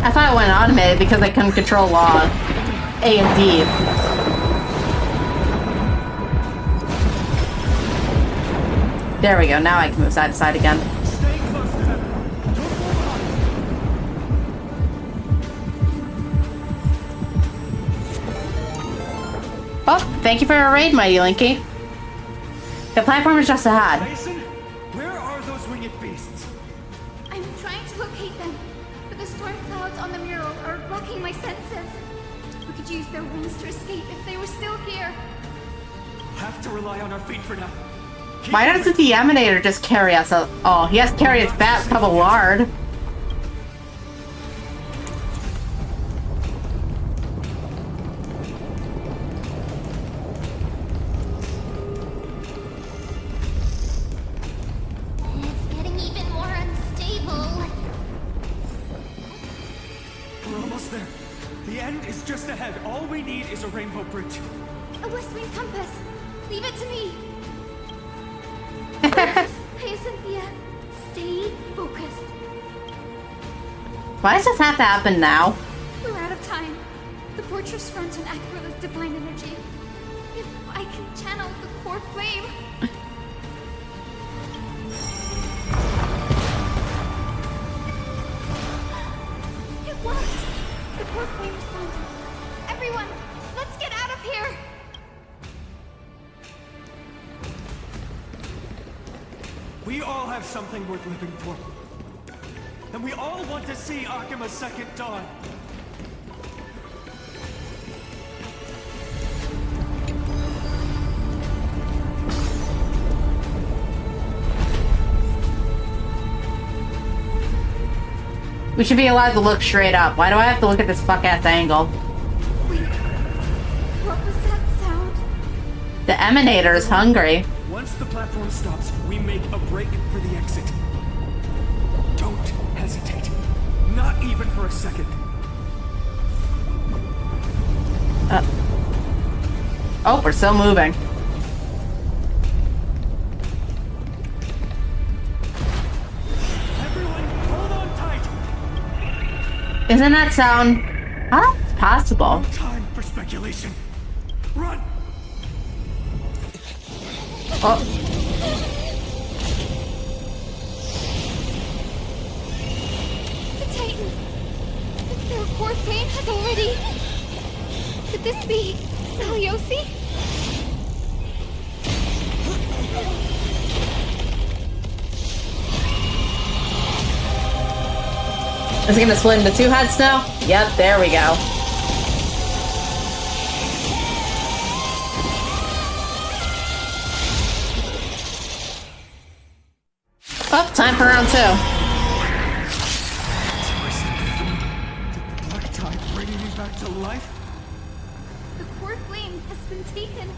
I thought it went automated because I couldn't control A and D. There we go, now I can move side to side again. Stay close to them. Don't fall behind. Oh, thank you for your raid, Mighty Linky. The platform is just ahead. Mason, where are those winged beasts? I'm trying to locate them, but the storm clouds on the mural are blocking my senses. We could use their wings to escape if they were still here. Have to rely on our feet for now. Why doesn't the Emanator just carry us? Oh, he has to carry his fat cup of lard. It's getting even more unstable. We're almost there. The end is just ahead. All we need is a rainbow bridge. A west wind compass. Leave it to me. Hyacinthia, stay focused. Why does this have to happen now? We're out of time. The fortress runs on Aquil's divine energy. If I can channel the core flame. It worked! The core flame responded. Everyone, let's get out of here! We all have something worth living for. And we all want to see Akima's second dawn. We should be allowed to look straight up. Why do I have to look at this fuck-ass angle? The Emanator's hungry. Once the platform stops, we make a break for the exit. Don't hesitate. Not even for a second. Oh, we're still moving. Everyone, hold on tight. Isn't that sound... How is it possible? No time for speculation. Run! Oh. The Titan! Their core flame has already... Could this be Seliosi? Is it gonna split into two heads now? Yep, there we go. Oh, time for round 2. Dark tide bringing me back to life? The core flame has been taken,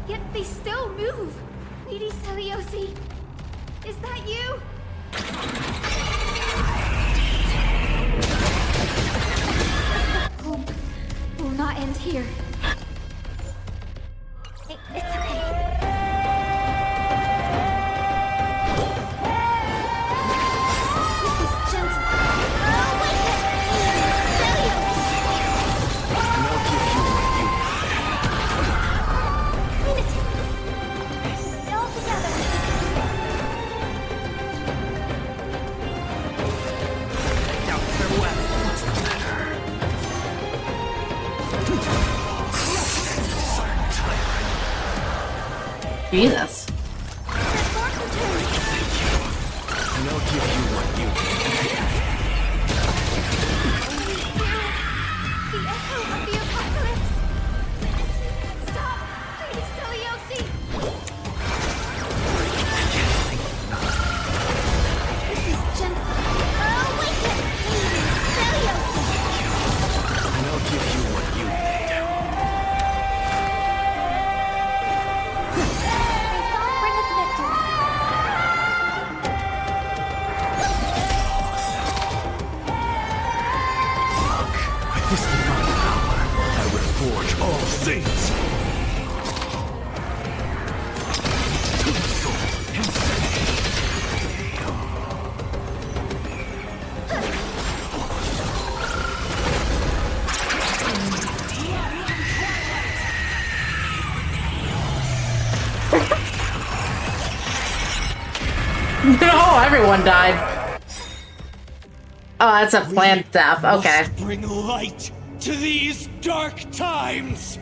yet they still move. Lady Seliosi, is that you? Hope will not end here. It's okay. This is gentle. Oh, wait! Seliosi! All together. What's the matter? Jesus. And I'll give you what you need. The echo of the apocalypse! Stop! Lady Seliosi! This is gentle. Oh, wait! Lady Seliosi! And I'll give you what you need. May Song bring us victory! With this divine power, I will forge all things. Soul insanity. No, everyone died. Oh, that's a plant death. Okay. Bring light to these dark times!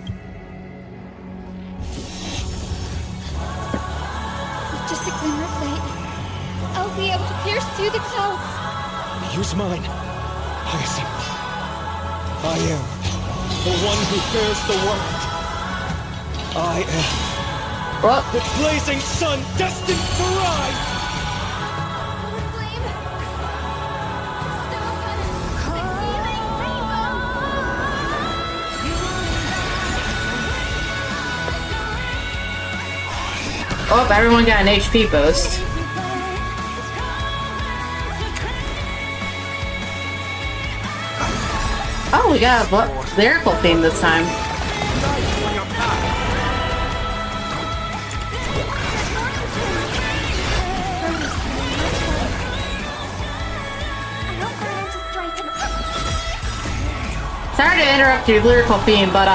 With just a glimmer of light, I'll be able to pierce through the clouds. Use mine, Hyacinth. I am the one who bears the world. I am the blazing sun destined to rise! The flame! Stop! The healing rainbow! Oh, everyone got an HP boost. Oh, we got a lyrical theme this time. Sorry to interrupt your lyrical theme, but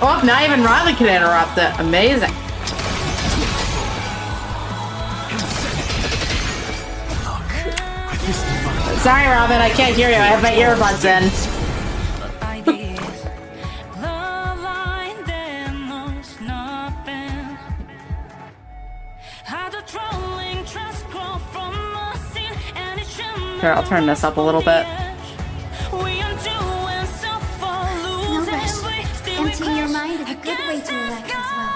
oh, not even Riley can interrupt it. Amazing. Sorry, Robin, I can't hear you. I have my earbuds in. Here, I'll turn this up a little bit. No rush. Emptying your mind is a good way to relax as well.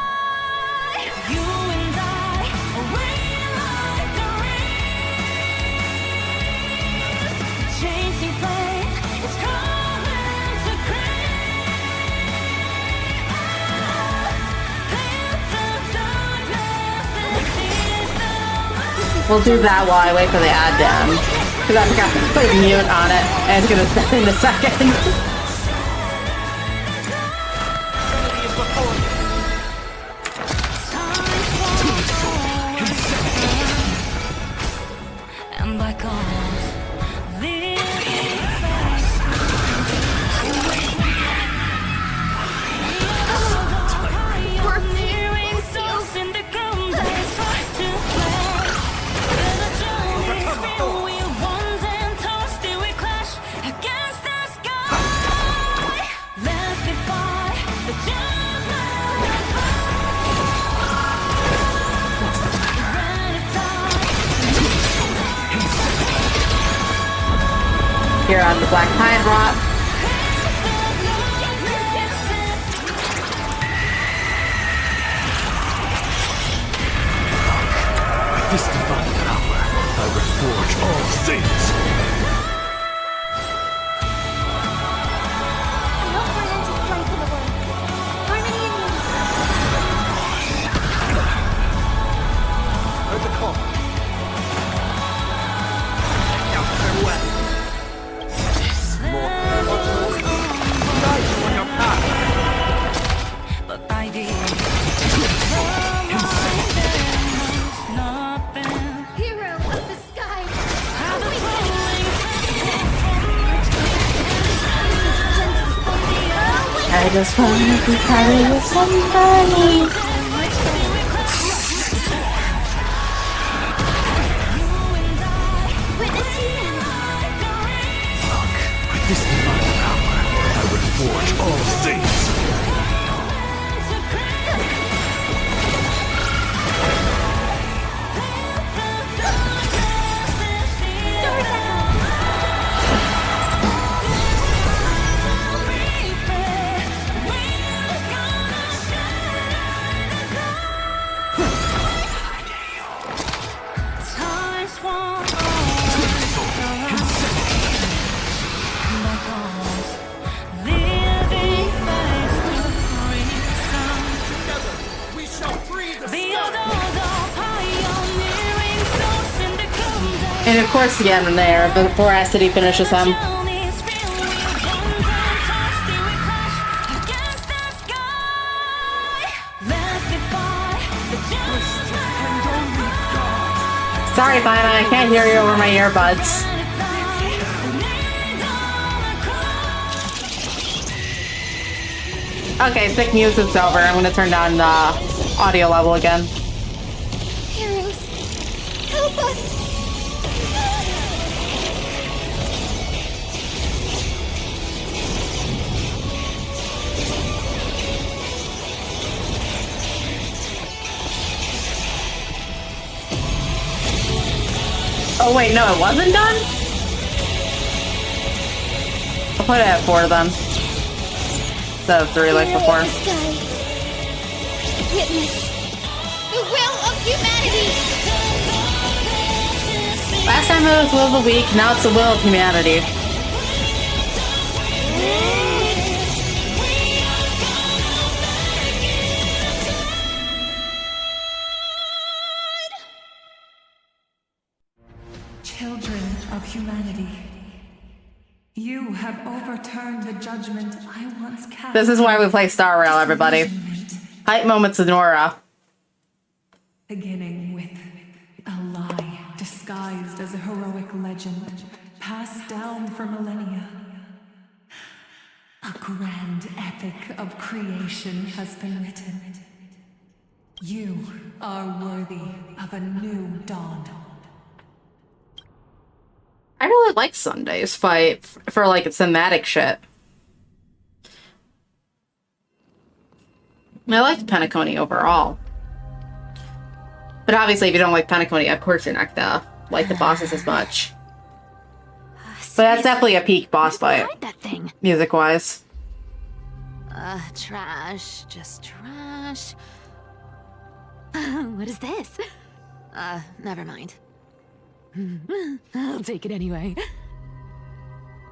We'll do that while I wait for the ad down. Because I forgot to put mute on it, and it's gonna start in a second. And by God, Here on the Black Pine Rock. With this divine power, I reforge all things. Heard the call. Now farewell. but by the Hero of the sky! I just want to be part of somebody. With this divine power, I reforge all things. And of course the end there before City finishes him. Sorry, Fina, I can't hear you over my earbuds. Okay, thick music's over. I'm gonna turn down the audio level again. Heroes, help us! Oh wait, no, it wasn't done? I'll put it at 4 then. Instead of 3 like before. Witness the will of humanity! Last time it was will of the weak, now it's the will of humanity. Children of humanity, you have overturned the judgment I once cast. This is why we play Star Rail, everybody. Hype moments of Nora. Beginning with a lie disguised as a heroic legend, passed down for millennia. A grand epic of creation has been written. You are worthy of a new dawn. I really like Sunday's fight for like thematic shit. I liked Penacony overall. But obviously if you don't like Penacony, of course you're not gonna like the bosses as much. But that's definitely a peak boss fight. That thing. Music wise. Trash. Just trash. What is this? Never mind. I'll take it anyway.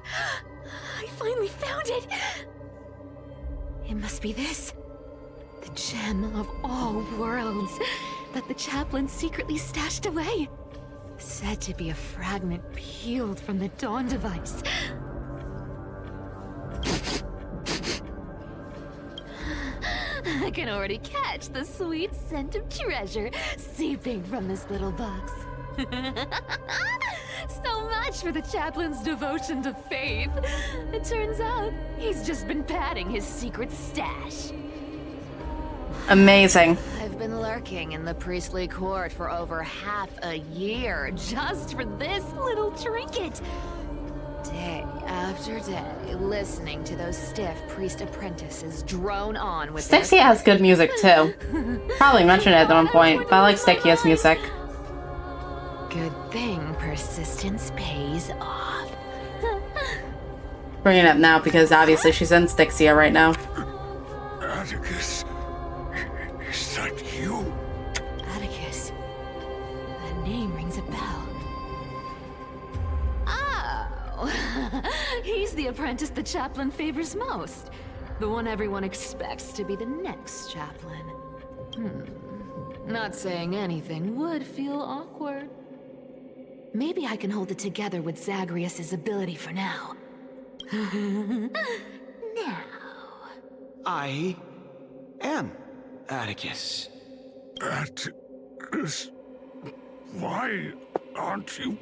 I finally found it! It must be this. The gem of all worlds that the chaplain secretly stashed away. Said to be a fragment peeled from the Dawn device. I can already catch the sweet scent of treasure seeping from this little box. So much for the chaplain's devotion to faith. It turns out he's just been padding his secret stash. Amazing. I've been lurking in the priestly court for over half a year just for this little trinket. Day after day, listening to those stiff priest apprentices drone on with Stixia has good music too. Probably mentioned it at one point, but I like Stixia's music. Good thing persistence pays off. Bringing it up now because obviously she's in Stixia right now. Atticus, is that you? Atticus. That name rings a bell. Oh, he's the apprentice the chaplain favors most. The one everyone expects to be the next chaplain. Not saying anything would feel awkward. Maybe I can hold it together with Zagreus's ability for now. Now. I am Atticus. Atticus, why aren't you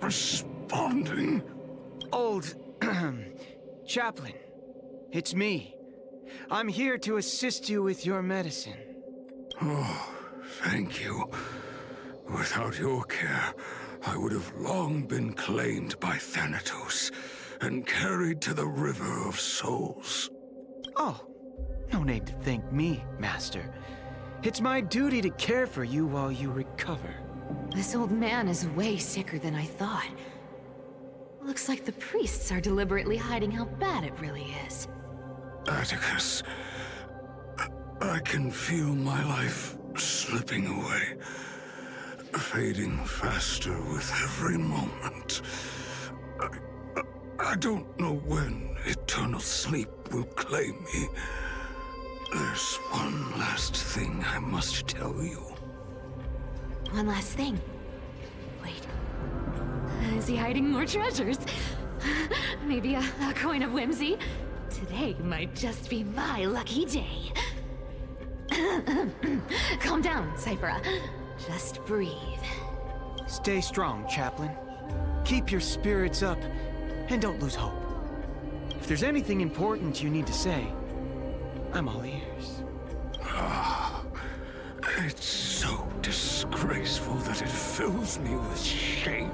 responding? Old chaplain, it's me. I'm here to assist you with your medicine. Oh, thank you. Without your care, I would have long been claimed by Thanatos and carried to the River of Souls. Oh, no need to thank me, Master. It's my duty to care for you while you recover. This old man is way sicker than I thought. Looks like the priests are deliberately hiding how bad it really is. Atticus, I can feel my life slipping away, fading faster with every moment. I don't know when eternal sleep will claim me. There's one last thing I must tell you. One last thing. Wait. Is he hiding more treasures? Maybe a coin of whimsy? Today might just be my lucky day. Calm down, Cyphera. Just breathe. Stay strong, Chaplain. Keep your spirits up, and don't lose hope. If there's anything important you need to say, I'm all ears. It's so disgraceful that it fills me with shame.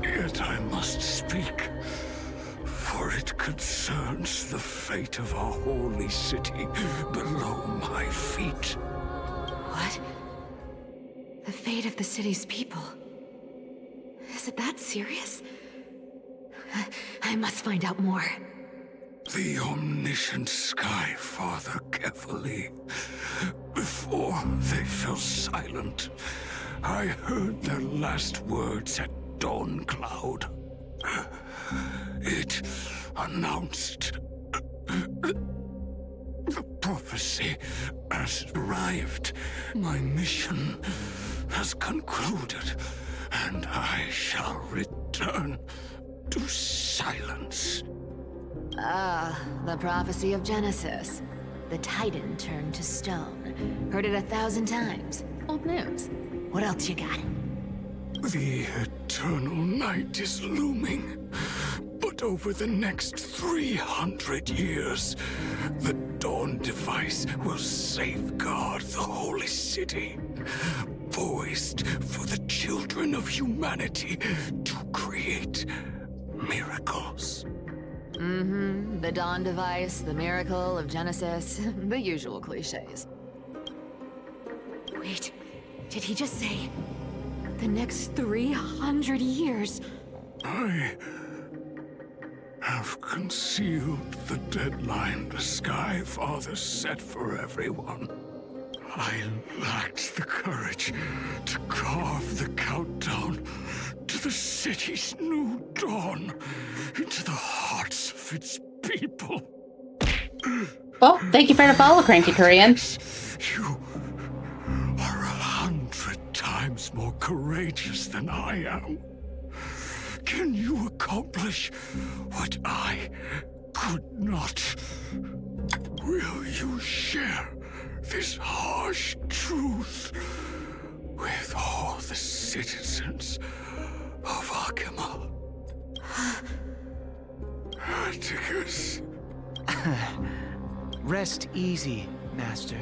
Yet I must speak, for it concerns the fate of our holy city below my feet. What? The fate of the city's people? Is it that serious? I must find out more. The omniscient Sky Father carefully. Before they fell silent, I heard their last words at Dawn Cloud. It announced the prophecy has arrived. My mission has concluded, and I shall return to silence. Ah, the prophecy of Genesis. The Titan turned to stone. Heard it 1,000 times. Old news. What else you got? The eternal night is looming. But over the next 300 years, the Dawn device will safeguard the holy city, poised for the children of humanity to create miracles. Mm-hmm. The Dawn device, the miracle of Genesis, the usual cliches. Wait, did he just say the next 300 years? I have concealed the deadline the Sky Father set for everyone. I lacked the courage to carve the countdown to the city's new dawn into the hearts of its people. Well, thank you for the follow, Cranky Korean. You are 100 times times more courageous than I am. Can you accomplish what I could not? Will you share this harsh truth with all the citizens of Akima? Atticus. Rest easy, Master.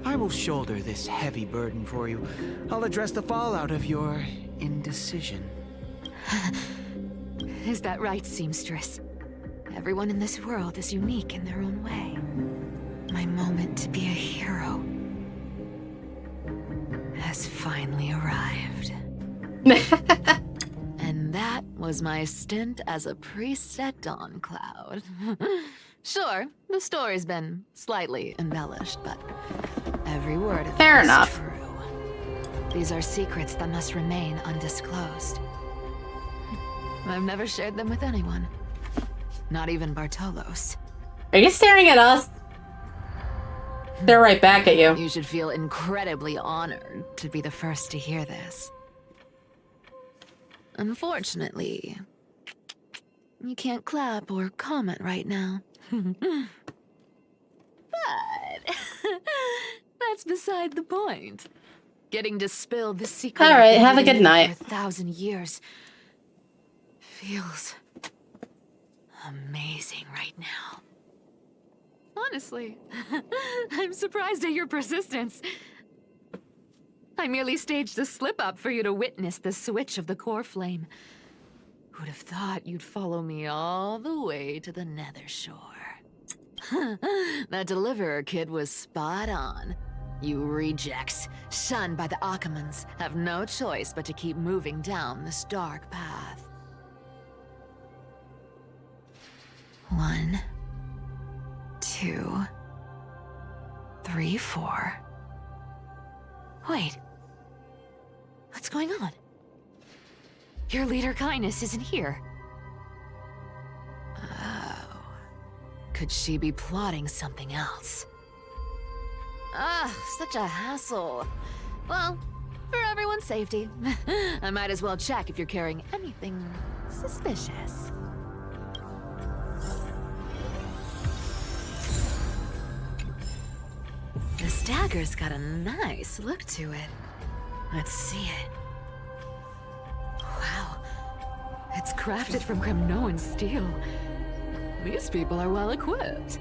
I will shoulder this heavy burden for you. I'll address the fallout of your indecision. Is that right, seamstress? Everyone in this world is unique in their own way. My moment to be a hero has finally arrived. And that was my stint as a priest at Dawncloud. Sure, the story's been slightly embellished, but every word of Fair it is enough. true. These are secrets that must remain undisclosed. I've never shared them with anyone. Not even Bartolos. Are you staring at us? They're right back at you. You should feel incredibly honored to be the first to hear this. Unfortunately, you can't clap or comment right now. But that's beside the point. Getting to spill the secret. All right, I've been have a holding good in night. For 1,000 years feels amazing right now. Honestly, I'm surprised at your persistence. I merely staged a slip-up for you to witness the switch of the core flame. Who'd have thought you'd follow me all the way to the Nether Shore? That Deliverer kid was spot on. You rejects, shunned by the Akamans, have no choice but to keep moving down this dark path. 1, 2, 3, 4. Wait. What's going on? Your leader Kindness isn't here. Oh. Could she be plotting something else? Ah, such a hassle. Well, for everyone's safety, I might as well check if you're carrying anything suspicious. This dagger's got a nice look to it. Let's see it. Wow. It's crafted from Kremnoan steel. These people are well equipped.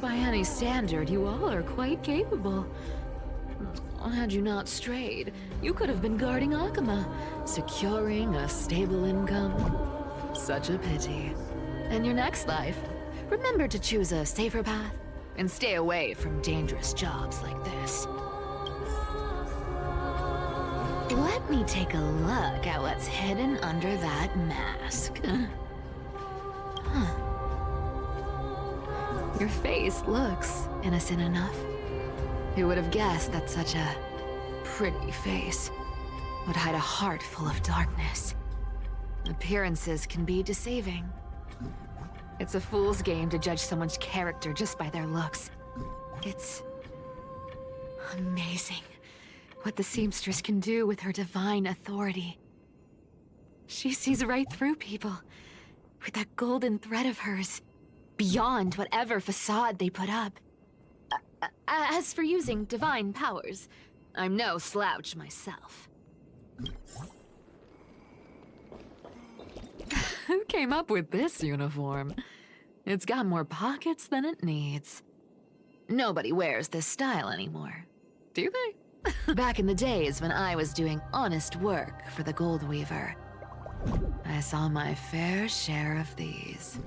By any standard, you all are quite capable. Had you not strayed, you could have been guarding Akima, securing a stable income. Such a pity. In your next life, remember to choose a safer path and stay away from dangerous jobs like this. Let me take a look at what's hidden under that mask. Huh. Your face looks innocent enough. Who would have guessed that such a pretty face would hide a heart full of darkness? Appearances can be deceiving. It's a fool's game to judge someone's character just by their looks. It's amazing what the seamstress can do with her divine authority. She sees right through people with that golden thread of hers, beyond whatever facade they put up. As for using divine powers, I'm no slouch myself. Who came up with this uniform? It's got more pockets than it needs. Nobody wears this style anymore, do they? Back in the days when I was doing honest work for the Gold Weaver, I saw my fair share of these.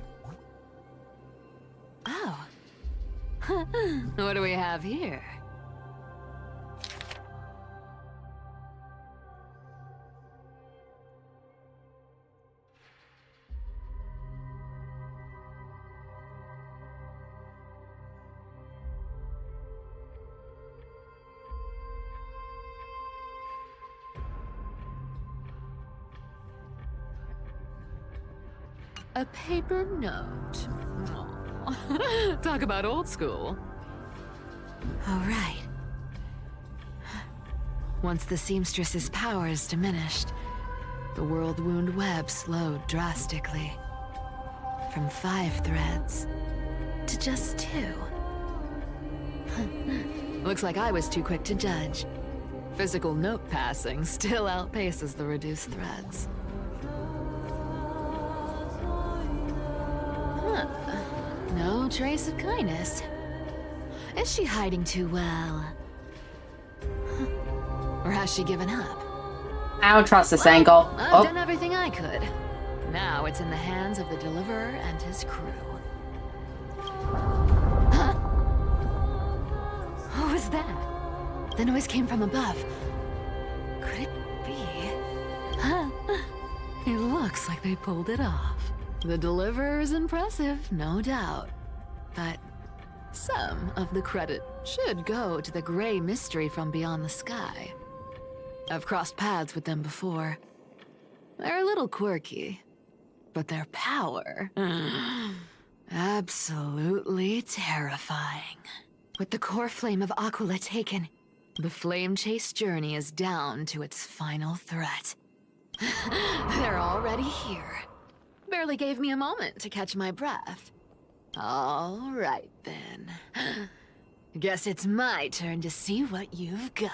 Oh. What do we have here? A paper note. Aw. Talk about old school. All right. Once the seamstress's powers diminished, the world wound web slowed drastically. From 5 threads to just 2. Looks like I was too quick to judge. Physical note passing still outpaces the reduced threads. Huh. No trace of kindness. Is she hiding too well? Huh. Or has she given up? I don't trust this angle. I've done everything I could. Now it's in the hands of the Deliverer and his crew. Huh? What was that? The noise came from above. Could it be? Huh? It looks like they pulled it off. The Deliverer is impressive, no doubt. But some of the credit should go to the gray mystery from beyond the sky. I've crossed paths with them before. They're a little quirky, but their power... absolutely terrifying. With the core flame of Aquila taken, the flame chase journey is down to its final threat. They're already here. Barely gave me a moment to catch my breath. All right, then. Guess it's my turn to see what you've got.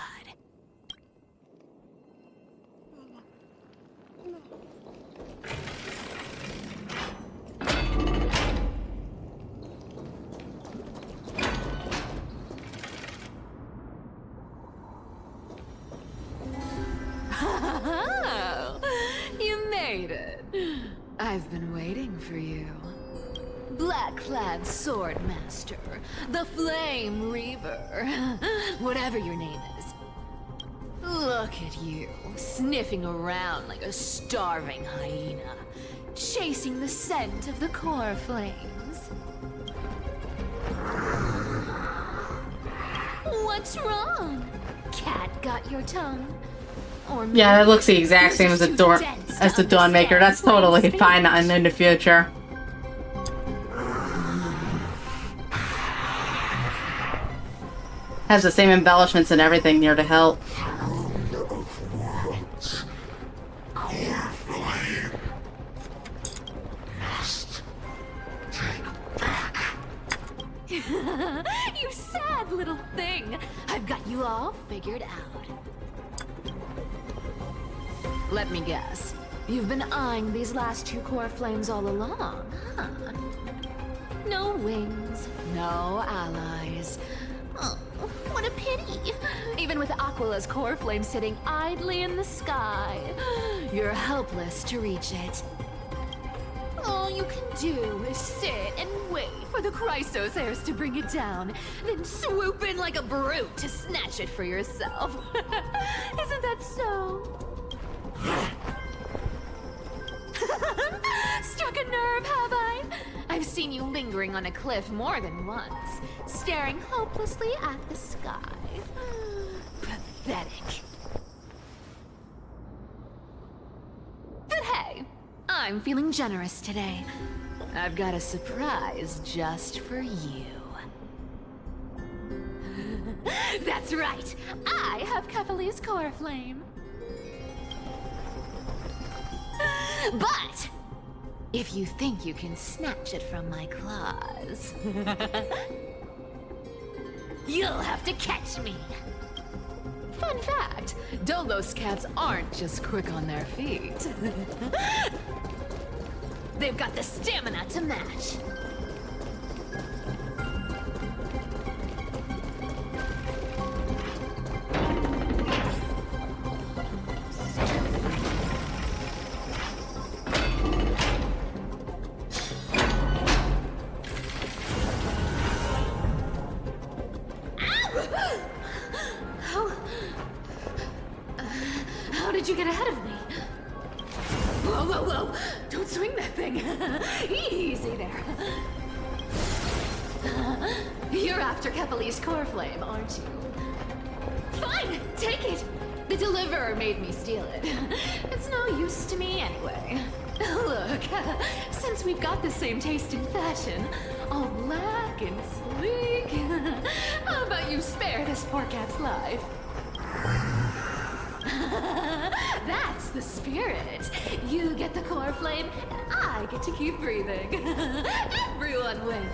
Oh, you made it. I've been waiting for you. Black-clad sword master, the Flame Reaver, whatever your name is. Look at you, sniffing around like a starving hyena, chasing the scent of the core flames. What's wrong? Cat got your tongue? Or Yeah, that looks the exact same as the Dawnmaker. That's totally fine in the future. Has the same embellishments and everything near to help. You sad little thing! I've got you all figured out. Let me guess. You've been eyeing these last 2 core flames all along, huh? No wings, no allies. Oh, what a pity. Even with Aquila's core flame sitting idly in the sky, you're helpless to reach it. All you can do is sit and wait for the Chrysos heirs to bring it down, then swoop in like a brute to snatch it for yourself. Isn't that so? Struck a nerve, have I? I've seen you lingering on a cliff more than once, staring hopelessly at the sky. Pathetic. But hey, I'm feeling generous today. I've got a surprise just for you. That's right, I have Kefali's core flame. But if you think you can snatch it from my claws, you'll have to catch me. Fun fact, Dolos cats aren't just quick on their feet. They've got the stamina to match. How did you get ahead of me? Whoa, whoa, whoa! Don't swing that thing! Easy there. You're after Kefali's core flame, aren't you? Fine! Take it! The Deliverer made me steal it. It's no use to me anyway. Look, since we've got the same taste in fashion, all black and sleek, how about you spare this poor cat's life? That's the spirit. You get the core flame, and I get to keep breathing. Everyone wins.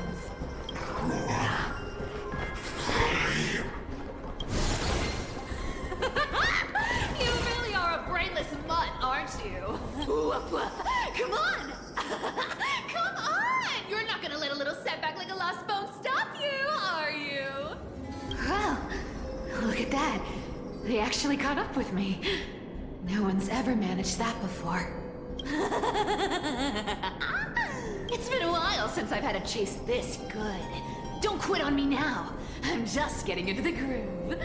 You really are a brainless mutt, aren't you? Woof, woof. Come on! Come on! You're not gonna let a little setback like a lost bone stop you, are you? Well, look at that. They actually caught up with me. No one's ever managed that before. It's been a while since I've had a chase this good. Don't quit on me now. I'm just getting into the groove.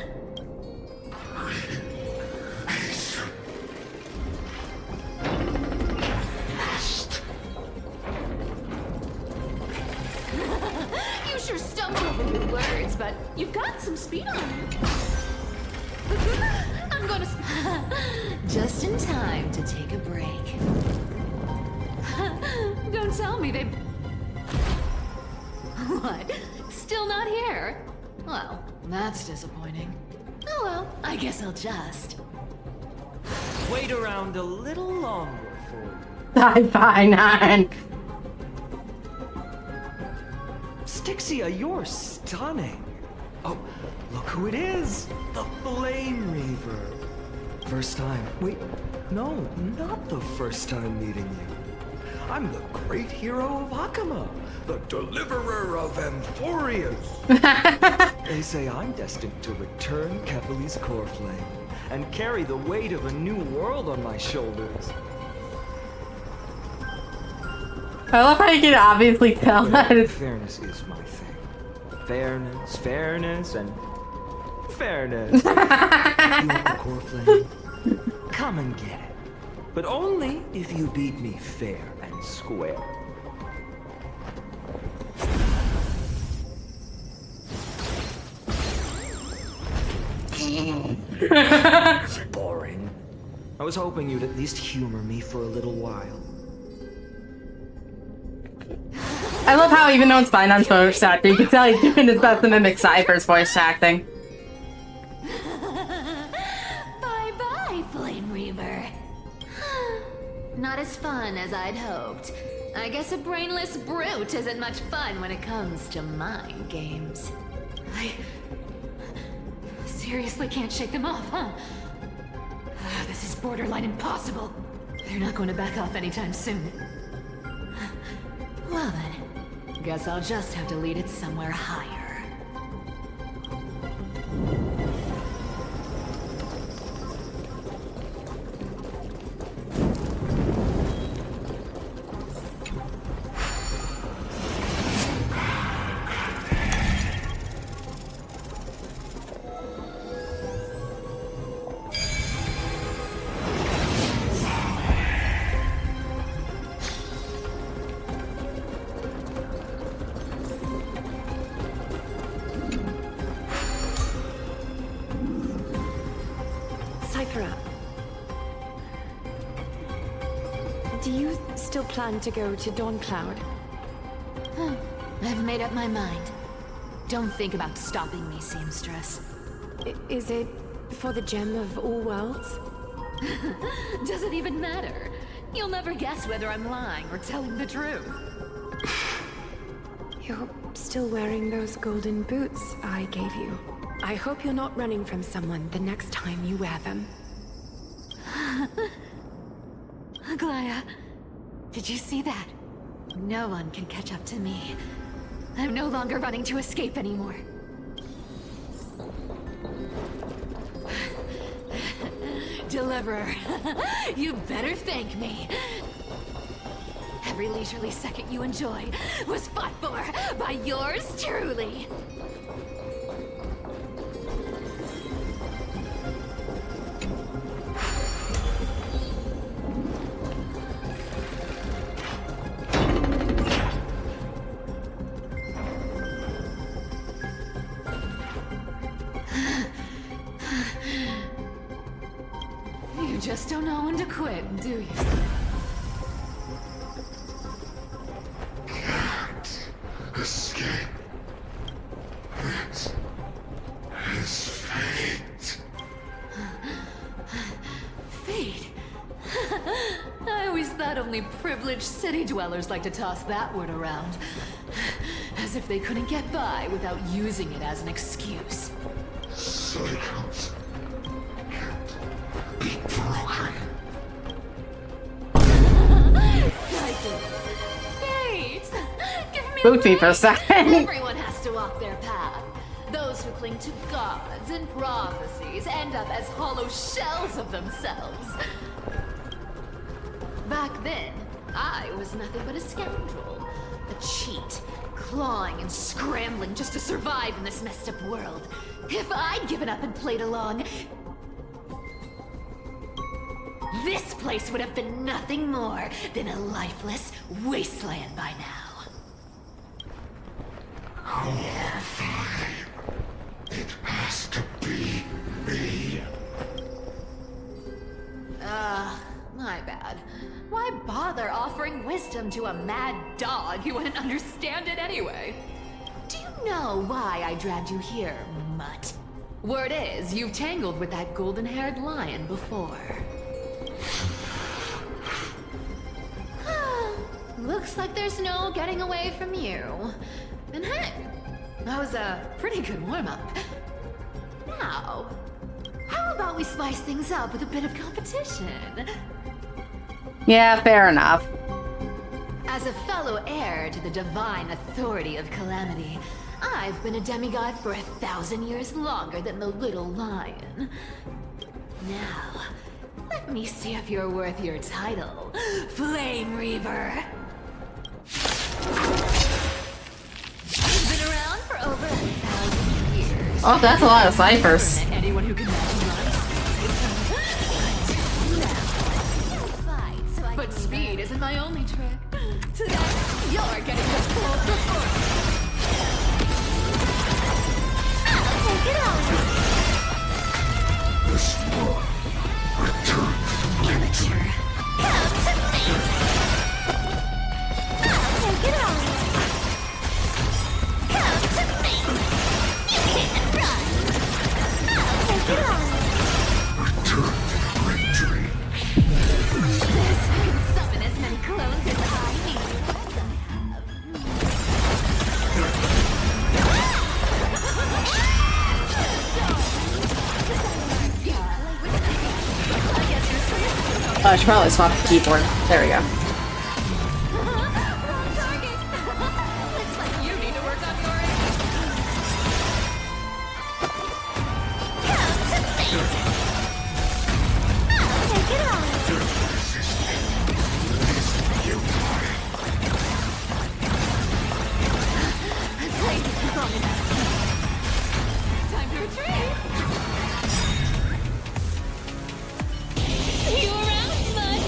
You sure stumbled over your words, but you've got some speed on you. I'm gonna just in time to take a break. Don't tell me they... What? Still not here? Well, that's disappointing. Oh well, I guess I'll just... Wait around a little longer for... Fine. Stixia, you're stunning. Oh, look who it is. The Flame Reaver. First time. Wait, no, not the first time meeting you. I'm the great hero of Akuma, the deliverer of Amphorius. They say I'm destined to return Kefali's core flame and carry the weight of a new world on my shoulders. I love how you can obviously tell that it's... Fairness is my thing. Fairness, and fairness. You want the core flame? Come and get it. But only if you beat me fair and square. Boring. I was hoping you'd at least humor me for a little while. I love how even though it's fine on voice acting, you can tell he's doing his best to mimic Cypher's voice acting. Bye-bye, Flame Reaver. Not as fun as I'd hoped. I guess a brainless brute isn't much fun when it comes to mind games. I seriously can't shake them off, huh? This is borderline impossible. They're not going to back off anytime soon. Well then, guess I'll just have to lead it somewhere higher. Do you still plan to go to Dawncloud? I've made up my mind. Don't think about stopping me, seamstress. Is it for the gem of all worlds? Does it even matter? You'll never guess whether I'm lying or telling the truth. You're still wearing those golden boots I gave you. I hope you're not running from someone the next time you wear them. Glaya, did you see that? No one can catch up to me. I'm no longer running to escape anymore. Deliverer, you better thank me. Every leisurely second you enjoy was fought for by yours truly. You just don't know when to quit, do you? Can't escape. It is fate. Fate? bet only privileged city dwellers like to toss that word around. As if they couldn't get by without using it as an excuse. Cycles can't be broken. Fate! Give me Spooked me for a second. Everyone has to walk their path. Those who cling to gods and prophecies end up as hollow shells of themselves. Back then, I was nothing but a scoundrel. A cheat, clawing and scrambling just to survive in this messed up world. If I'd given up and played along, this place would have been nothing more than a lifeless wasteland by now. Horrifying. It has to be me. My bad. Why bother offering wisdom to a mad dog who wouldn't understand it anyway? Do you know why I dragged you here, mutt? Word is, you've tangled with that golden-haired lion before. Looks like there's no getting away from you. And hey, that was a pretty good warm-up. Now, how about we spice things up with a bit of competition? Yeah, fair enough. As a fellow heir to the divine authority of Calamity, I've been a demigod for 1,000 years longer than the little lion. Now, let me see if you're worth your title, Flame Reaver. You've been around for over 1,000 years. Oh, that's a lot of ciphers. Anyone who can but speed isn't my only trick. Today, you're getting the full performance. I'll take it all. This one returned amateur. Come to me. I'll take it all. Come to me. You can't run. I'll take it all. Return victory. This can summon as many clones as I need. I should probably swap the keyboard. There we go. Looks like you need to work on your end. Come to me. I'll take it on. I've played with you long enough. Time to retreat. See you around, bud.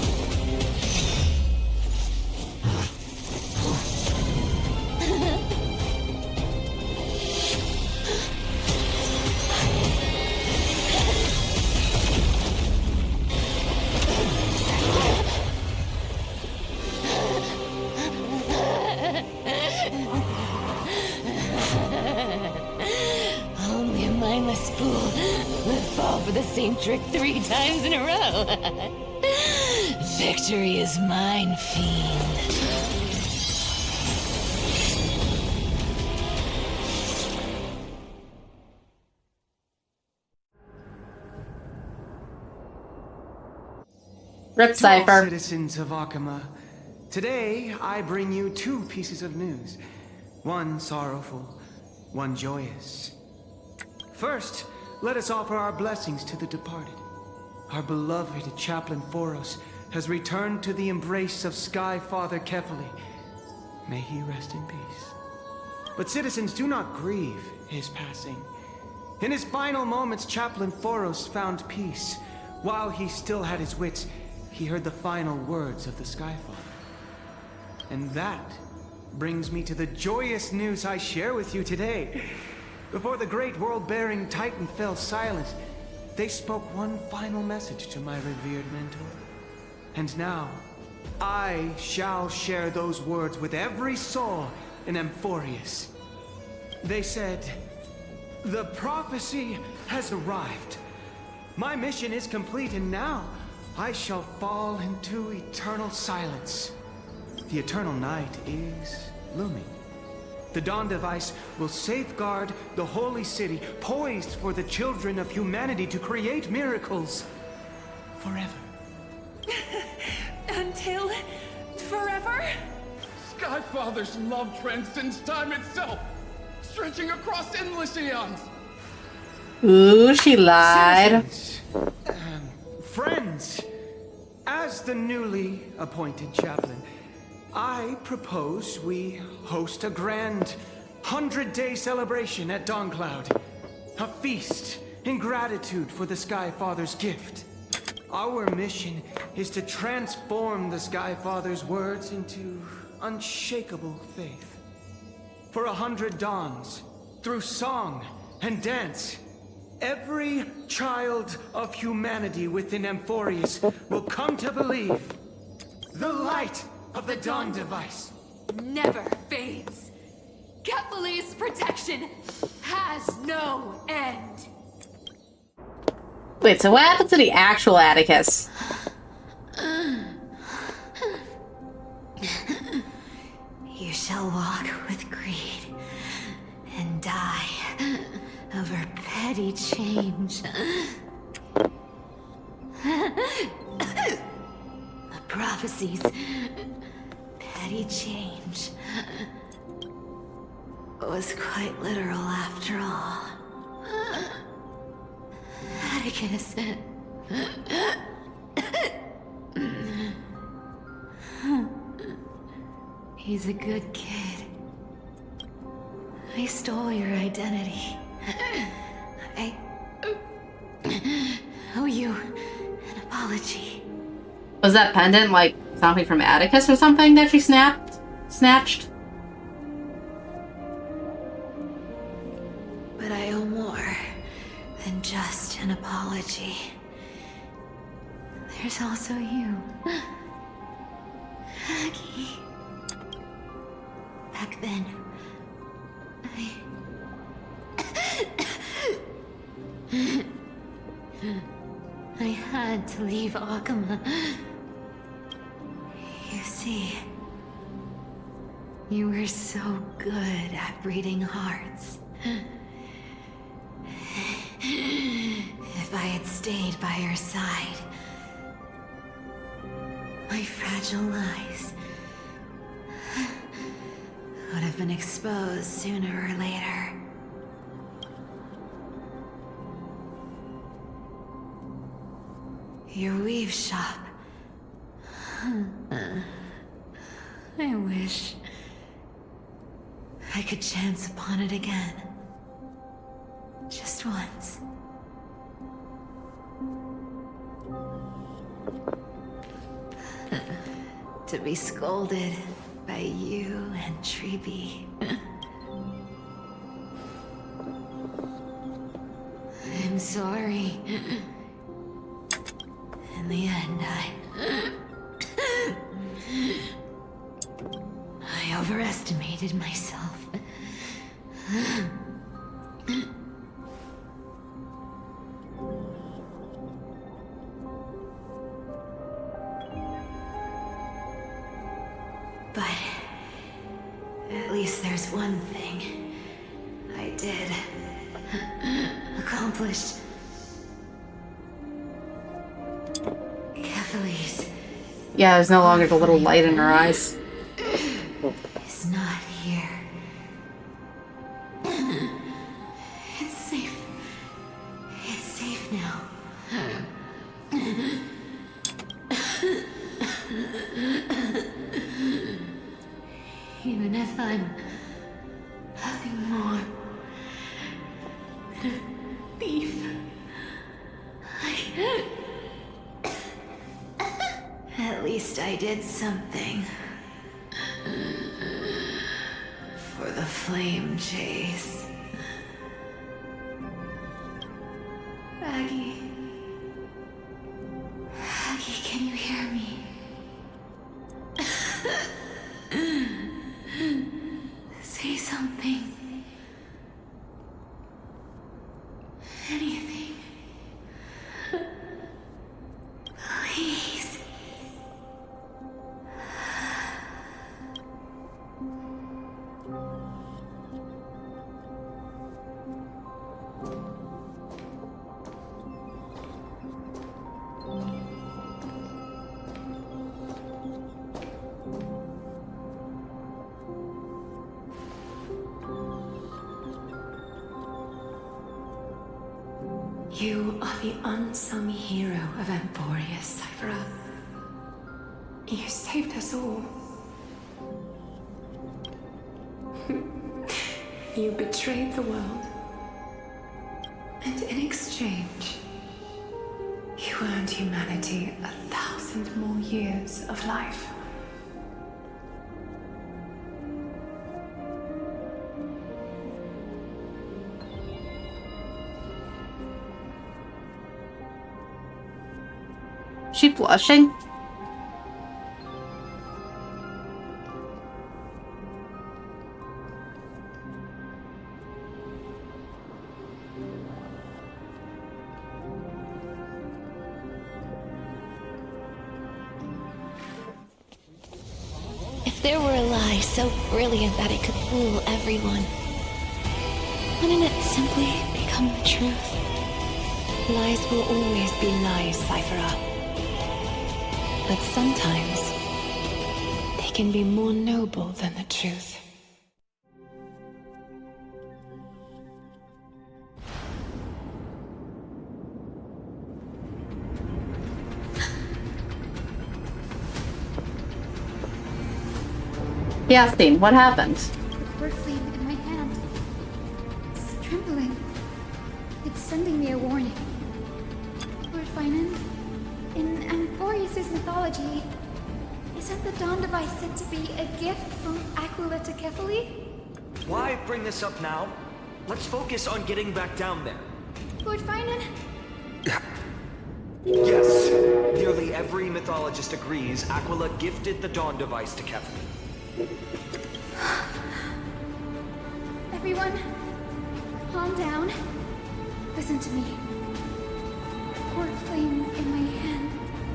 Only a mindless fool would fall for the same trick 3 times in a row. Victory is mine, fiend. Rip To all cipher. citizens of Akama, today I bring you 2 pieces of news. One sorrowful, one joyous. First, let us offer our blessings to the departed. Our beloved Chaplain Foros has returned to the embrace of Sky Father Kefali. May he rest in peace. But citizens, do not grieve his passing. In his final moments, Chaplain Foros found peace. While he still had his wits, he heard the final words of the Skyfather. And that brings me to the joyous news I share with you today. Before the great world-bearing Titan fell silent, they spoke one final message to my revered mentor. And now, I shall share those words with every soul in Amphorius. They said, "The prophecy has arrived. My mission is complete, and now I shall fall into eternal silence. The eternal night is looming. The Dawn Device will safeguard the holy city, poised for the children of humanity to create miracles forever. Until forever? Skyfather's love transcends time itself, stretching across endless eons. Ooh, she lied. Friends, as the newly appointed chaplain, I propose we host a grand 100-day celebration at Dawncloud. A feast in gratitude for the Skyfather's gift. Our mission is to transform the Skyfather's words into unshakable faith. For 100 dawns, through song and dance, every child of humanity within Amphorius will come to believe the light of the Dawn Device Never fades. Kephales's protection has no end. Wait, so what happened to the actual Atticus? You shall walk with greed and die over petty change. The prophecies, petty change, was quite literal after all. Atticus. He's a good kid. I stole your identity. I owe you an apology. Was that pendant like something from Atticus or something that she snatched? But I owe more than just an apology. There's also you, Aggie. Back then, I had to leave Akama. You see, you were so good at reading hearts. If I had stayed by your side, my fragile lies would have been exposed sooner or later. Your weave shop. I wish I could chance upon it again. Just once. To be scolded by you and Treeby. I'm sorry. In the end, I overestimated myself. But at least there's one thing I did accomplish. Kephales's Yeah, there's no longer the little light in her eyes. is not here. It's safe. It's safe now. Even if I'm nothing more than a thief, at least I did something for the flame chase. Aggie. Aggie, can you hear me? Say something. Anything. Please. You are the unsung hero of Emporius, Cypher. You saved us all. You betrayed the world. And in exchange, you earned humanity 1,000 more years of life. She blushing? If there were a lie so brilliant that it could fool everyone, wouldn't it simply become the truth? Lies will always be lies, Cypher. But sometimes, they can be more noble than the truth. Yasmin, what happened? The cord flame in my hand. It's trembling. It's sending me a warning. Lord Finan, in Amphorius' mythology, isn't the Dawn device said to be a gift from Aquila to Kefali? Why bring this up now? Let's focus on getting back down there. Lord Finan? Yes, nearly every mythologist agrees Aquila gifted the Dawn device to Kefali. Everyone, calm down. Listen to me. The cord flame in my hand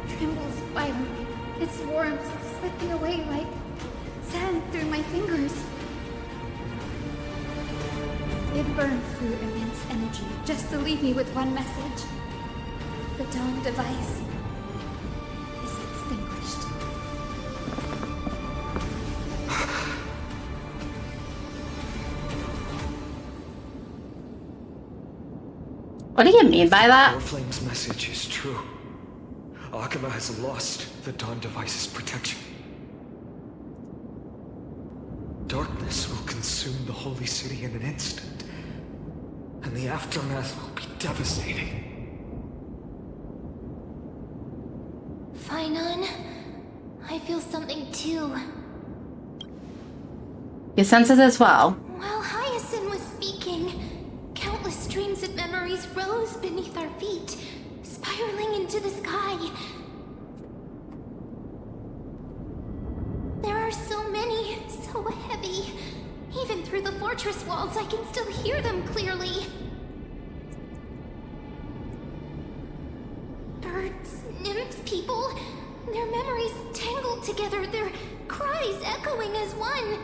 trembles violently. Its warmth slipping away like sand through my fingers. It burned through immense energy just to leave me with one message. The Dawn device is extinguished. What do you mean by that? Warflame's message is true. Akuma has lost the Dawn device's protection. Darkness will consume the holy city in an instant, and the aftermath will be devastating. Finan, I feel something too. You sense it as well. While Hyacinth was speaking, countless streams of memories rose beneath our feet, spiraling into the sky. There are so many, so heavy. Even through the fortress walls, I can still hear them clearly. Birds, nymphs, people, their memories tangled together, their cries echoing as one.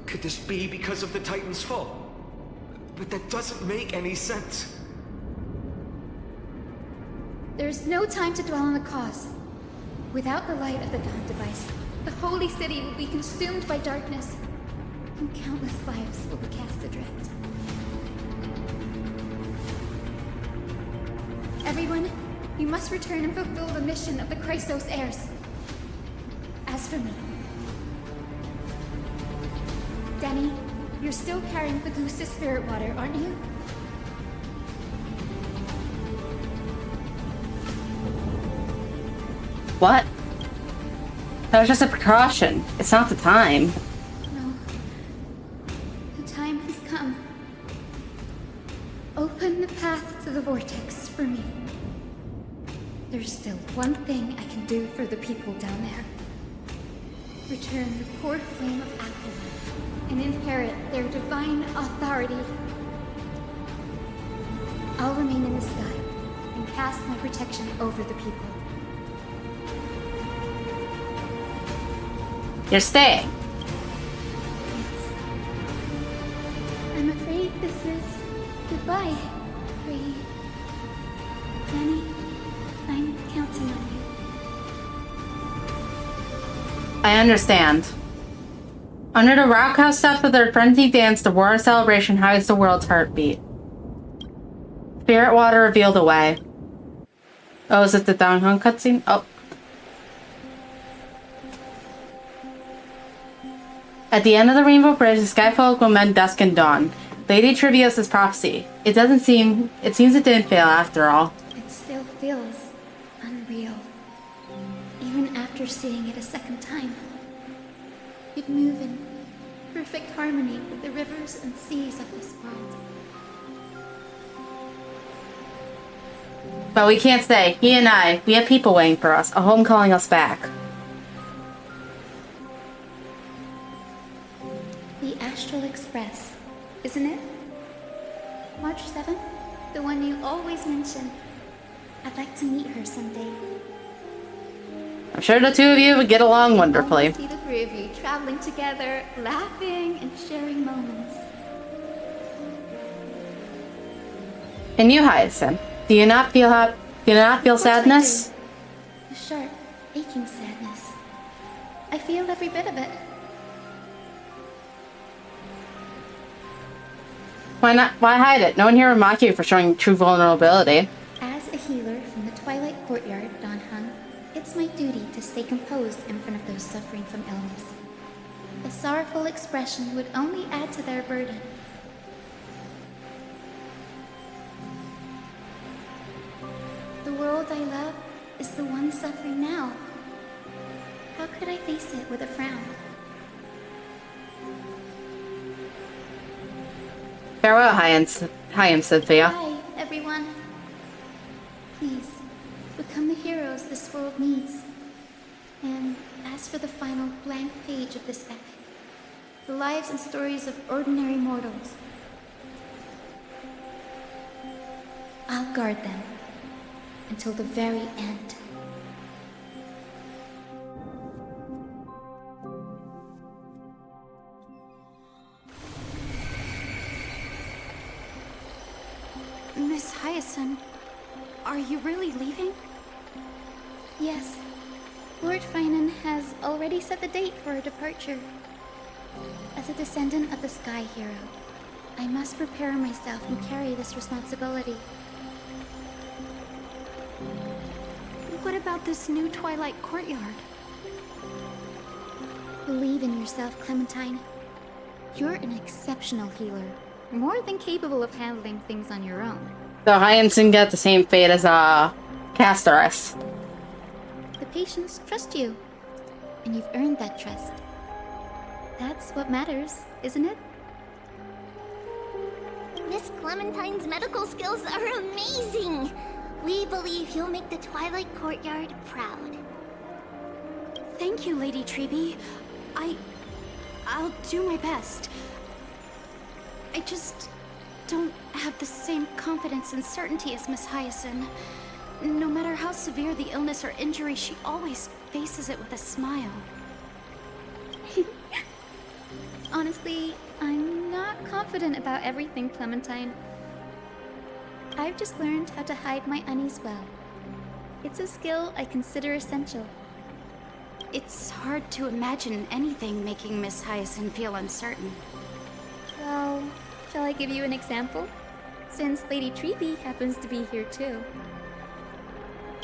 Could this be because of the Titan's fall? But that doesn't make any sense. There's no time to dwell on the cause. Without the light of the Dawn device, the holy city will be consumed by darkness, and countless lives will be cast adrift. Everyone, you must return and fulfill the mission of the Chrysos heirs. As for me, Danny, you're still carrying Fagusta's spirit water, aren't you? What? That was just a precaution. It's not the time. No. The time has come. Open the path to the vortex for me. There's still one thing I can do for the people down there. Return the core flame of Aquila and inherit their divine authority. I'll remain in the sky and cast my protection over the people. You're staying. I'm afraid this is goodbye, Free. Danny, I'm counting on you. I understand. Under the rockhouse steps of their frenzied dance, the roar of celebration hides the world's heartbeat. Spirit water revealed away. Oh, is it the Donghong cutscene? Oh. At the end of the Rainbow Bridge, the skyfolk will mend dusk and dawn. Lady Trivia's prophecy. It seems it didn't fail after all. It still feels unreal. Even after seeing it a second time. You'd move in perfect harmony with the rivers and seas of this world. But we can't stay. He and I, we have people waiting for us, a home calling us back. The Astral Express, isn't it? March 7th? The one you always mention. I'd like to meet her someday. I'm sure the two of you would get along wonderfully. I see the three of you traveling together, laughing and sharing moments. And you, Hyacinth, do you not feel sadness? A sharp, aching sadness. I feel every bit of it. Why not? Why hide it? No one here would mock you for showing true vulnerability. As a healer from the Twilight Courtyard, Donghong, it's my duty to stay composed in front of those suffering from illness. A sorrowful expression would only add to their burden. The world I love is the one suffering now. How could I face it with a frown? Farewell, Cynthia. Hi, everyone. Please, become the heroes this world needs. And as for the final blank page of this epic, the lives and stories of ordinary mortals, I'll guard them until the very end. Miss Hyacinth, are you really leaving? Yes. Lord Finan has already set the date for our departure. As a descendant of the Sky Hero, I must prepare myself and carry this responsibility. What about this new Twilight Courtyard? Believe in yourself, Clementine. You're an exceptional healer, more than capable of handling things on your own. So Hyacinth got the same fate as Casteress. The patients trust you, and you've earned that trust. That's what matters, isn't it? Miss Clementine's medical skills are amazing! We believe you'll make the Twilight Courtyard proud. Thank you, Lady Treby. I'll do my best. I just don't have the same confidence and certainty as Miss Hyacinth. No matter how severe the illness or injury, she always faces it with a smile. Honestly, I'm not confident about everything, Clementine. I've just learned how to hide my unease well. It's a skill I consider essential. It's hard to imagine anything making Miss Hyacinth feel uncertain. Well, shall I give you an example? Since Lady Treby happens to be here too.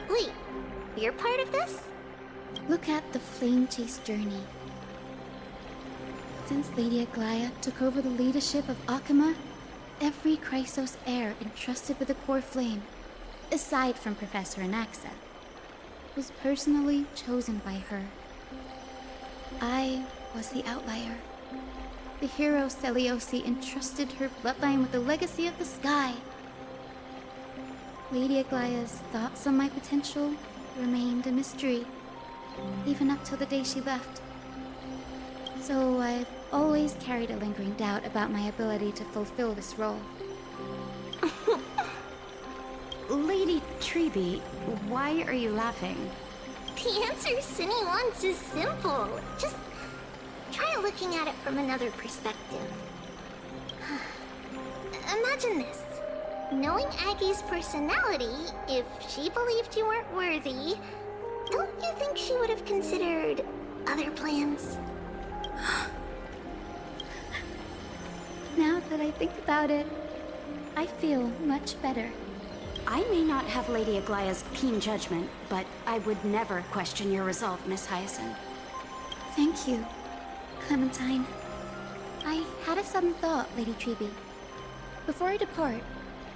Wait, you're part of this? Look at the Flame Chase journey. Since Lady Aglaya took over the leadership of Akuma, every Chrysos heir entrusted with the core flame, aside from Professor Anaxa, was personally chosen by her. I was the outlier. The hero Celiosi entrusted her bloodline with the legacy of the sky. Lady Aglaya's thoughts on my potential remained a mystery, even up till the day she left. So I've always carried a lingering doubt about my ability to fulfill this role. Lady Treby, why are you laughing? The answer Cindy wants is simple. Just try looking at it from another perspective. Imagine this. Knowing Aggie's personality, if she believed you weren't worthy, don't you think she would have considered other plans? that I think about it, I feel much better. I may not have Lady Aglaya's keen judgment, but I would never question your resolve, Miss Hyacinth. Thank you, Clementine. I had a sudden thought, Lady Treby. Before I depart,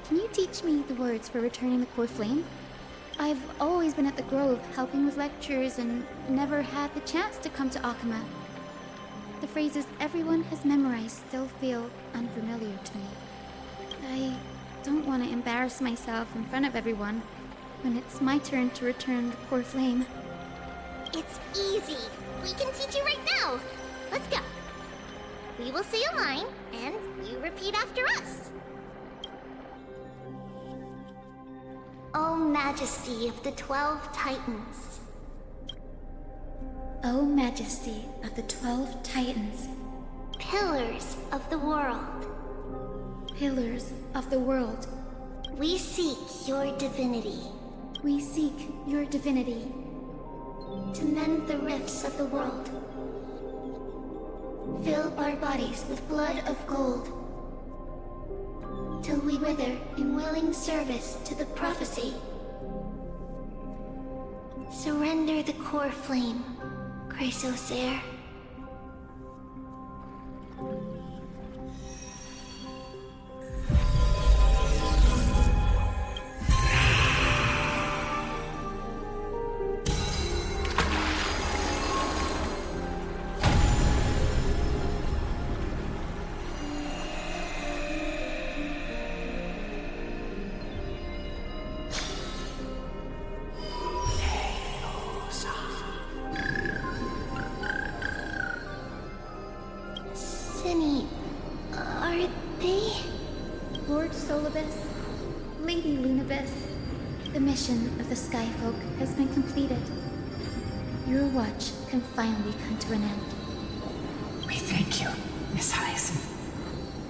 can you teach me the words for returning the core flame? I've always been at the Grove helping with lectures and never had the chance to come to Akama. The phrases everyone has memorized still feel unfamiliar to me. I don't want to embarrass myself in front of everyone when it's my turn to return the core flame. It's easy. We can teach you right now. Let's go. We will say a line, and you repeat after us. O Majesty of the 12 Titans. O Majesty of the 12 Titans. Pillars of the world. Pillars of the world. We seek your divinity. We seek your divinity. To mend the rifts of the world. Fill our bodies with blood of gold. Till we wither in willing service to the prophecy. Surrender the core flame, Chrysosair. Are they? Lord Solibus, Lady Lunabis, the mission of the Skyfolk has been completed. Your watch can finally come to an end. We thank you, Miss Hyacinth.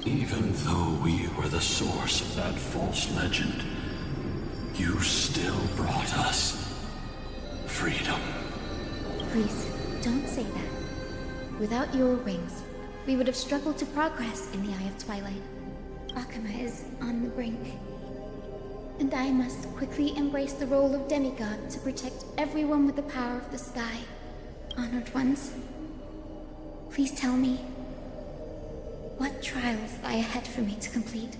Even though we were the source of that false legend, you still brought us freedom. Please, don't say that. Without your wings, we would have struggled to progress in the Eye of Twilight. Akama is on the brink. And I must quickly embrace the role of demigod to protect everyone with the power of the sky. Honored ones, please tell me, what trials lie ahead for me to complete?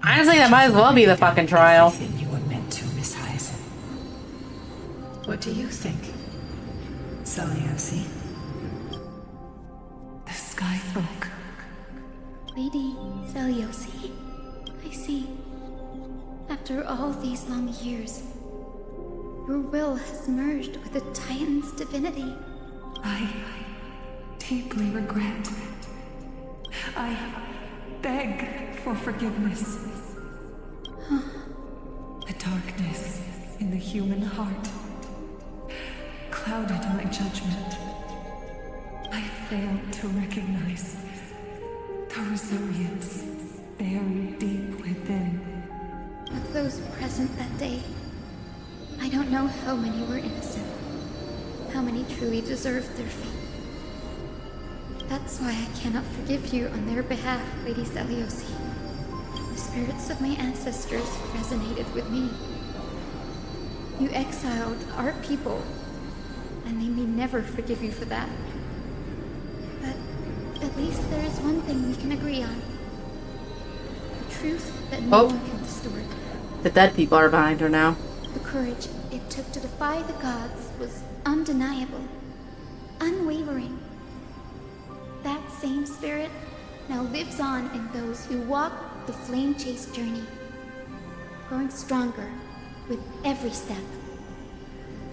Honestly, that might as well be the fucking trial. Everything you were meant to, Miss Hyacinth. What do you think, Seliosi? The Skyfolk. Lady Seliosi, I see. After all these long years, your will has merged with the Titan's divinity. I deeply regret. I beg for forgiveness. The darkness in the human heart clouded my judgment. I failed to recognize the resilience buried deep within. Of those present that day, I don't know how many were innocent, how many truly deserved their fate. That's why I cannot forgive you on their behalf, Lady Seliosi. The spirits of my ancestors resonated with me. You exiled our people, and they may never forgive you for that. But at least there is one thing we can agree on. The truth that no one can distort. The dead people are behind her now. The courage it took to defy the gods was undeniable, unwavering. That same spirit now lives on in those who walk the flame chase journey, growing stronger with every step.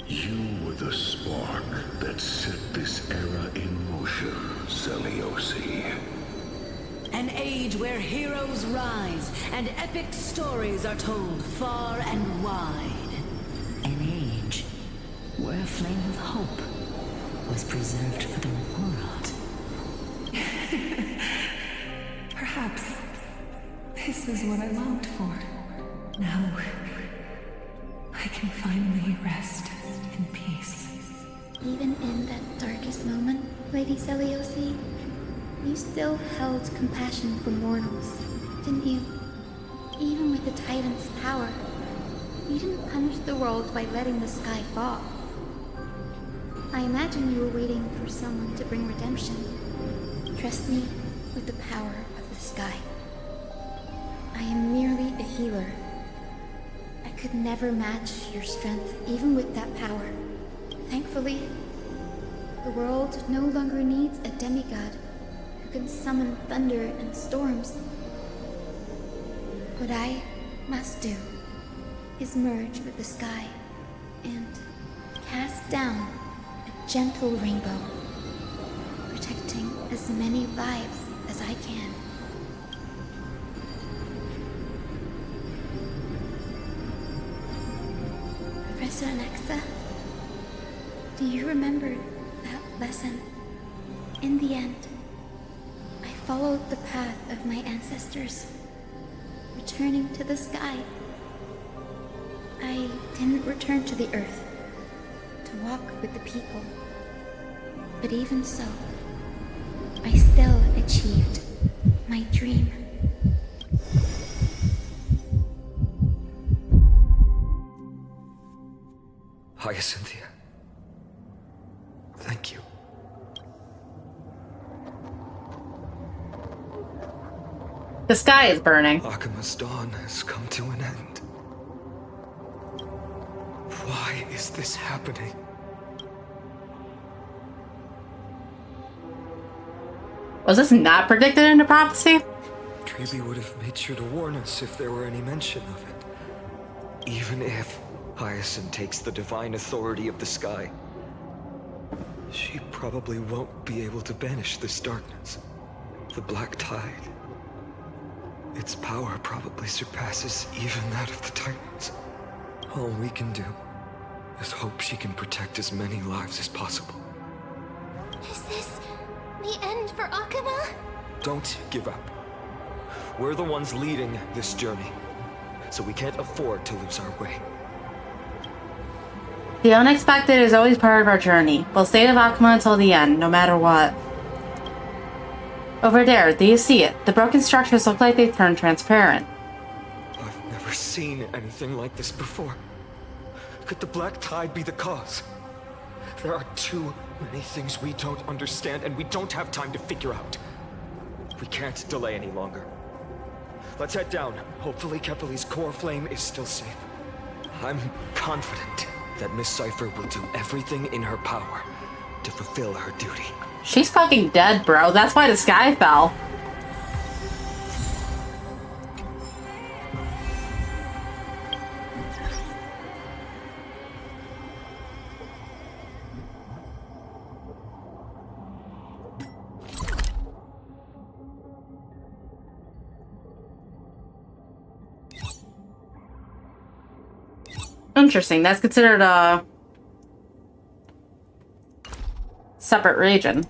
You were the spark that set this era in motion, Seliosi. An age where heroes rise and epic stories are told far and wide. An age where a flame of hope was preserved for the world. Perhaps this is what I longed for. Now, I can finally rest in peace. Even in that darkest moment, Lady Seliosi, You still held compassion for mortals, didn't you? Even with the Titan's power, you didn't punish the world by letting the sky fall. I imagine you were waiting for someone to bring redemption. Trust me with the power of the sky. I am merely a healer. I could never match your strength, even with that power. Thankfully, the world no longer needs a demigod who can summon thunder and storms. What I must do is merge with the sky and cast down a gentle rainbow, protecting as many lives as I can. Professor Alexa, do you remember that lesson? In the end, I followed the path of my ancestors, returning to the sky. I didn't return to the earth to walk with the people, but even so, I still achieved my dream. Hyacinthia. Thank you. The sky is burning. Akima's dawn has come to an end. Why is this happening? Was this not predicted in the prophecy? Treeby would have made sure to warn us if there were any mention of it. Even if Hyacinth takes the divine authority of the sky, she probably won't be able to banish this darkness. The black tide. Its power probably surpasses even that of the Titans. All we can do is hope she can protect as many lives as possible. Is this the end for Akuma? Don't give up. We're the ones leading this journey, so we can't afford to lose our way. The unexpected is always part of our journey. We'll stay with Akuma until the end, no matter what. Over there, do you see it? The broken structures look like they turned transparent. I've never seen anything like this before. Could the black tide be the cause? There are too many things we don't understand, and we don't have time to figure out. We can't delay any longer. Let's head down. Hopefully Kephali's core flame is still safe. I'm confident that Miss Cypher will do everything in her power to fulfill her duty. She's fucking dead, bro. That's why the sky fell. Interesting. That's considered a separate region.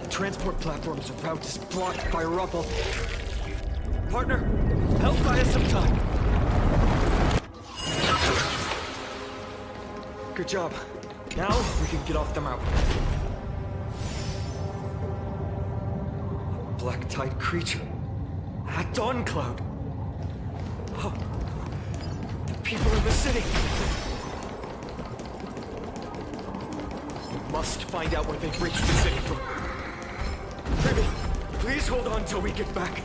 Transport platform's route is blocked by rubble. Partner, help buy us some time. Good job. Now we can get off the mountain. A black tide creature. A dawn cloud. Oh, the people in the city. We must find out where they've reached the city from. Treeby, please hold on till we get back.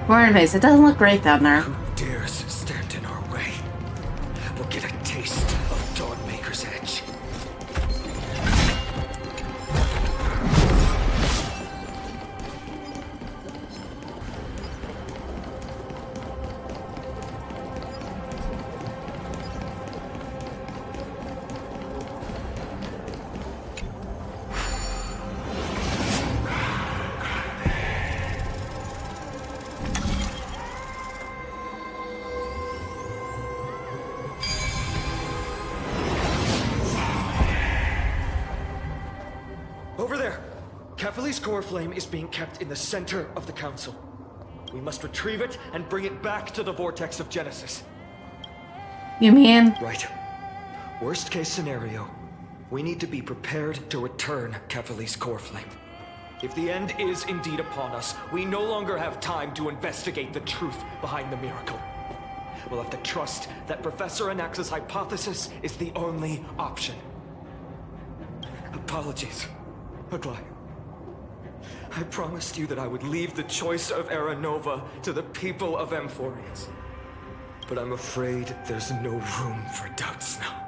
Warrenface, it doesn't look great down there. Who dares stand in our way? We'll get a taste of Over there! Kefali's core flame is being kept in the center of the council. We must retrieve it and bring it back to the vortex of Genesis. You mean? Right. Worst case scenario, we need to be prepared to return Kefali's core flame. If the end is indeed upon us, we no longer have time to investigate the truth behind the miracle. We'll have to trust that Professor Anaxa's hypothesis is the only option. Apologies, Aglaia. I promised you that I would leave the choice of Era Nova to the people of Amphorius. But I'm afraid there's no room for doubts now.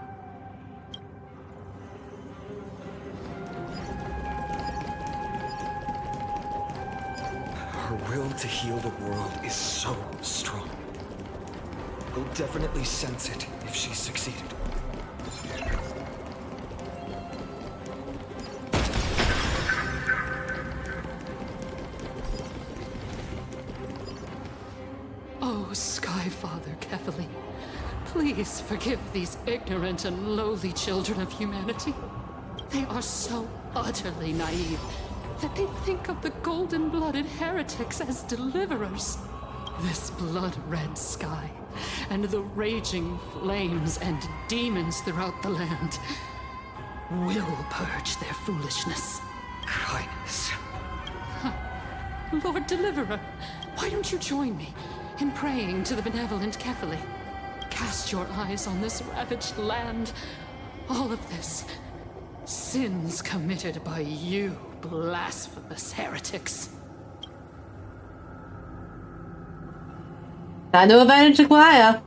Her will to heal the world is so strong. We'll definitely sense it if she succeeded. Oh, Skyfather Kefali, please forgive these ignorant and lowly children of humanity. They are so utterly naive that they think of the golden-blooded heretics as deliverers. This blood-red sky, and the raging flames and demons throughout the land will purge their foolishness. Highness. Lord Deliverer, why don't you join me in praying to the benevolent Kefali? Cast your eyes on this ravaged land. All of this, sins committed by you, blasphemous heretics. Time to avenge Aglaia.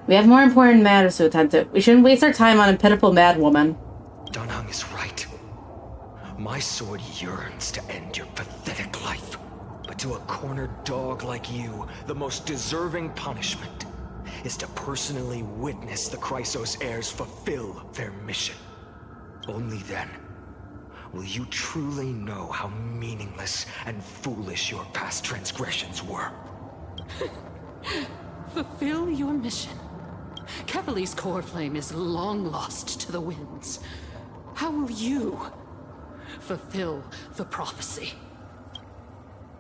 We have more important matters to attend to. We shouldn't waste our time on a pitiful madwoman. Danheng is right. My sword yearns to end your pathetic life. But to a cornered dog like you, the most deserving punishment is to personally witness the Chrysos heirs fulfill their mission. Only then will you truly know how meaningless and foolish your past transgressions were. Fulfill your mission. Kefali's core flame is long lost to the winds. How will you fulfill the prophecy?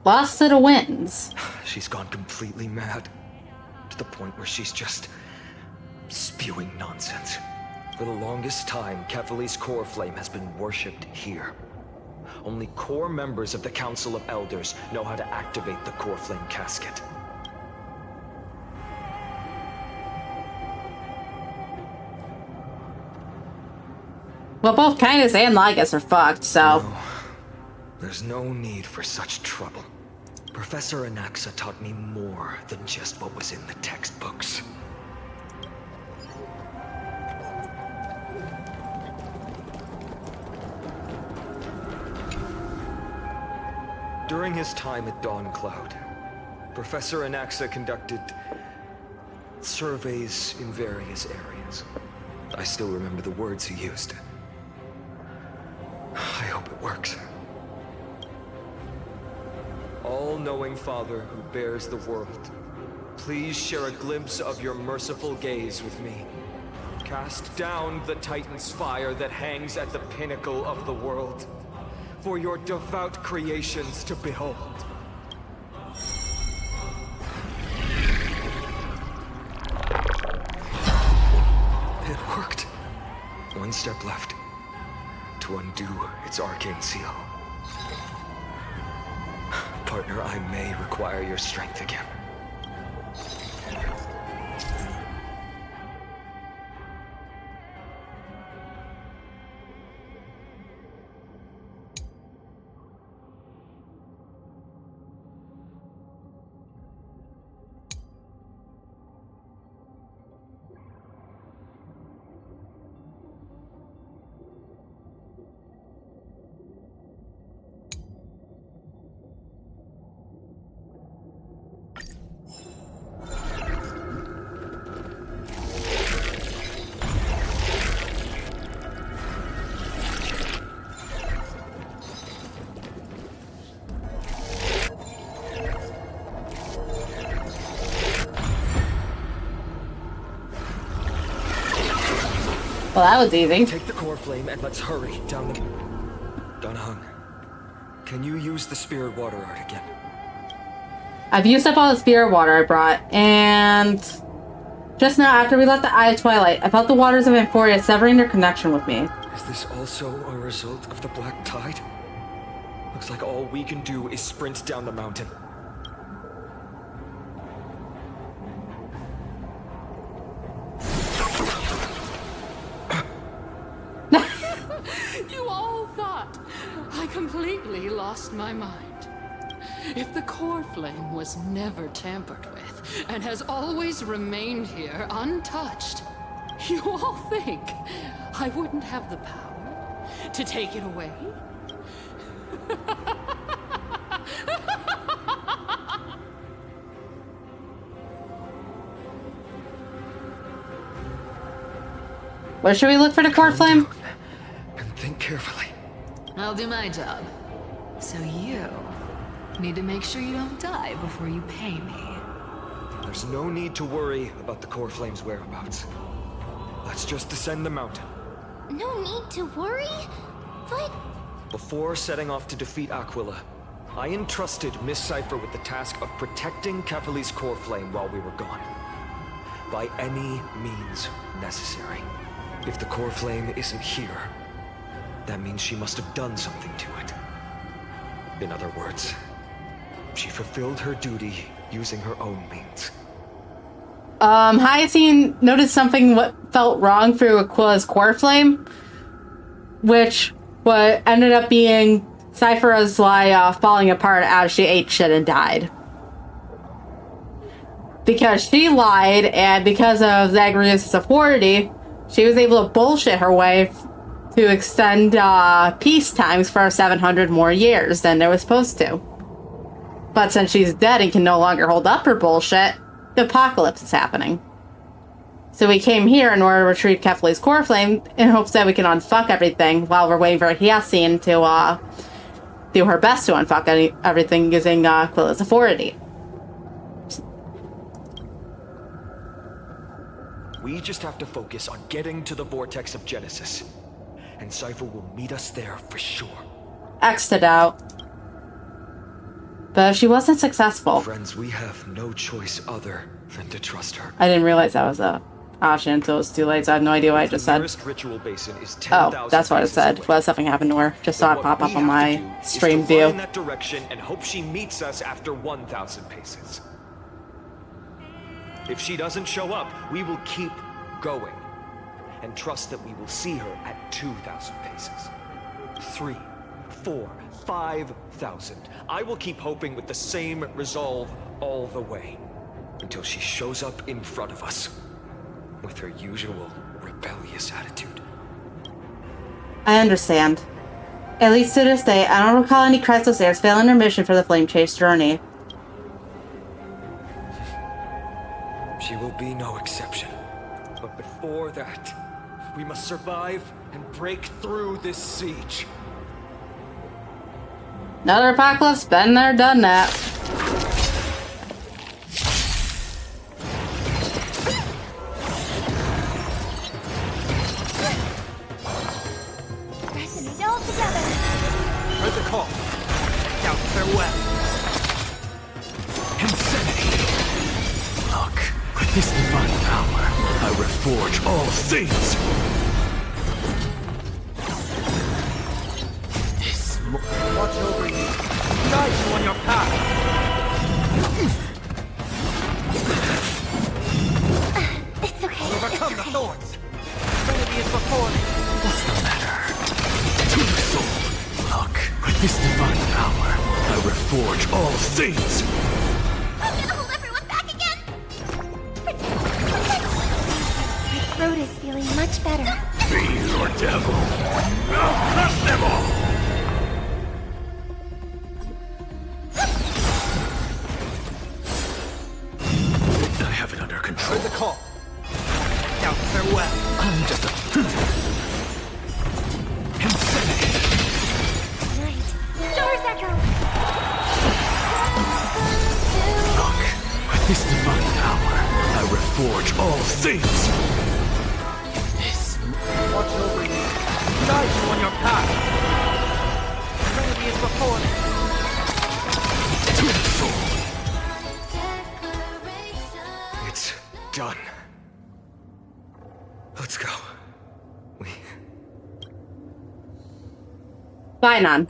Lost to the winds. She's gone completely mad. To the point where she's just spewing nonsense. For the longest time, Kefali's core flame has been worshipped here. Only core members of the Council of Elders know how to activate the core flame casket. Well, both Kindness and Lygus are fucked, so... No, there's no need for such trouble. Professor Anaxa taught me more than just what was in the textbooks. During his time at Dawn Cloud, Professor Anaxa conducted surveys in various areas. I still remember the words he used. I hope it works. All-knowing Father who bears the world, please share a glimpse of your merciful gaze with me. Cast down the Titan's fire that hangs at the pinnacle of the world, for your devout creations to behold. It worked. One step left to undo its arcane seal. Partner, I may require your strength again. Well, that was easy. Take the core flame and let's hurry down the... Hung, can you use the spirit water art again? I've used up all the spirit water I brought, and just now, after we left the Eye of Twilight, I felt the waters of Amphoria severing their connection with me. Is this also a result of the Black Tide? Looks like all we can do is sprint down the mountain. You all thought I completely lost my mind. If the core flame was never tampered with and has always remained here untouched, you all think I wouldn't have the power to take it away? Where should we look for the core flame? And think carefully. I'll do my job. So you need to make sure you don't die before you pay me. There's no need to worry about the core flame's whereabouts. Let's just descend the mountain. No need to worry? But... Before setting off to defeat Aquila, I entrusted Miss Cipher with the task of protecting Kefali's core flame while we were gone. By any means necessary. If the core flame isn't here, that means she must have done something to it. In other words, she fulfilled her duty using her own means. Hyacinth noticed something what felt wrong through Aquila's core flame, which what ended up being Cypher's lie falling apart as she ate shit and died. Because she lied, and because of Zagreus' authority, she was able to bullshit her way to extend peace times for 700 more years than they were supposed to. But since she's dead and can no longer hold up her bullshit, the apocalypse is happening. So we came here in order to retrieve Kefali's core flame in hopes that we can unfuck everything while we're waiting for Hyacinth to do her best to unfuck everything using Aquila's authority. We just have to focus on getting to the vortex of Genesis. And Cipher will meet us there for sure. X'd out. But if she wasn't successful... Friends, we have no choice other than to trust her. I didn't realize that was a option until it was too late, so I have no idea what I just said. Ritual basin is Oh, that's what it said. Well, something happened to her. Just saw it pop up on my stream view. In that direction and hope she meets us after 1,000 paces. If she doesn't show up, we will keep going and trust that we will see her at 2,000 paces. 3, 4, 5,000. I will keep hoping with the same resolve all the way until she shows up in front of us with her usual rebellious attitude. I understand. At least to this day, I don't recall any Chrysosairs failing their mission for the Flame Chase journey. She will be no exception. But before that, we must survive and break through this siege. Another apocalypse, been there, done that. Resonate all together. Heard the call. Doubt farewell. Insanity! Look, with this divine power, I reforge all things! Watch over you. Guide you on your path. It's okay. Overcome the thorns. Trinity is before me. What's the matter? To the soul. Look, with this divine power, I reforge all things! I'm gonna hold everyone back again. My throat is feeling much better. Be your devil! I'll crush them all! I have it under control. Heard the call. Doubt farewell. I'm just a... Insanity! Night. Stars echo. Look, with this divine power, I reforge all things! Watch over you. Guide you on your path. Bye, Nan.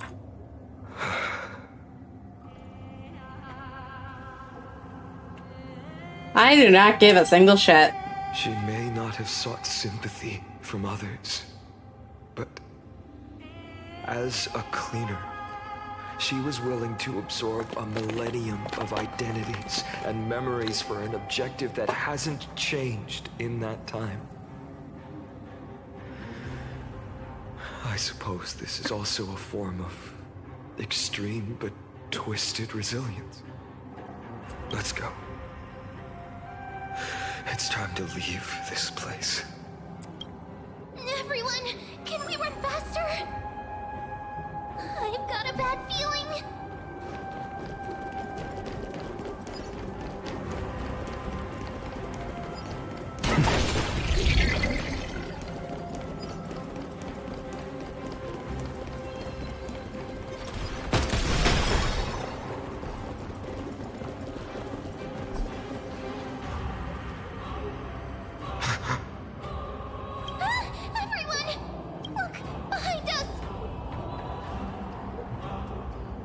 I do not give a single shit. She may not have sought sympathy from others, but as a cleaner, she was willing to absorb a millennium of identities and memories for an objective that hasn't changed in that time. I suppose this is also a form of extreme but twisted resilience. Let's go. It's time to leave this place. Everyone, can we run faster? I've got a bad feeling.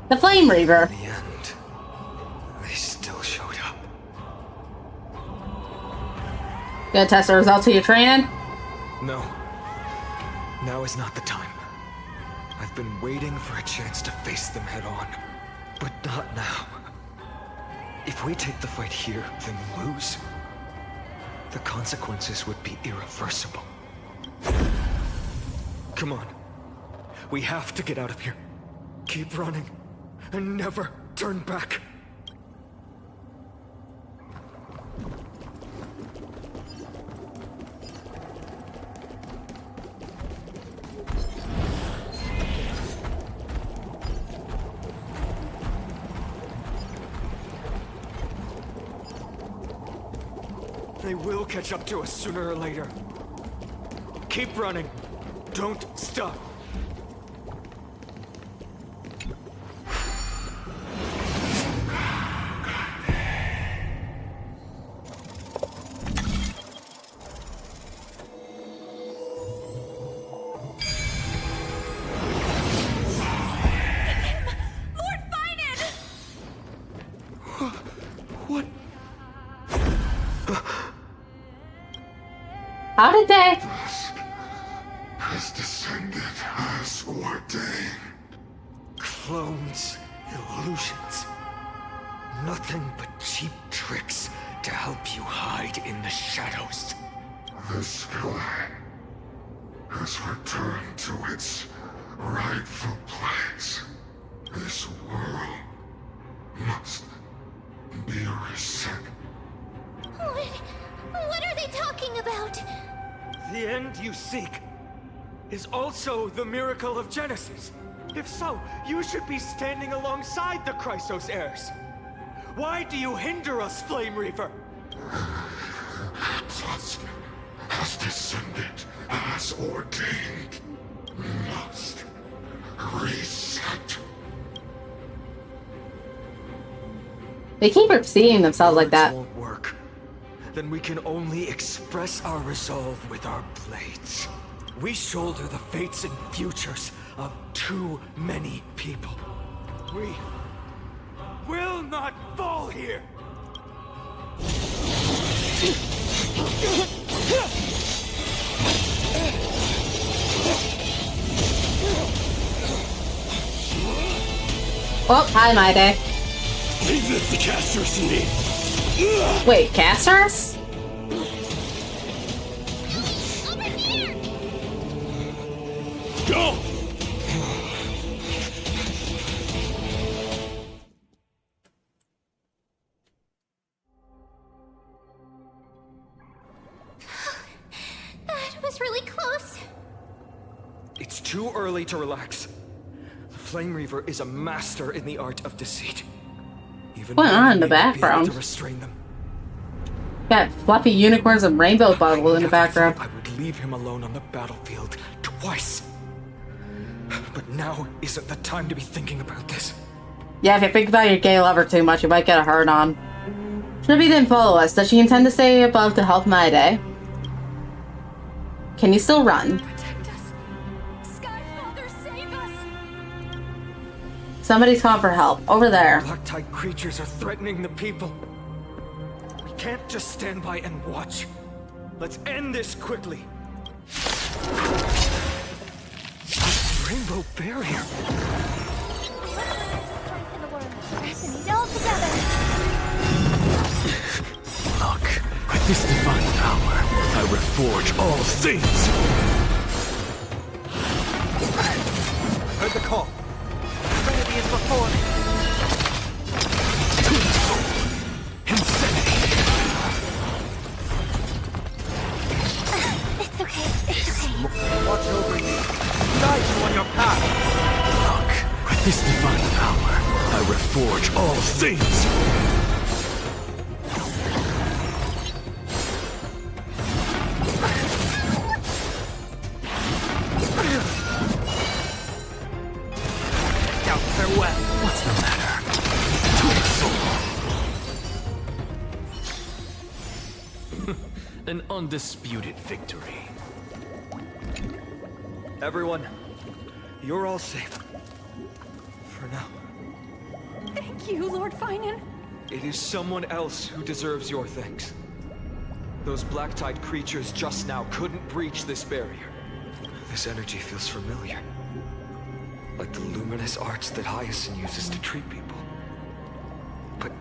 The Flame Reaver. In the end, they still showed up. Gonna test the results of your training? No. Now is not the time. I've been waiting for a chance to face them head on. But not now. If we take the fight here, then lose, the consequences would be irreversible. Come on. We have to get out of here. Keep running. And never turn back. They will catch up to us sooner or later. Keep running. Don't stop. How did they? Has descended as ordained. Clones, illusions. Nothing but cheap tricks to help you hide in the shadows. The sky has returned to its rightful place. This world must be reset. What are they talking about? The end you seek is also the miracle of Genesis. If so, you should be standing alongside the Chrysos heirs. Why do you hinder us, Flame Reaver? Tusk has descended as ordained. Must reset. They keep repeating themselves like that. Won't work. Then we can only express our resolve with our blades. We shoulder the fates and futures of too many people. We will not fall here! Oh, hi, my day. Leave this to casters indeed. Wait, casters? Go! That was really close. It's too early to relax. The Flame Reaver is a master in the art of deceit. Even What's on in the we may not be able background? to restrain them. Got fluffy unicorns and rainbow bubble in the background. I would leave him alone on the battlefield twice. But now isn't the time to be thinking about this. Yeah, if you think about your gay lover too much, you might get a hard on. Shribby didn't follow us. Does she intend to stay above to help Maide? Can you still run? Protect us. Sky Father, save us. Somebody's calling for help. Over there. Black-tide creatures are threatening the people. We can't just stand by and watch. Let's end this quickly. Rainbow barrier. Look, with this divine power, I reforge all things. Heard the call. Trinity is before me. Insanity. It's okay. It's okay. Watch over you. Guide you on your path. Look, with this divine power, I reforge all things. Now farewell. What's the matter? An undisputed victory. Everyone, you're all safe. For now. Thank you, Lord Finan. It is someone else who deserves your thanks. Those black-tide creatures just now couldn't breach this barrier. This energy feels familiar. Like the luminous arts that Hyacinth uses to treat people. But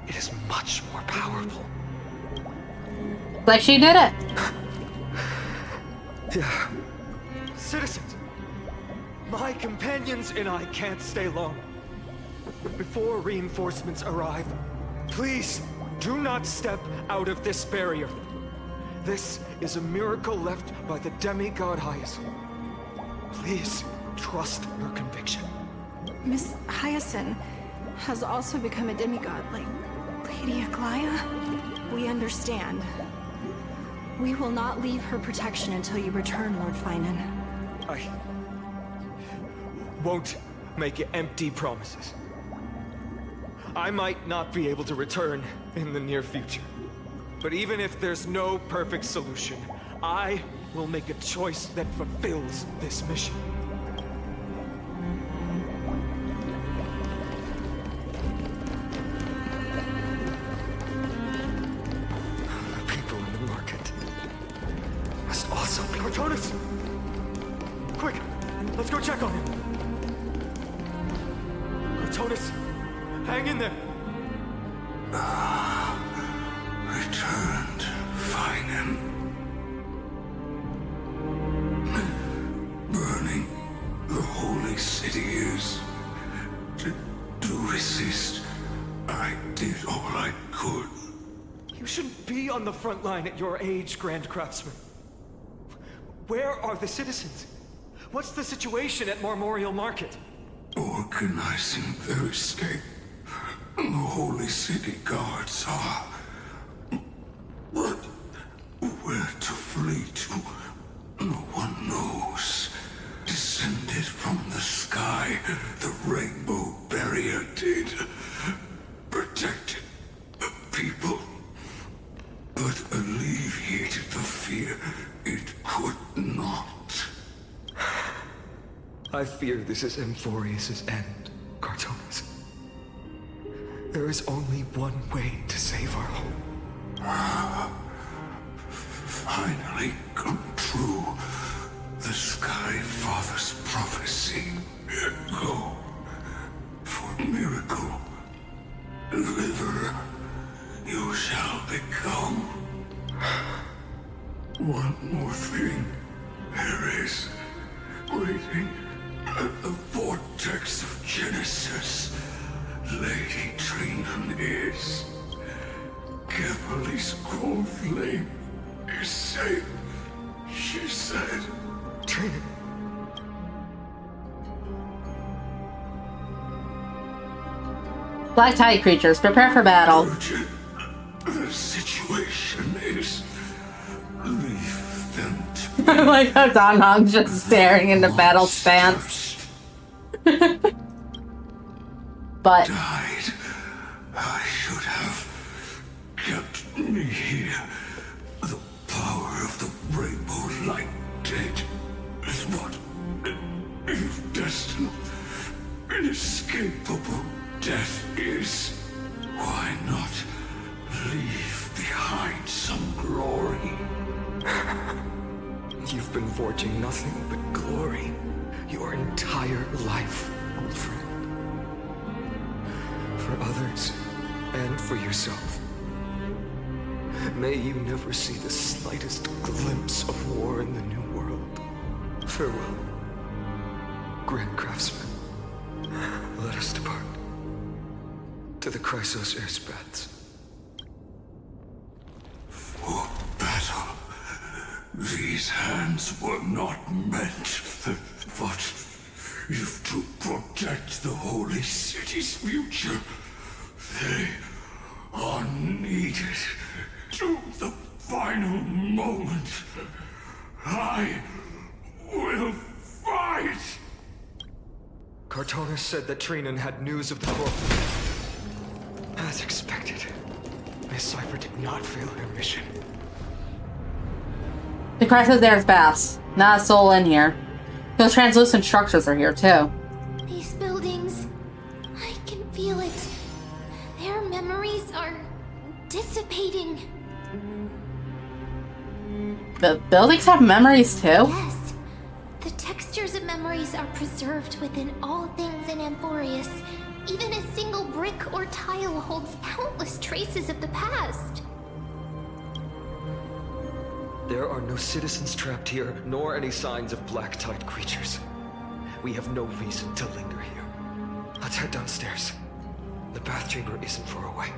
it is much more powerful. Like she did it. Yeah. Citizens, my companions and I can't stay long. Before reinforcements arrive, please do not step out of this barrier. This is a miracle left by the demigod Hyacinth. Please trust her conviction. Miss Hyacinth has also become a demigod, like Lady Aglaya. We understand. We will not leave her protection until you return, Lord Finan. I won't make empty promises. I might not be able to return in the near future. But even if there's no perfect solution, I will make a choice that fulfills this mission. The people in the market must also be... Cortonis! Quick! Let's go check on him! Cortonis! Hang in there! Returned, Finan. Burning the holy city is to resist. I did all I could. You shouldn't be on the front line at your age, Grand Craftsman. Where are the citizens? What's the situation at Memorial Market? Organizing their escape. The holy city guards are. But where to flee to, no one knows. Descended from the sky, the rainbow barrier did. Protected the people, but alleviated the fear it could not. I fear this is Emphorius' end, Cartonis. There is only one way to save our home. Finally come true. The Sky Father's prophecy. Go for miracle. Deliverer, you shall become. One more thing. There is waiting at the vortex of Genesis. Lady Trinan is. Carefully scrolled flame is safe, she said. Trinan. Black tide creatures, prepare for battle. Urgent. The situation is. Leave them to I like how Don Hong's just staring into battle stance. But died. I should have kept me here. The power of the rainbow light dead is what if destined inescapable death is, why not leave behind some glory? You've been forging nothing but glory your entire life, old friend. For others, and for yourself. May you never see the slightest glimpse of war in the New World. Farewell, Grand Craftsman. Let us depart to the Chrysos Airspaths. For battle, these hands were not meant, but if to protect the holy city's future, they are needed to the final moment. I will fight! Cartonis said that Trinan had news of the corps. As expected, Miss Cypher did not fail her mission. The Chrysos Airspaths. Not a soul in here. Those translucent structures are here too. These buildings, I can feel it. Their memories are dissipating. The buildings have memories too? Yes. The textures of memories are preserved within all things in Amphorius. Even a single brick or tile holds countless traces of the past. There are no citizens trapped here, nor any signs of black tide creatures. We have no reason to linger here. Let's head downstairs. The bath chamber isn't far away.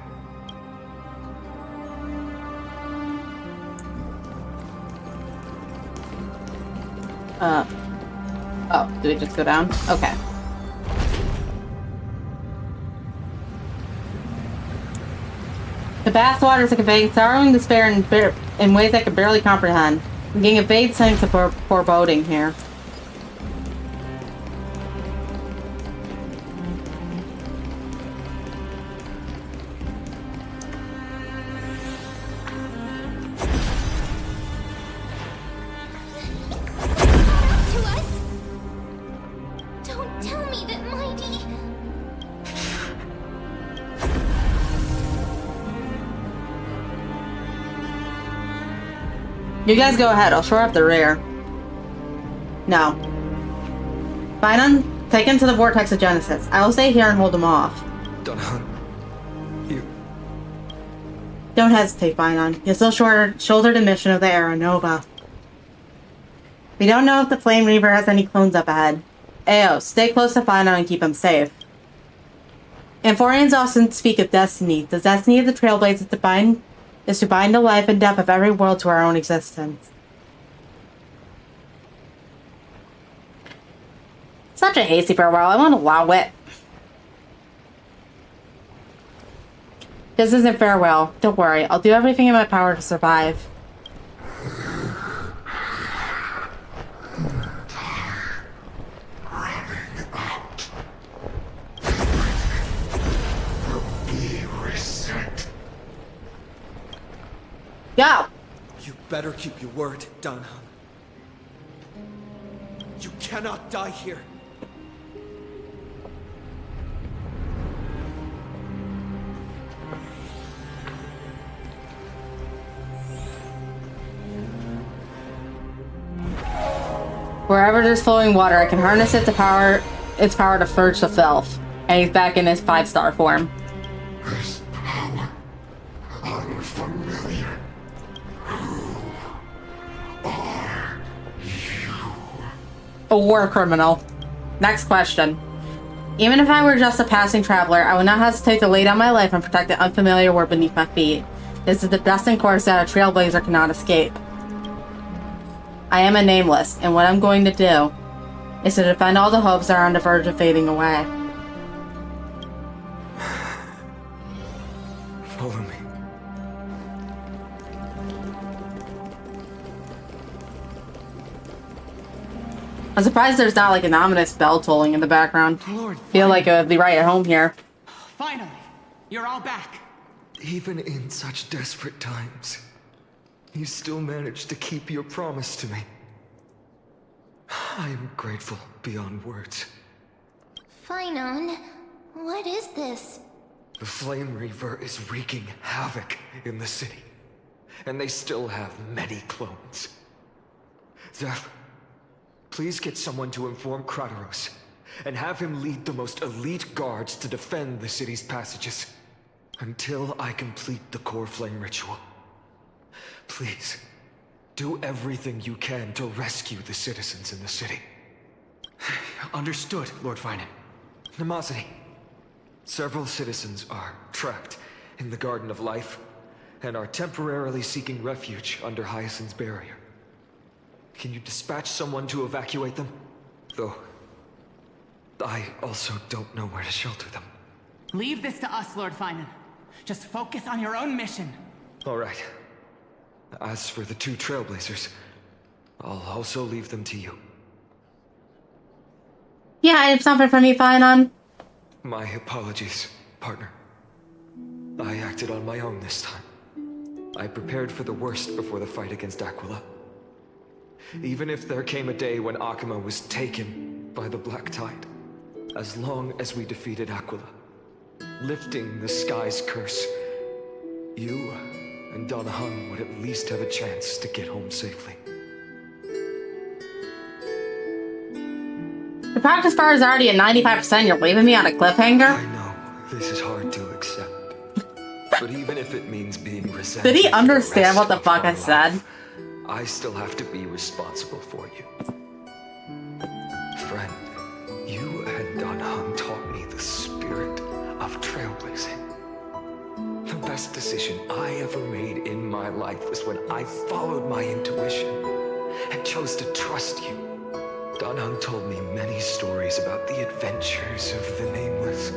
Oh, do we just go down? Okay. The bath waters that convey sorrow and despair in ways I can barely comprehend. I'm getting a vague sense of foreboding here. You guys go ahead, I'll shore up the rear. No. Finon, take him to the Vortex of Genesis. I will stay here and hold him off. You... Don't hesitate, Finon. You still shoulder the mission of the Era Nova. We don't know if the Flame Reaver has any clones up ahead. Ayo, stay close to Finon and keep him safe. Amphorians often speak of destiny. The destiny of the Trailblazers is to bind the life and death of every world to our own existence. Such a hasty farewell, I won't allow it. This isn't farewell. Don't worry, I'll do everything in my power to survive. Go! You better keep your word, Danham. You cannot die here. Wherever there's flowing water, I can harness its power to purge the filth. And he's back in his 5-star form. This power, unfamiliar. A war criminal. Next question. Even if I were just a passing traveler, I would not hesitate to lay down my life and protect the unfamiliar world beneath my feet. This is the destined course that a trailblazer cannot escape. I am a nameless, and what I'm going to do is to defend all the hopes that are on the verge of fading away. Follow me. I'm surprised there's not like an ominous bell tolling in the background. Feel like it would be right at home here. Finally, you're all back. Even in such desperate times, you still managed to keep your promise to me. I am grateful beyond words. Finon, what is this? The Flame Reaver is wreaking havoc in the city, and they still have many clones. Zeph, please get someone to inform Kratos, and have him lead the most elite guards to defend the city's passages, until I complete the core flame ritual. Please, do everything you can to rescue the citizens in the city. Understood, Lord Finan. Nemosity, several citizens are trapped in the Garden of Life, and are temporarily seeking refuge under Hyacinth's barrier. Can you dispatch someone to evacuate them? Though, I also don't know where to shelter them. Leave this to us, Lord Finan. Just focus on your own mission. All right. As for the two Trailblazers, I'll also leave them to you. Yeah, I have something from you, Finon. My apologies, partner. I acted on my own this time. I prepared for the worst before the fight against Aquila. Even if there came a day when Akuma was taken by the Black Tide, as long as we defeated Aquila, lifting the sky's curse, you and Donna Hung would at least have a chance to get home safely. The practice bar is already at 95%. You're leaving me on a cliffhanger? I know, this is hard to accept. But even if it means being resented... Did he understand what the fuck I said? I still have to be responsible for you. Friend, you and Donna Hung taught me the spirit of trailblazing. The best decision I ever made in my life was when I followed my intuition and chose to trust you. Donna Hung told me many stories about the adventures of the Nameless.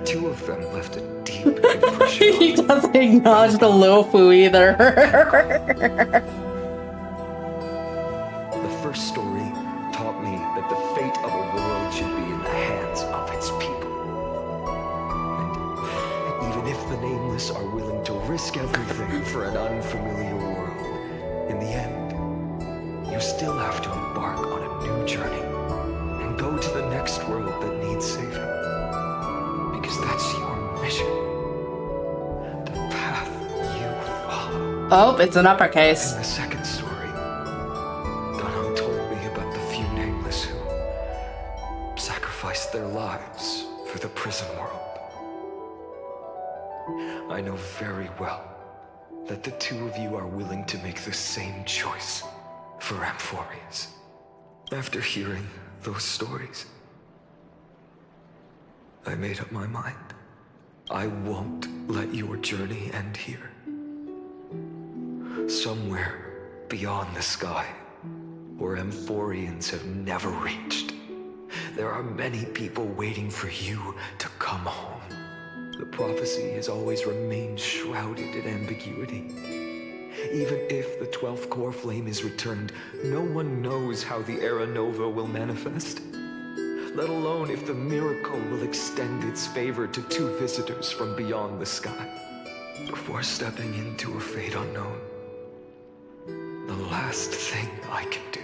Two of them left a deep impression. He doesn't acknowledge the Lofu either. The first story taught me that the fate of a world should be in the hands of its people. And even if the Nameless are willing to risk everything for an unfamiliar world, in the end, you still have to embark on a new journey and go to the next world that needs saving. Because that's your mission. The path you follow. Oh, it's an uppercase. And the second story, Donna Hung told me about the few Nameless who sacrificed their lives for the prison world. I know very well that the two of you are willing to make the same choice for Amphorius. After hearing those stories, I made up my mind. I won't let your journey end here. Somewhere beyond the sky, where Amphorians have never reached, there are many people waiting for you to come home. The prophecy has always remained shrouded in ambiguity. Even if the 12th core flame is returned, no one knows how the Era Nova will manifest. Let alone if the miracle will extend its favor to two visitors from beyond the sky. Before stepping into a fate unknown, the last thing I can do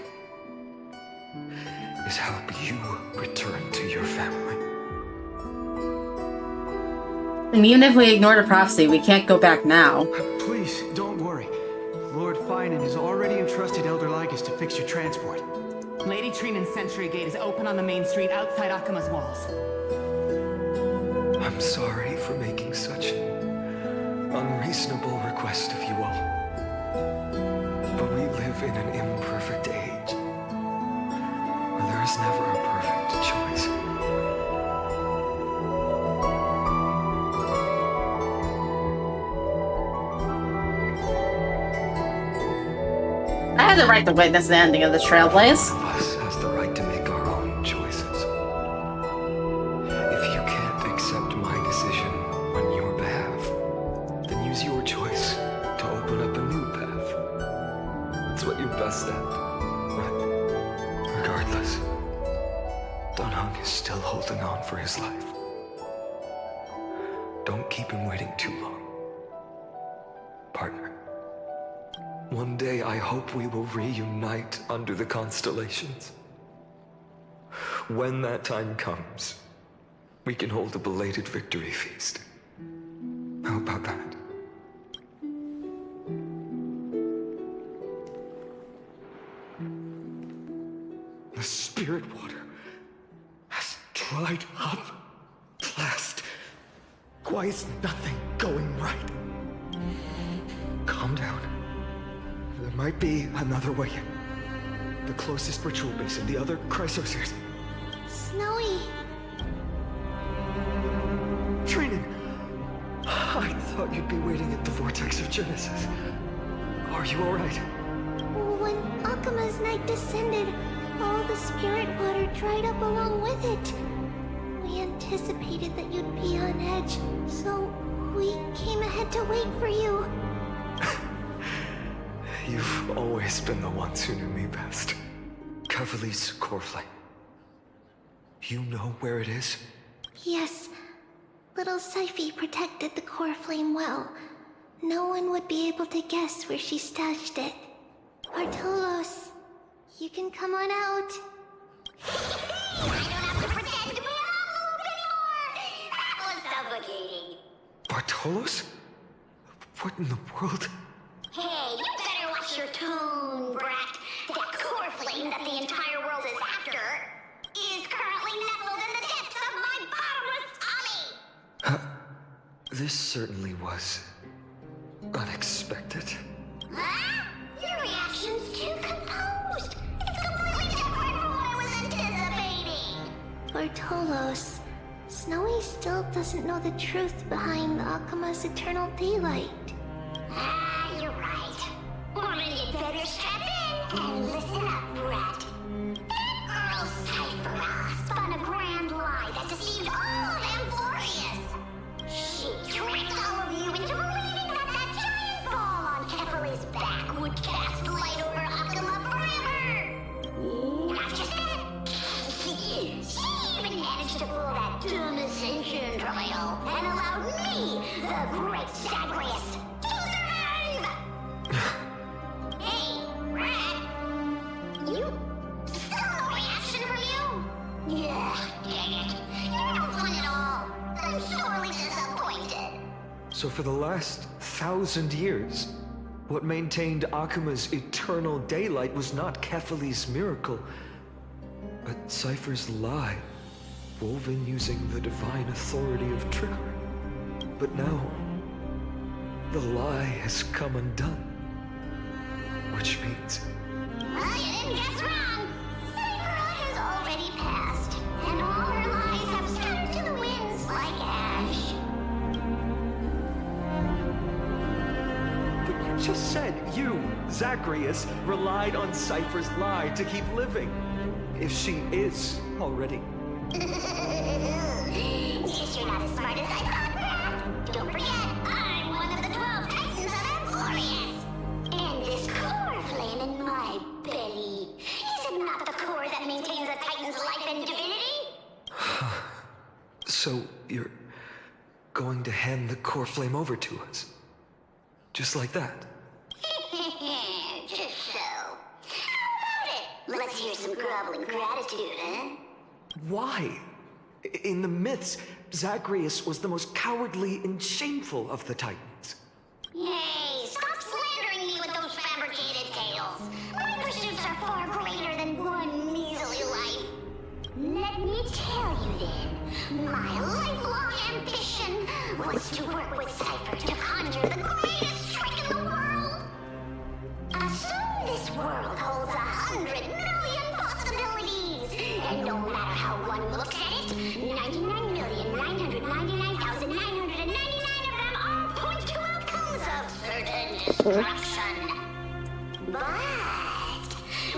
is help you return to your family. And even if we ignore the prophecy, we can't go back now. Please, don't worry. Lord Finan has already entrusted Elder Lygus to fix your transport. Lady Trinan's Sentry Gate is open on the main street outside Akuma's walls. I'm sorry for making such an unreasonable request of you all. But we live in an imperfect age, where there is never a perfect choice. I have the right to witness the ending of the Trailblaze. Each one of us has the right to make our own choices. If you can't accept my decision on your behalf, then use your choice to open up a new path. That's what you're best at, right? Regardless, Donna Hung is still holding on for his life. Don't keep him waiting too long, partner. One day I hope we will reunite under the constellations. when that time comes, we can hold a belated victory feast. How about that? The spirit water has dried up. Last. Why is nothing going right? Calm down. There might be another way in. The closest ritual basin, the other chrysosirs. Snowy. Trinan! I thought you'd be waiting at the vortex of Genesis. Are you alright? When Akuma's night descended, all the spirit water dried up along with it. We anticipated that you'd be on edge, so we came ahead to wait for you. You've always been the ones who knew me best. Cavalli's core flame. You know where it is? Yes. Little Syphie protected the core flame well. No one would be able to guess where she stashed it. Bartolos, you can come on out. I don't have to pretend to be an envelope anymore! That was suffocating. Bartolos? What in the world? Hey, you better watch your tone, brat. That core flame that the entire world is after is currently nestled in the depths of my bottomless tummy! This certainly was unexpected. Huh? Your reaction's too composed. It's completely different from what I was anticipating. Bartolos, Snowy still doesn't know the truth behind Akuma's eternal daylight. You're right. Well, then you better strap in and listen up, brat. That girl Cyphera spun a grand lie that deceived all of Amphorius. She tricked all of you into believing that that giant ball on Kefali's back would cast light over Akuma forever. Not just that, she even managed to pull that dumb ascension trial and allowed me, the great Zagreus, to survive! Hey, Rat! You... still no reaction from you? Yeah, dang it. You're no fun at all. I'm sorely disappointed. So for the last 1,000 years, what maintained Akuma's eternal daylight was not Kefali's miracle, but Cypher's lie, woven using the divine authority of trickery. But now, the lie has come undone. Which means... Well, you didn't guess wrong. Cyphera has already passed, and all her lies have scattered to the winds like ash. But you just said you, Zagreus, relied on Cypher's lie to keep living. If she is already... Guess you're not as smart as I thought, Rat. Don't forget, I'm one of the 12 Titans of Amphorius. And this core flame in my belly, is it not the core that maintains a Titan's life and divinity? So you're going to hand the core flame over to us? Just like that? Just so. How about it? Let's hear some groveling gratitude, huh? Why? In the myths, Zagreus was the most cowardly and shameful of the Titans. Hey, stop slandering me with those fabricated tales. My pursuits are far greater than one measly life. Let me tell you then, my lifelong ambition was to work with Cypher to conjure the greatest trick in the world. Assume this world holds 100 million possibilities, and no matter how one looks at it, 99,999,999 of them all point to outcomes of certain destruction. But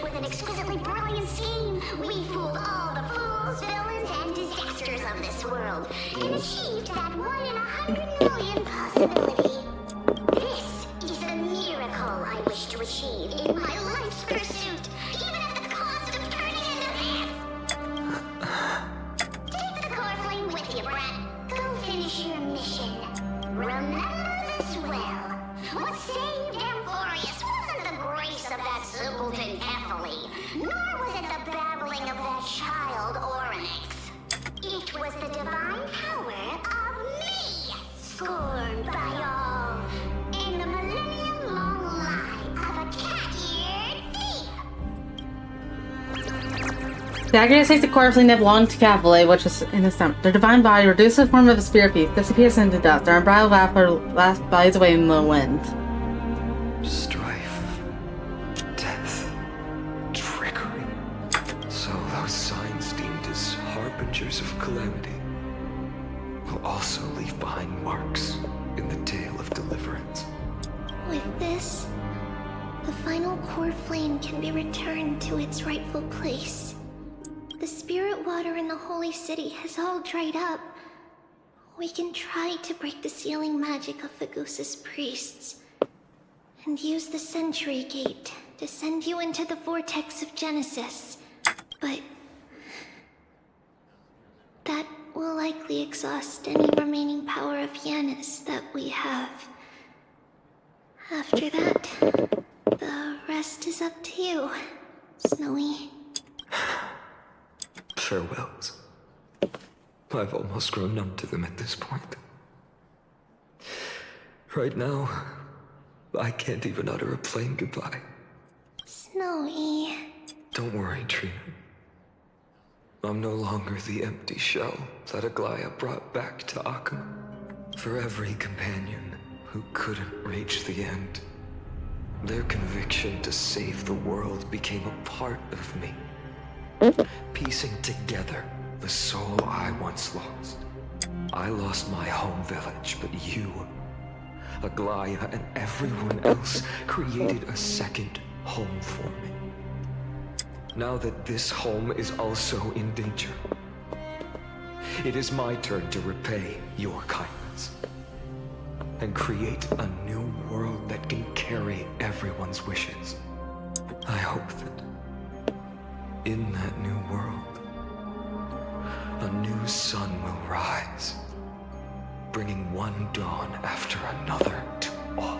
with an exquisitely brilliant scheme, we fooled all the fools, villains, and disasters of this world, and achieved that 1 in 100 million possibility. This is the miracle I wish to achieve in my life's pursuit, even at the cost of turning into this. Take the core flame with you, brat. Go finish your mission. Remember this well. What saved Amphorius wasn't the grace of that simpleton Kefali, nor was it the babbling of that child Oryx. It was the divine power of me, scorned by all, in the millennium-long lie of a cat-eared thief. The Aggregates takes the corpse that belonged to Cavalry, which is in his stomach. Their divine body reduces the form of a spirit beast, disappears into dust. Their unbridled laughter flies away in the wind. Strife, death, trickery. So those signs deemed as harbingers of calamity will also leave behind marks in the tale of deliverance. With this, the final core flame can be returned to its rightful place. The spirit water in the holy city has all dried up. We can try to break the sealing magic of Fagusa's priests and use the Century Gate to send you into the vortex of Genesis. But that will likely exhaust any remaining power of Yanis that we have. After that, the rest is up to you, Snowy. Farewells. I've almost grown numb to them at this point. Right now, I can't even utter a plain goodbye. Snowy. Don't worry, Trina. I'm no longer the empty shell that Aglaya brought back to Akuma. For every companion who couldn't reach the end, their conviction to save the world became a part of me. Piecing together the soul I once lost. I lost my home village, but you, Aglaya, and everyone else created a second home for me. Now that this home is also in danger, it is my turn to repay your kindness and create a new world that can carry everyone's wishes. I hope that in that new world, a new sun will rise, bringing one dawn after another to all.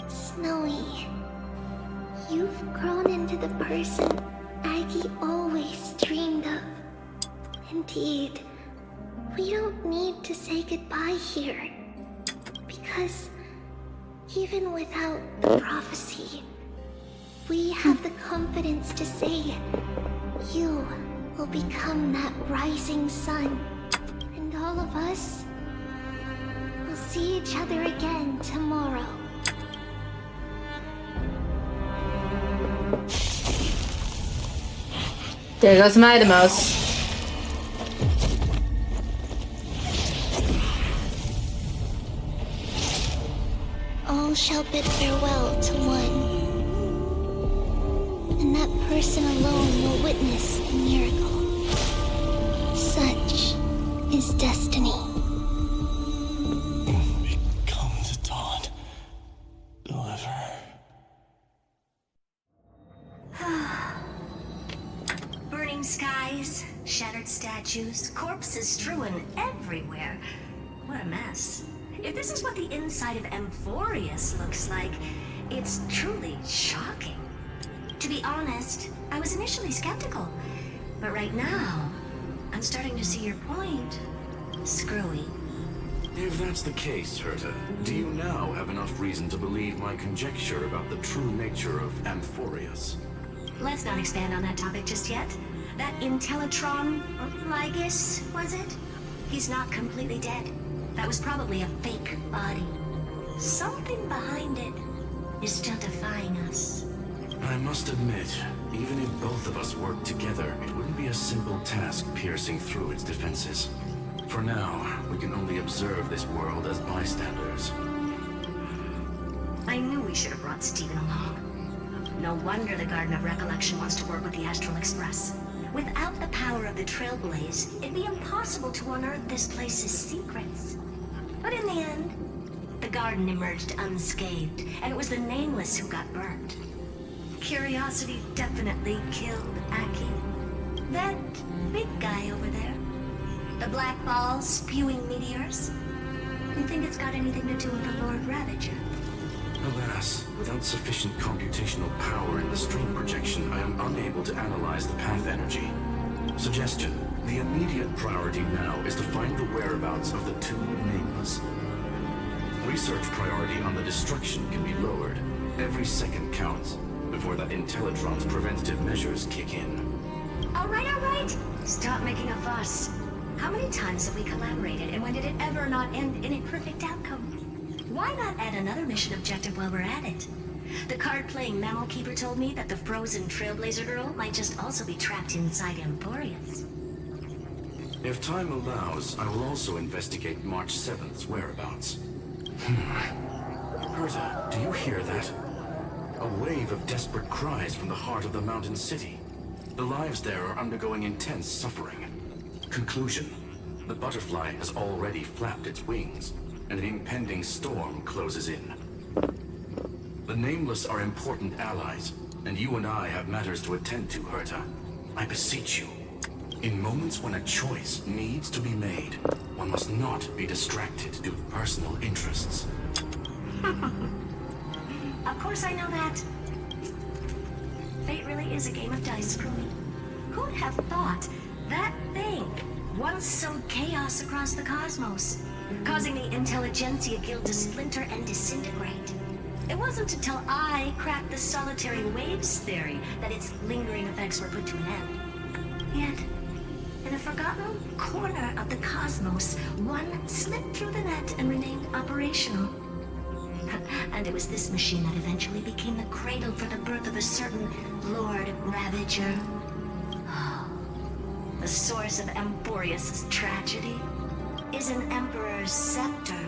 Snowy, you've grown into the person Aggie always dreamed of. Indeed, we don't need to say goodbye here, because even without the prophecy, we have the confidence to say you will become that rising sun, and all of us will see each other again tomorrow. There goes Midamos. All shall bid farewell to one, and that person alone will witness the miracle. Such is destiny. Come to dawn. Deliver. Burning skies, shattered statues, corpses strewn everywhere. What a mess. If this is what the inside of Amphorius looks like, it's truly shocking. To be honest, I was initially skeptical, but right now, I'm starting to see your point. Screwy. If that's the case, Herta, do you now have enough reason to believe my conjecture about the true nature of Amphorius? Let's not expand on that topic just yet. That Intellitron, Lygus, was it? He's not completely dead. That was probably a fake body. Something behind it is still defying us. I must admit, even if both of us worked together, it wouldn't be a simple task piercing through its defenses. For now, we can only observe this world as bystanders. I knew we should have brought Steven along. No wonder the Garden of Recollection wants to work with the Astral Express. Without the power of the Trailblaze, it'd be impossible to unearth this place's secrets. But in the end, the garden emerged unscathed, and it was the Nameless who got burnt. Curiosity definitely killed Aki. That big guy over there, the black ball spewing meteors, you think it's got anything to do with the Lord Ravager? Alas, without sufficient computational power in the stream projection, I am unable to analyze the path energy. Suggestion: the immediate priority now is to find the whereabouts of the two nameless. Research priority on the destruction can be lowered. Every second counts before that Intellitron's preventative measures kick in. All right. Stop making a fuss. How many times have we collaborated, and when did it ever not end in a perfect outcome? Why not add another mission objective while we're at it? The card-playing mammal keeper told me that the frozen Trailblazer girl might just also be trapped inside Emporius. If time allows, I will also investigate March 7th's whereabouts. Herta, do you hear that? A wave of desperate cries from the heart of the mountain city. The lives there are undergoing intense suffering. Conclusion: the butterfly has already flapped its wings, and an impending storm closes in. The Nameless are important allies, and you and I have matters to attend to, Herta. I beseech you. In moments when a choice needs to be made, one must not be distracted due to personal interests. Of course I know that. Fate really is a game of dice for me. Who'd have thought that thing once sowed chaos across the cosmos, causing the Intelligentsia Guild to splinter and disintegrate? It wasn't until I cracked the solitary waves theory that its lingering effects were put to an end. Yet, in a forgotten corner of the cosmos, one slipped through the net and remained operational. And it was this machine that eventually became the cradle for the birth of a certain Lord Ravager. The source of Emporius' tragedy is an Emperor's scepter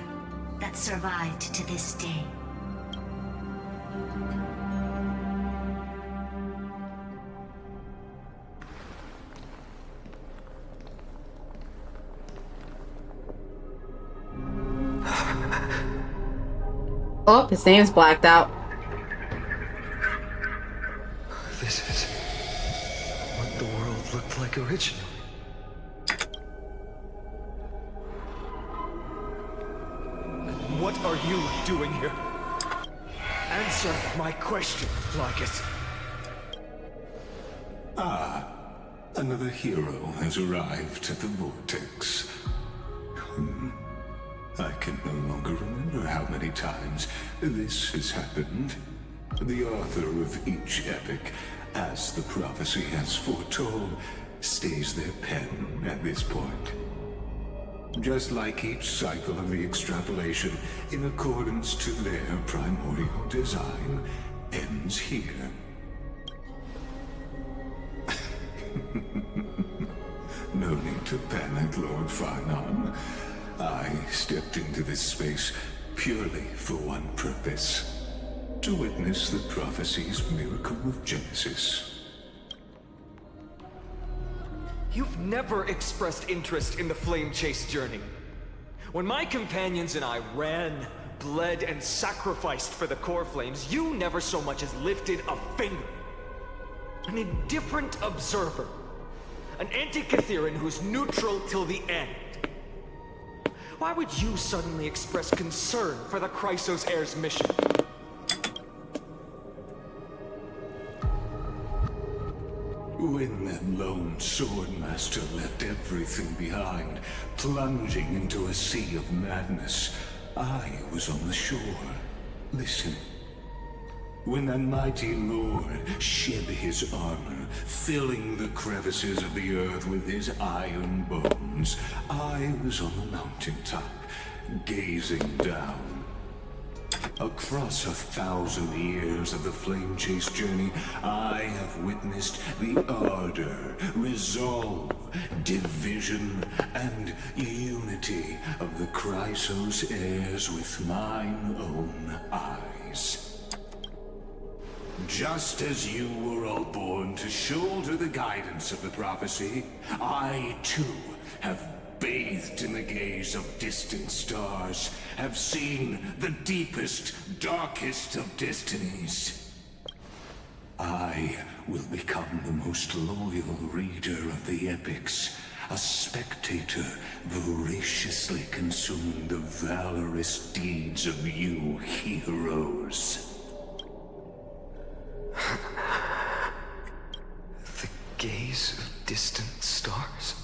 that survived to this day. Oh, his name's blacked out. This is what the world looked like originally. What are you doing here? Answer my question, Lycus. Ah, another hero has arrived at the Vortex. I can no longer remember how many times this has happened. The author of each epic, as the prophecy has foretold, stays their pen at this point. Just like each cycle of the extrapolation, in accordance to their primordial design, ends here. No need to panic, Lord Farnon. I stepped into this space purely for one purpose: to witness the prophecy's miracle of Genesis. You've never expressed interest in the Flame Chase journey. When my companions and I ran, bled, and sacrificed for the core flames, you never so much as lifted a finger. An indifferent observer. An Antikytheran who's neutral till the end. Why would you suddenly express concern for the Chrysos Heir's mission? When that lone swordmaster left everything behind, plunging into a sea of madness, I was on the shore. Listen. When that mighty lord shed his armor, filling the crevices of the earth with his iron bones, I was on the mountaintop, gazing down. Across 1,000 years of the Flame Chase journey, I have witnessed the ardor, resolve, division, and unity of the Chrysos heirs with mine own eyes. Just as you were all born to shoulder the guidance of the prophecy, I too have bathed in the gaze of distant stars, have seen the deepest, darkest of destinies. I will become the most loyal reader of the epics. a spectator voraciously consuming the valorous deeds of you heroes. The gaze of distant stars.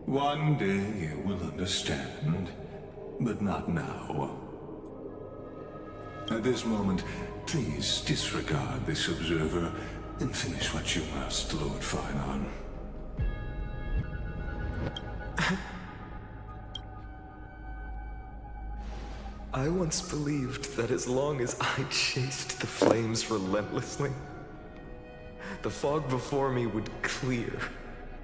One day you will understand, but not now. At this moment, please disregard this observer and finish what you must, Lord Finon. I once believed that as long as I chased the flames relentlessly, the fog before me would clear,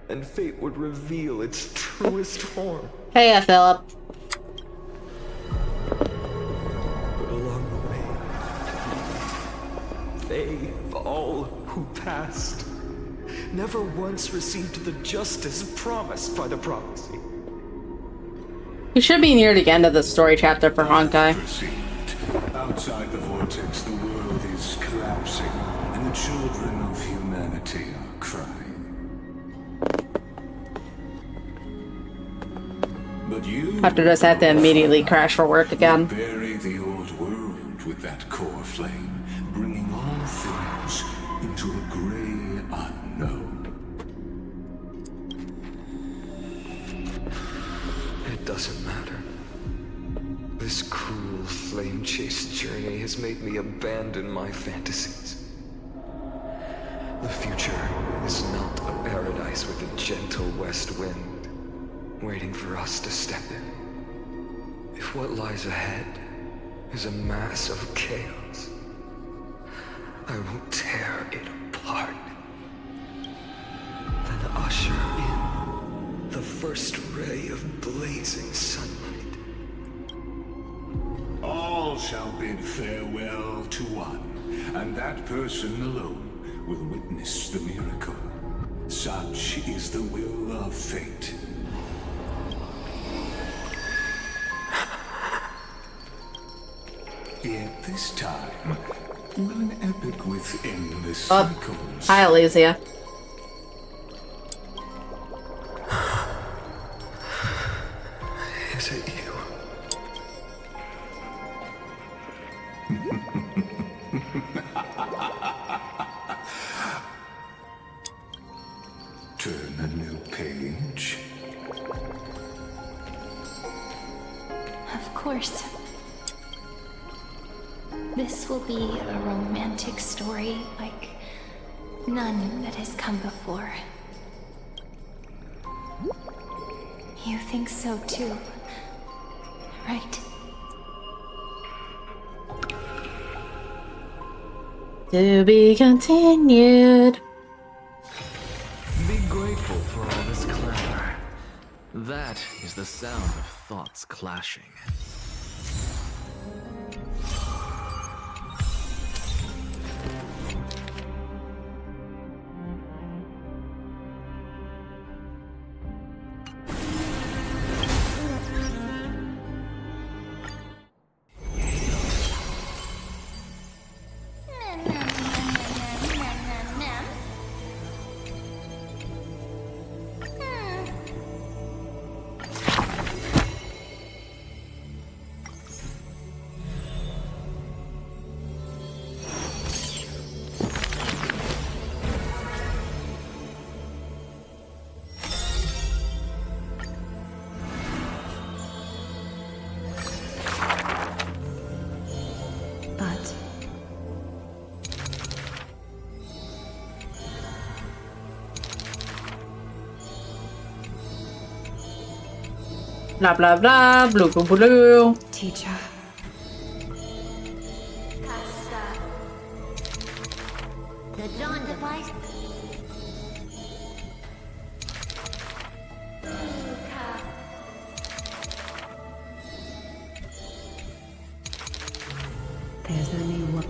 and fate would reveal its truest form. Hey, Philip. But along the way, they, all who passed, never once received the justice promised by the prophecy. You should be near the end of the story chapter for Honkai. Outside the vortex, the world is collapsing, and the children of humanity are crying. But you After this, I have to immediately crash for work again. bury the old world with that core flame, bringing all things into a gray unknown. It doesn't matter. This cruel flame-chased journey has made me abandon my fantasies. The future is not a paradise with a gentle west wind, waiting for us to step in. If what lies ahead is a mass of chaos, I will tear it apart. Then usher in the first ray of blazing sunlight. All shall bid farewell to one, and that person alone will witness the miracle. Such is the will of fate. Yet this time, will an epic with endless cycles. Hi, Elysia. Is it you? Turn a new page. Of course. This will be a romantic story like none that has come before. You think so too, right? To be continued. Be grateful for all this clamor. That is the sound of thoughts clashing. Blah blah blah, blue blue blue. Teacher. The dawn device. There's only one.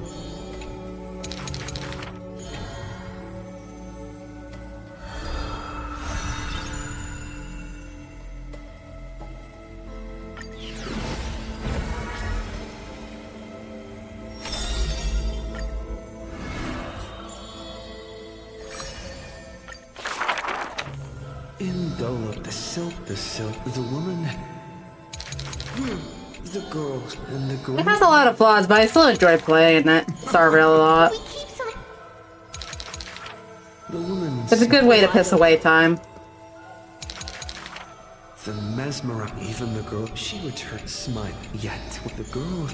In Dolo, the silk, the woman, the girls, and the girl. It has a lot of flaws, but I still enjoy playing it. Sarville a lot. The woman. It's a good way to piss away time. The mesmerize, even the girl, she returned smile. Yet, with the girl,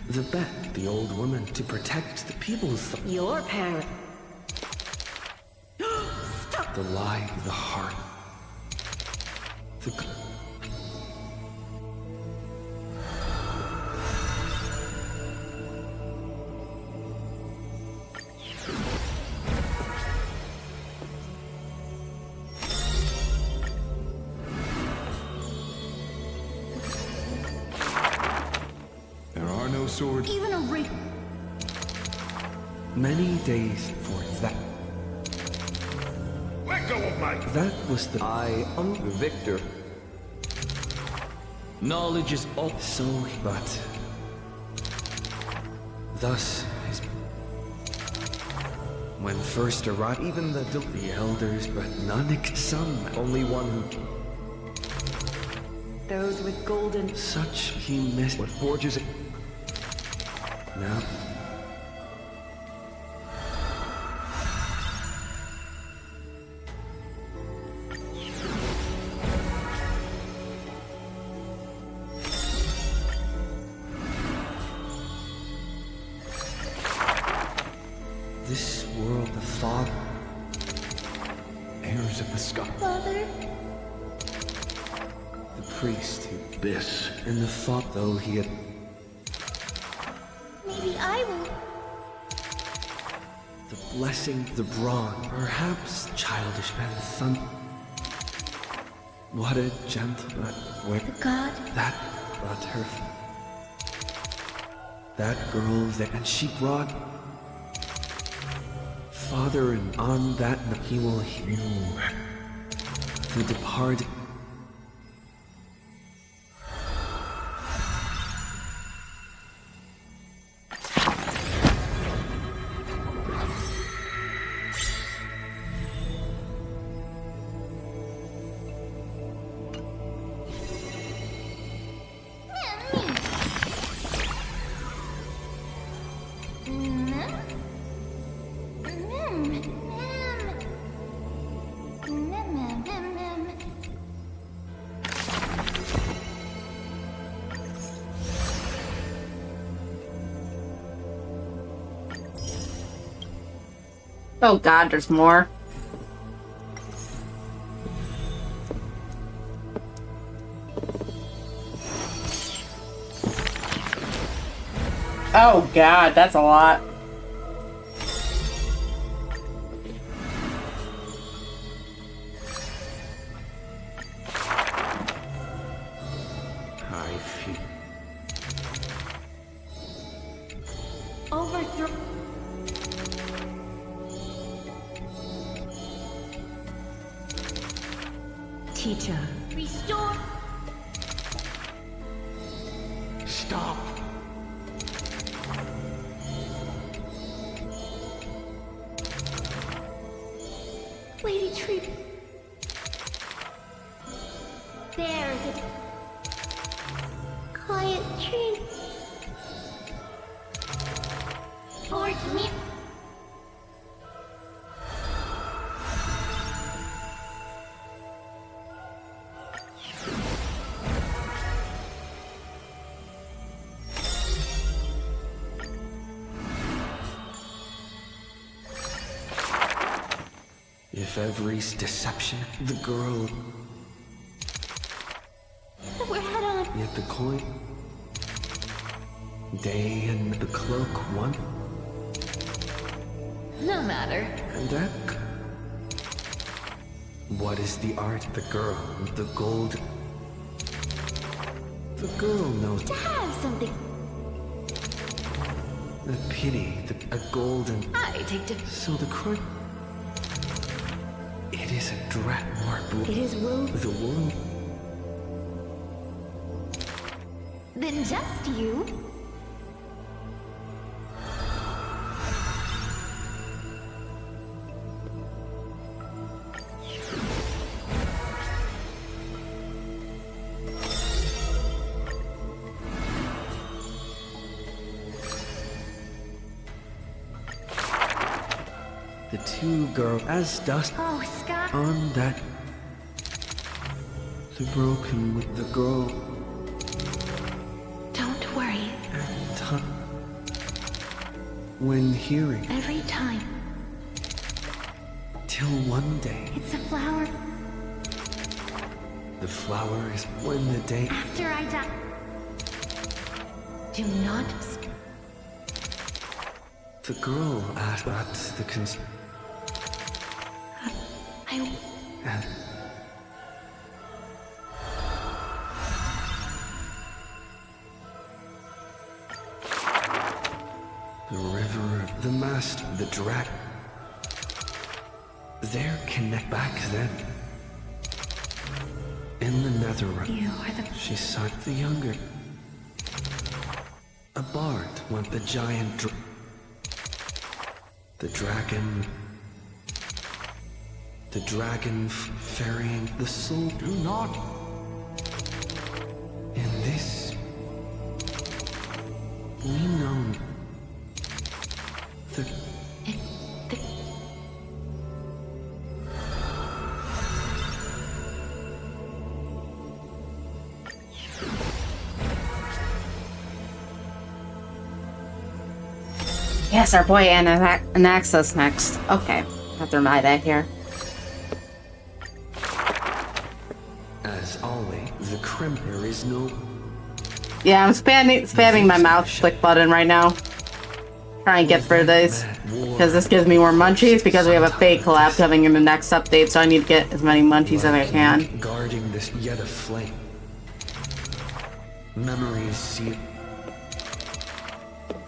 the bet, the old woman, to protect the people's. Your parent. The lie, the heart. The. There are no swords. Even a ring. Many days for that. Let go of my... That was the... I am the victor. Knowledge is all... So, but... Thus, his... When first arrived, even the elders, but none, some, only one who... Those with golden... Such he missed what forges it. Now... This world, the fog, heirs of the sky. Father? The priest who this, and the thought though he had. Maybe I will. The blessing, the brawn, perhaps childish and the sun. What a gentleman, where The god? that brought her. That girl that, and she brought. Father, and on that he will heal the departed. Oh god, there's more. Oh god, that's a lot. I feel. Overthrow. Teacher. Restore. Stop. Lady Tree. There's it. Quiet tree. Towards me. If every deception, the girl, We're head on. yet the coin, day and the cloak one, No matter. and that. What is the art? The girl, the gold. The girl knows To have something. the pity, a golden. I take to... So the crime. It is a dread mark. It is will. The world. Then just you. The two girls as dust Oh, Scott. on that. The broken with the girl. Don't worry. And time. When hearing. Every time. Till one day. It's a flower. The flower is when the day. After I die. Do not. The girl asked about the I. And the river, the master, the dragon. There connect back then. In the netherrealm, You are the. she sought the younger. A bard went the giant the dragon. The dragon ferrying the soul. Do not. In this, we know the. Yes, our boy Anaxa's next. Okay, have to remind that here. As always, the crimper is no. Yeah, I'm spamming my mouse click button right now. Try and get through these. Because this gives me more munchies because we have a fake collab coming in the next update, so I need to get as many munchies as I can. Guarding this yet aflame. Memories see.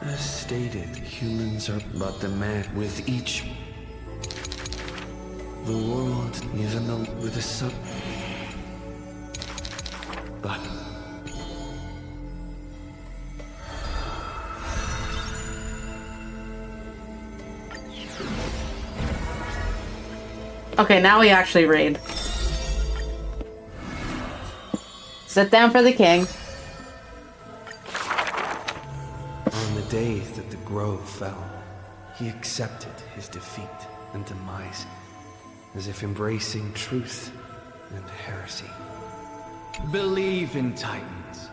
As stated, humans are but the man with each. The world, even though with the sun. But. Okay, now we actually read. Sit down for the king. On the day that the grove fell, he accepted his defeat and demise, as if embracing truth and heresy. Believe in Titans,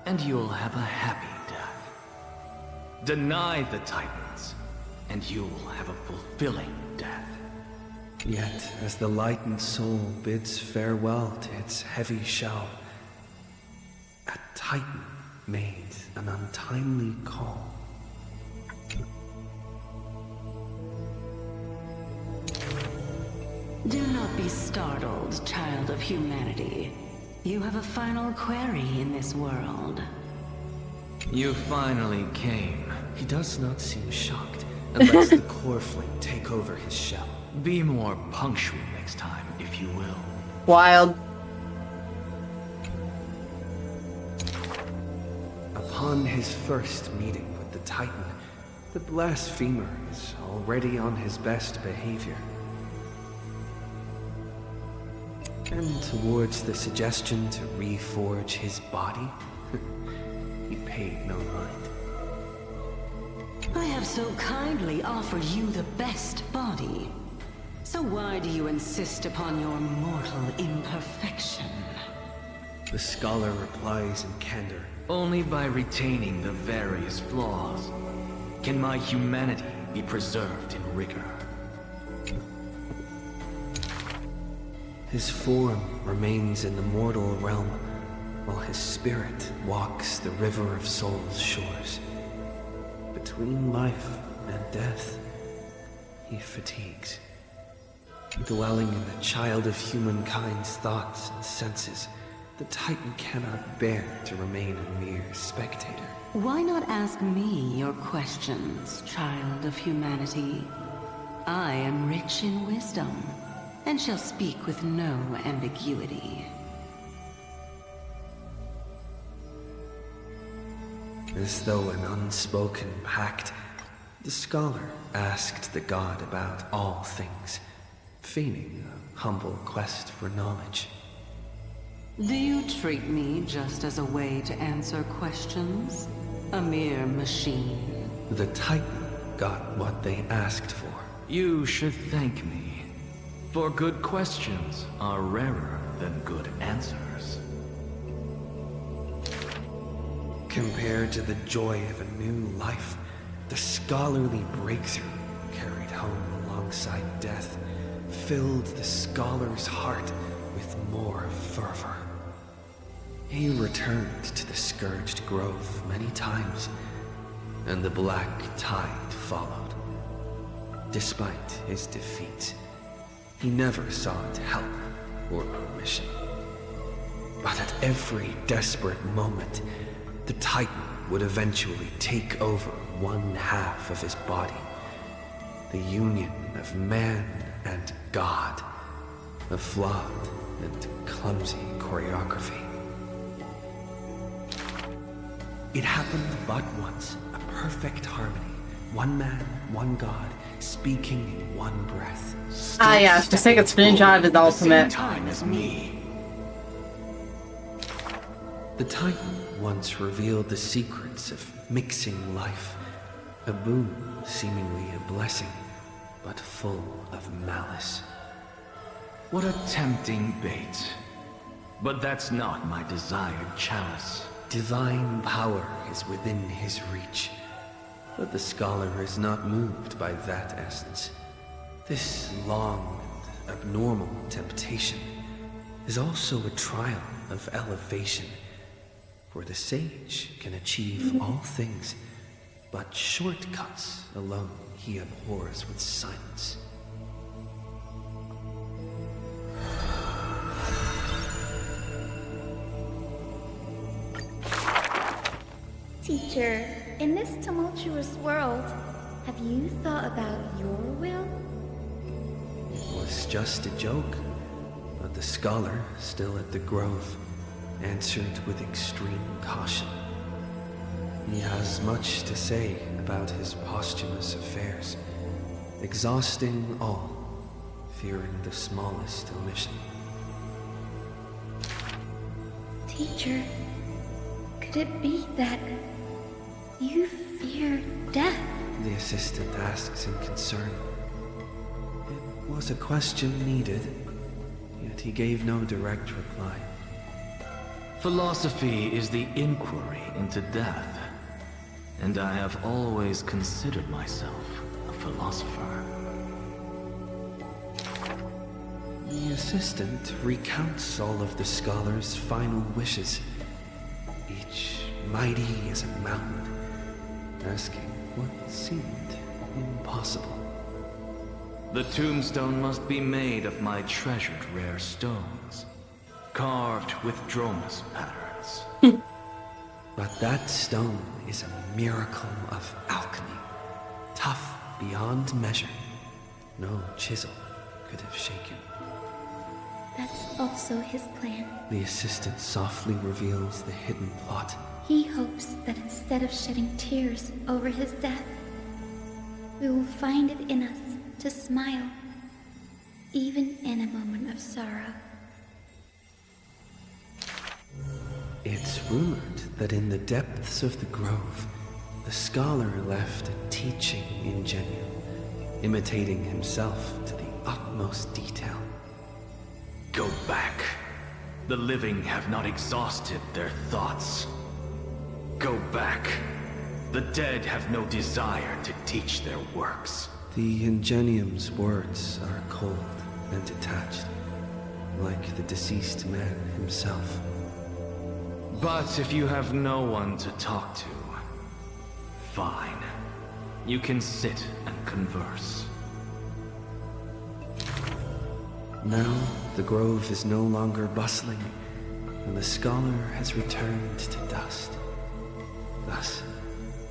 and you'll have a happy death. Deny the Titans, and you'll have a fulfilling death. Yet, as the lightened soul bids farewell to its heavy shell, a Titan made an untimely call. Do not be startled, child of humanity. You have a final query in this world. You finally came. He does not seem shocked, and lets the core flame take over his shell. Be more punctual next time, if you will. Wild. Upon his first meeting with the Titan, the blasphemer is already on his best behavior. And towards the suggestion to reforge his body, he paid no mind. I have so kindly offered you the best body. So why do you insist upon your mortal imperfection? The scholar replies in candor. Only by retaining the various flaws can my humanity be preserved in rigor. His form remains in the mortal realm, while his spirit walks the river of soul's shores. Between life and death, he fatigues. Dwelling in the child of humankind's thoughts and senses, the Titan cannot bear to remain a mere spectator. Why not ask me your questions, child of humanity? I am rich in wisdom, and shall speak with no ambiguity. As though an unspoken pact, the scholar asked the god about all things, feigning a humble quest for knowledge. Do you treat me just as a way to answer questions? A mere machine? The Titan got what they asked for. You should thank me. For good questions are rarer than good answers. Compared to the joy of a new life, the scholarly breakthrough carried home alongside death filled the scholar's heart with more fervor. He returned to the Scourged Grove many times, and the Black Tide followed. Despite his defeat, he never sought help or permission. But at every desperate moment, the Titan would eventually take over one half of his body. The union of man and God. A flawed and clumsy choreography. It happened but once, a perfect harmony. One man, one God, speaking in one breath. Ah, yeah, just take a screenshot of his ultimate. Time as me. The Titan once revealed the secrets of mixing life. A boon, seemingly a blessing, but full of malice. What a tempting bait. But that's not my desired chalice. Divine power is within his reach, but the scholar is not moved by that essence. This long and abnormal temptation is also a trial of elevation, for the sage can achieve all things, but shortcuts alone he abhors with silence. Teacher, in this tumultuous world, have you thought about your will? It was just a joke, but the scholar, still at the grove, answered with extreme caution. He has much to say about his posthumous affairs, exhausting all, fearing the smallest omission. Teacher, could it be that you fear death? The assistant asks in concern. It was a question needed, yet he gave no direct reply. Philosophy is the inquiry into death, and I have always considered myself a philosopher. The assistant recounts all of the scholar's final wishes, each mighty as a mountain, asking what seemed impossible. The tombstone must be made of my treasured rare stones, carved with Dromus patterns. But that stone is a miracle of alchemy, tough beyond measure. No chisel could have shaken. That's also his plan. The assistant softly reveals the hidden plot. He hopes that instead of shedding tears over his death, we will find it in us to smile, even in a moment of sorrow. It's rumored that in the depths of the grove, the scholar left a teaching ingenium, imitating himself to the utmost detail. Go back. The living have not exhausted their thoughts. Go back. The dead have no desire to teach their works. The ingenium's words are cold and detached, like the deceased man himself. But if you have no one to talk to, fine. You can sit and converse. Now, the grove is no longer bustling, and the scholar has returned to dust. Thus,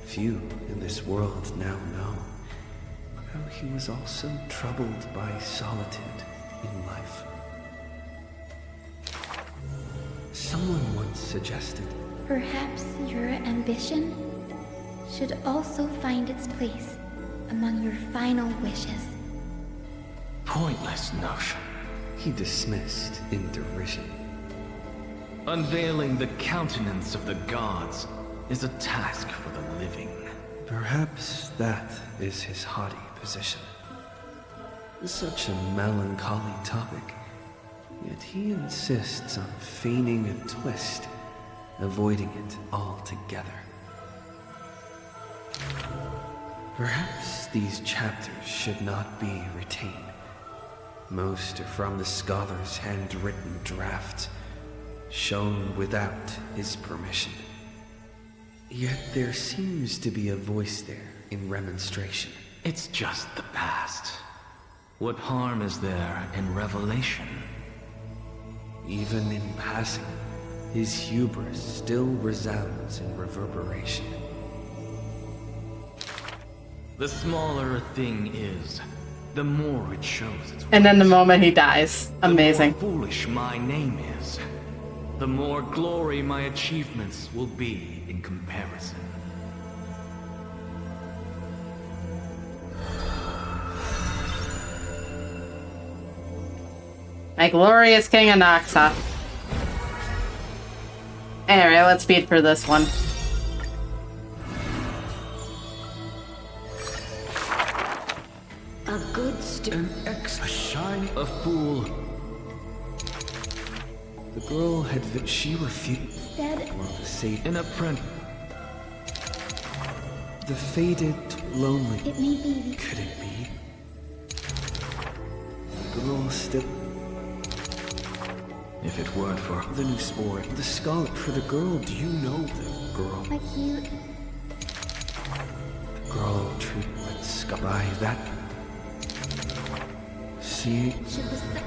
few in this world now know how he was also troubled by solitude in life. Someone once suggested, perhaps your ambition should also find its place among your final wishes. Pointless notion. He dismissed in derision. Unveiling the countenance of the gods is a task for the living. Perhaps that is his haughty position. Such a melancholy topic, yet he insists on feigning a twist, avoiding it altogether. Perhaps these chapters should not be retained. Most are from the scholar's handwritten draft, shown without his permission. Yet there seems to be a voice there in remonstration. It's just the past. What harm is there in revelation? Even in passing, his hubris still resounds in reverberation. The smaller a thing is, the more it shows its And then the moment he dies. Amazing. The more foolish my name is, the more glory my achievements will be in comparison. My glorious King of Noxa. Anyway, let's speed for this one. A good a shiny, a fool. The girl had she refused. Dead. Well, the sage. An apprentice. The faded, lonely. It may be. Could it be? The girl still. If it weren't for the new sport, the scholar. For the girl, do you know the girl? A cute. The girl treated like scum. By that. See? Should the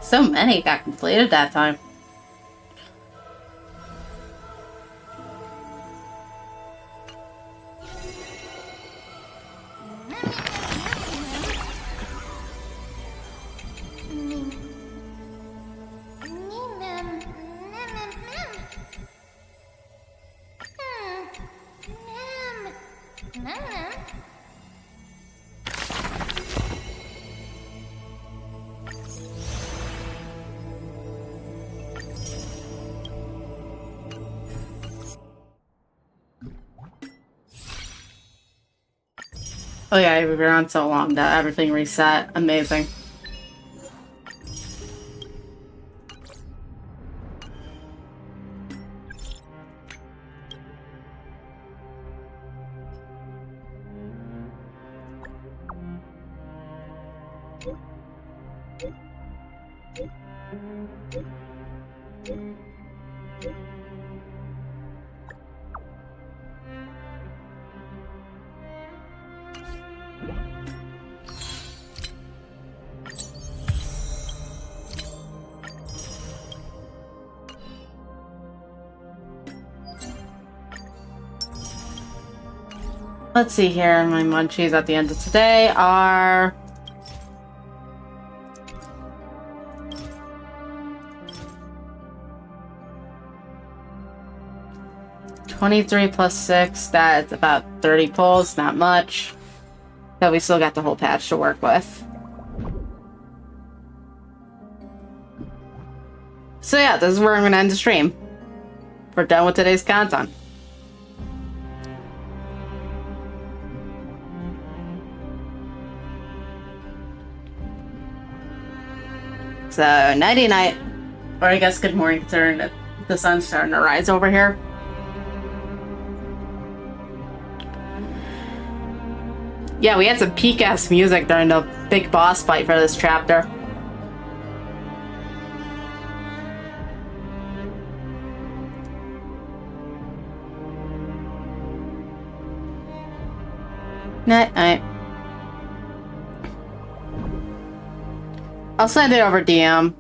So many got completed that time. Oh yeah, we were on so long that everything reset. Amazing. Let's see here. My munchies at the end of today are... $23 plus 6, that's about 30 pulls, not much. But we still got the whole patch to work with. So yeah, this is where I'm going to end the stream. We're done with today's content. So, nighty-night. Or I guess good morning, considering the sun's starting to rise over here. Yeah, we had some peak-ass music during the big boss fight for this chapter. Night-night. I'll send it over DM.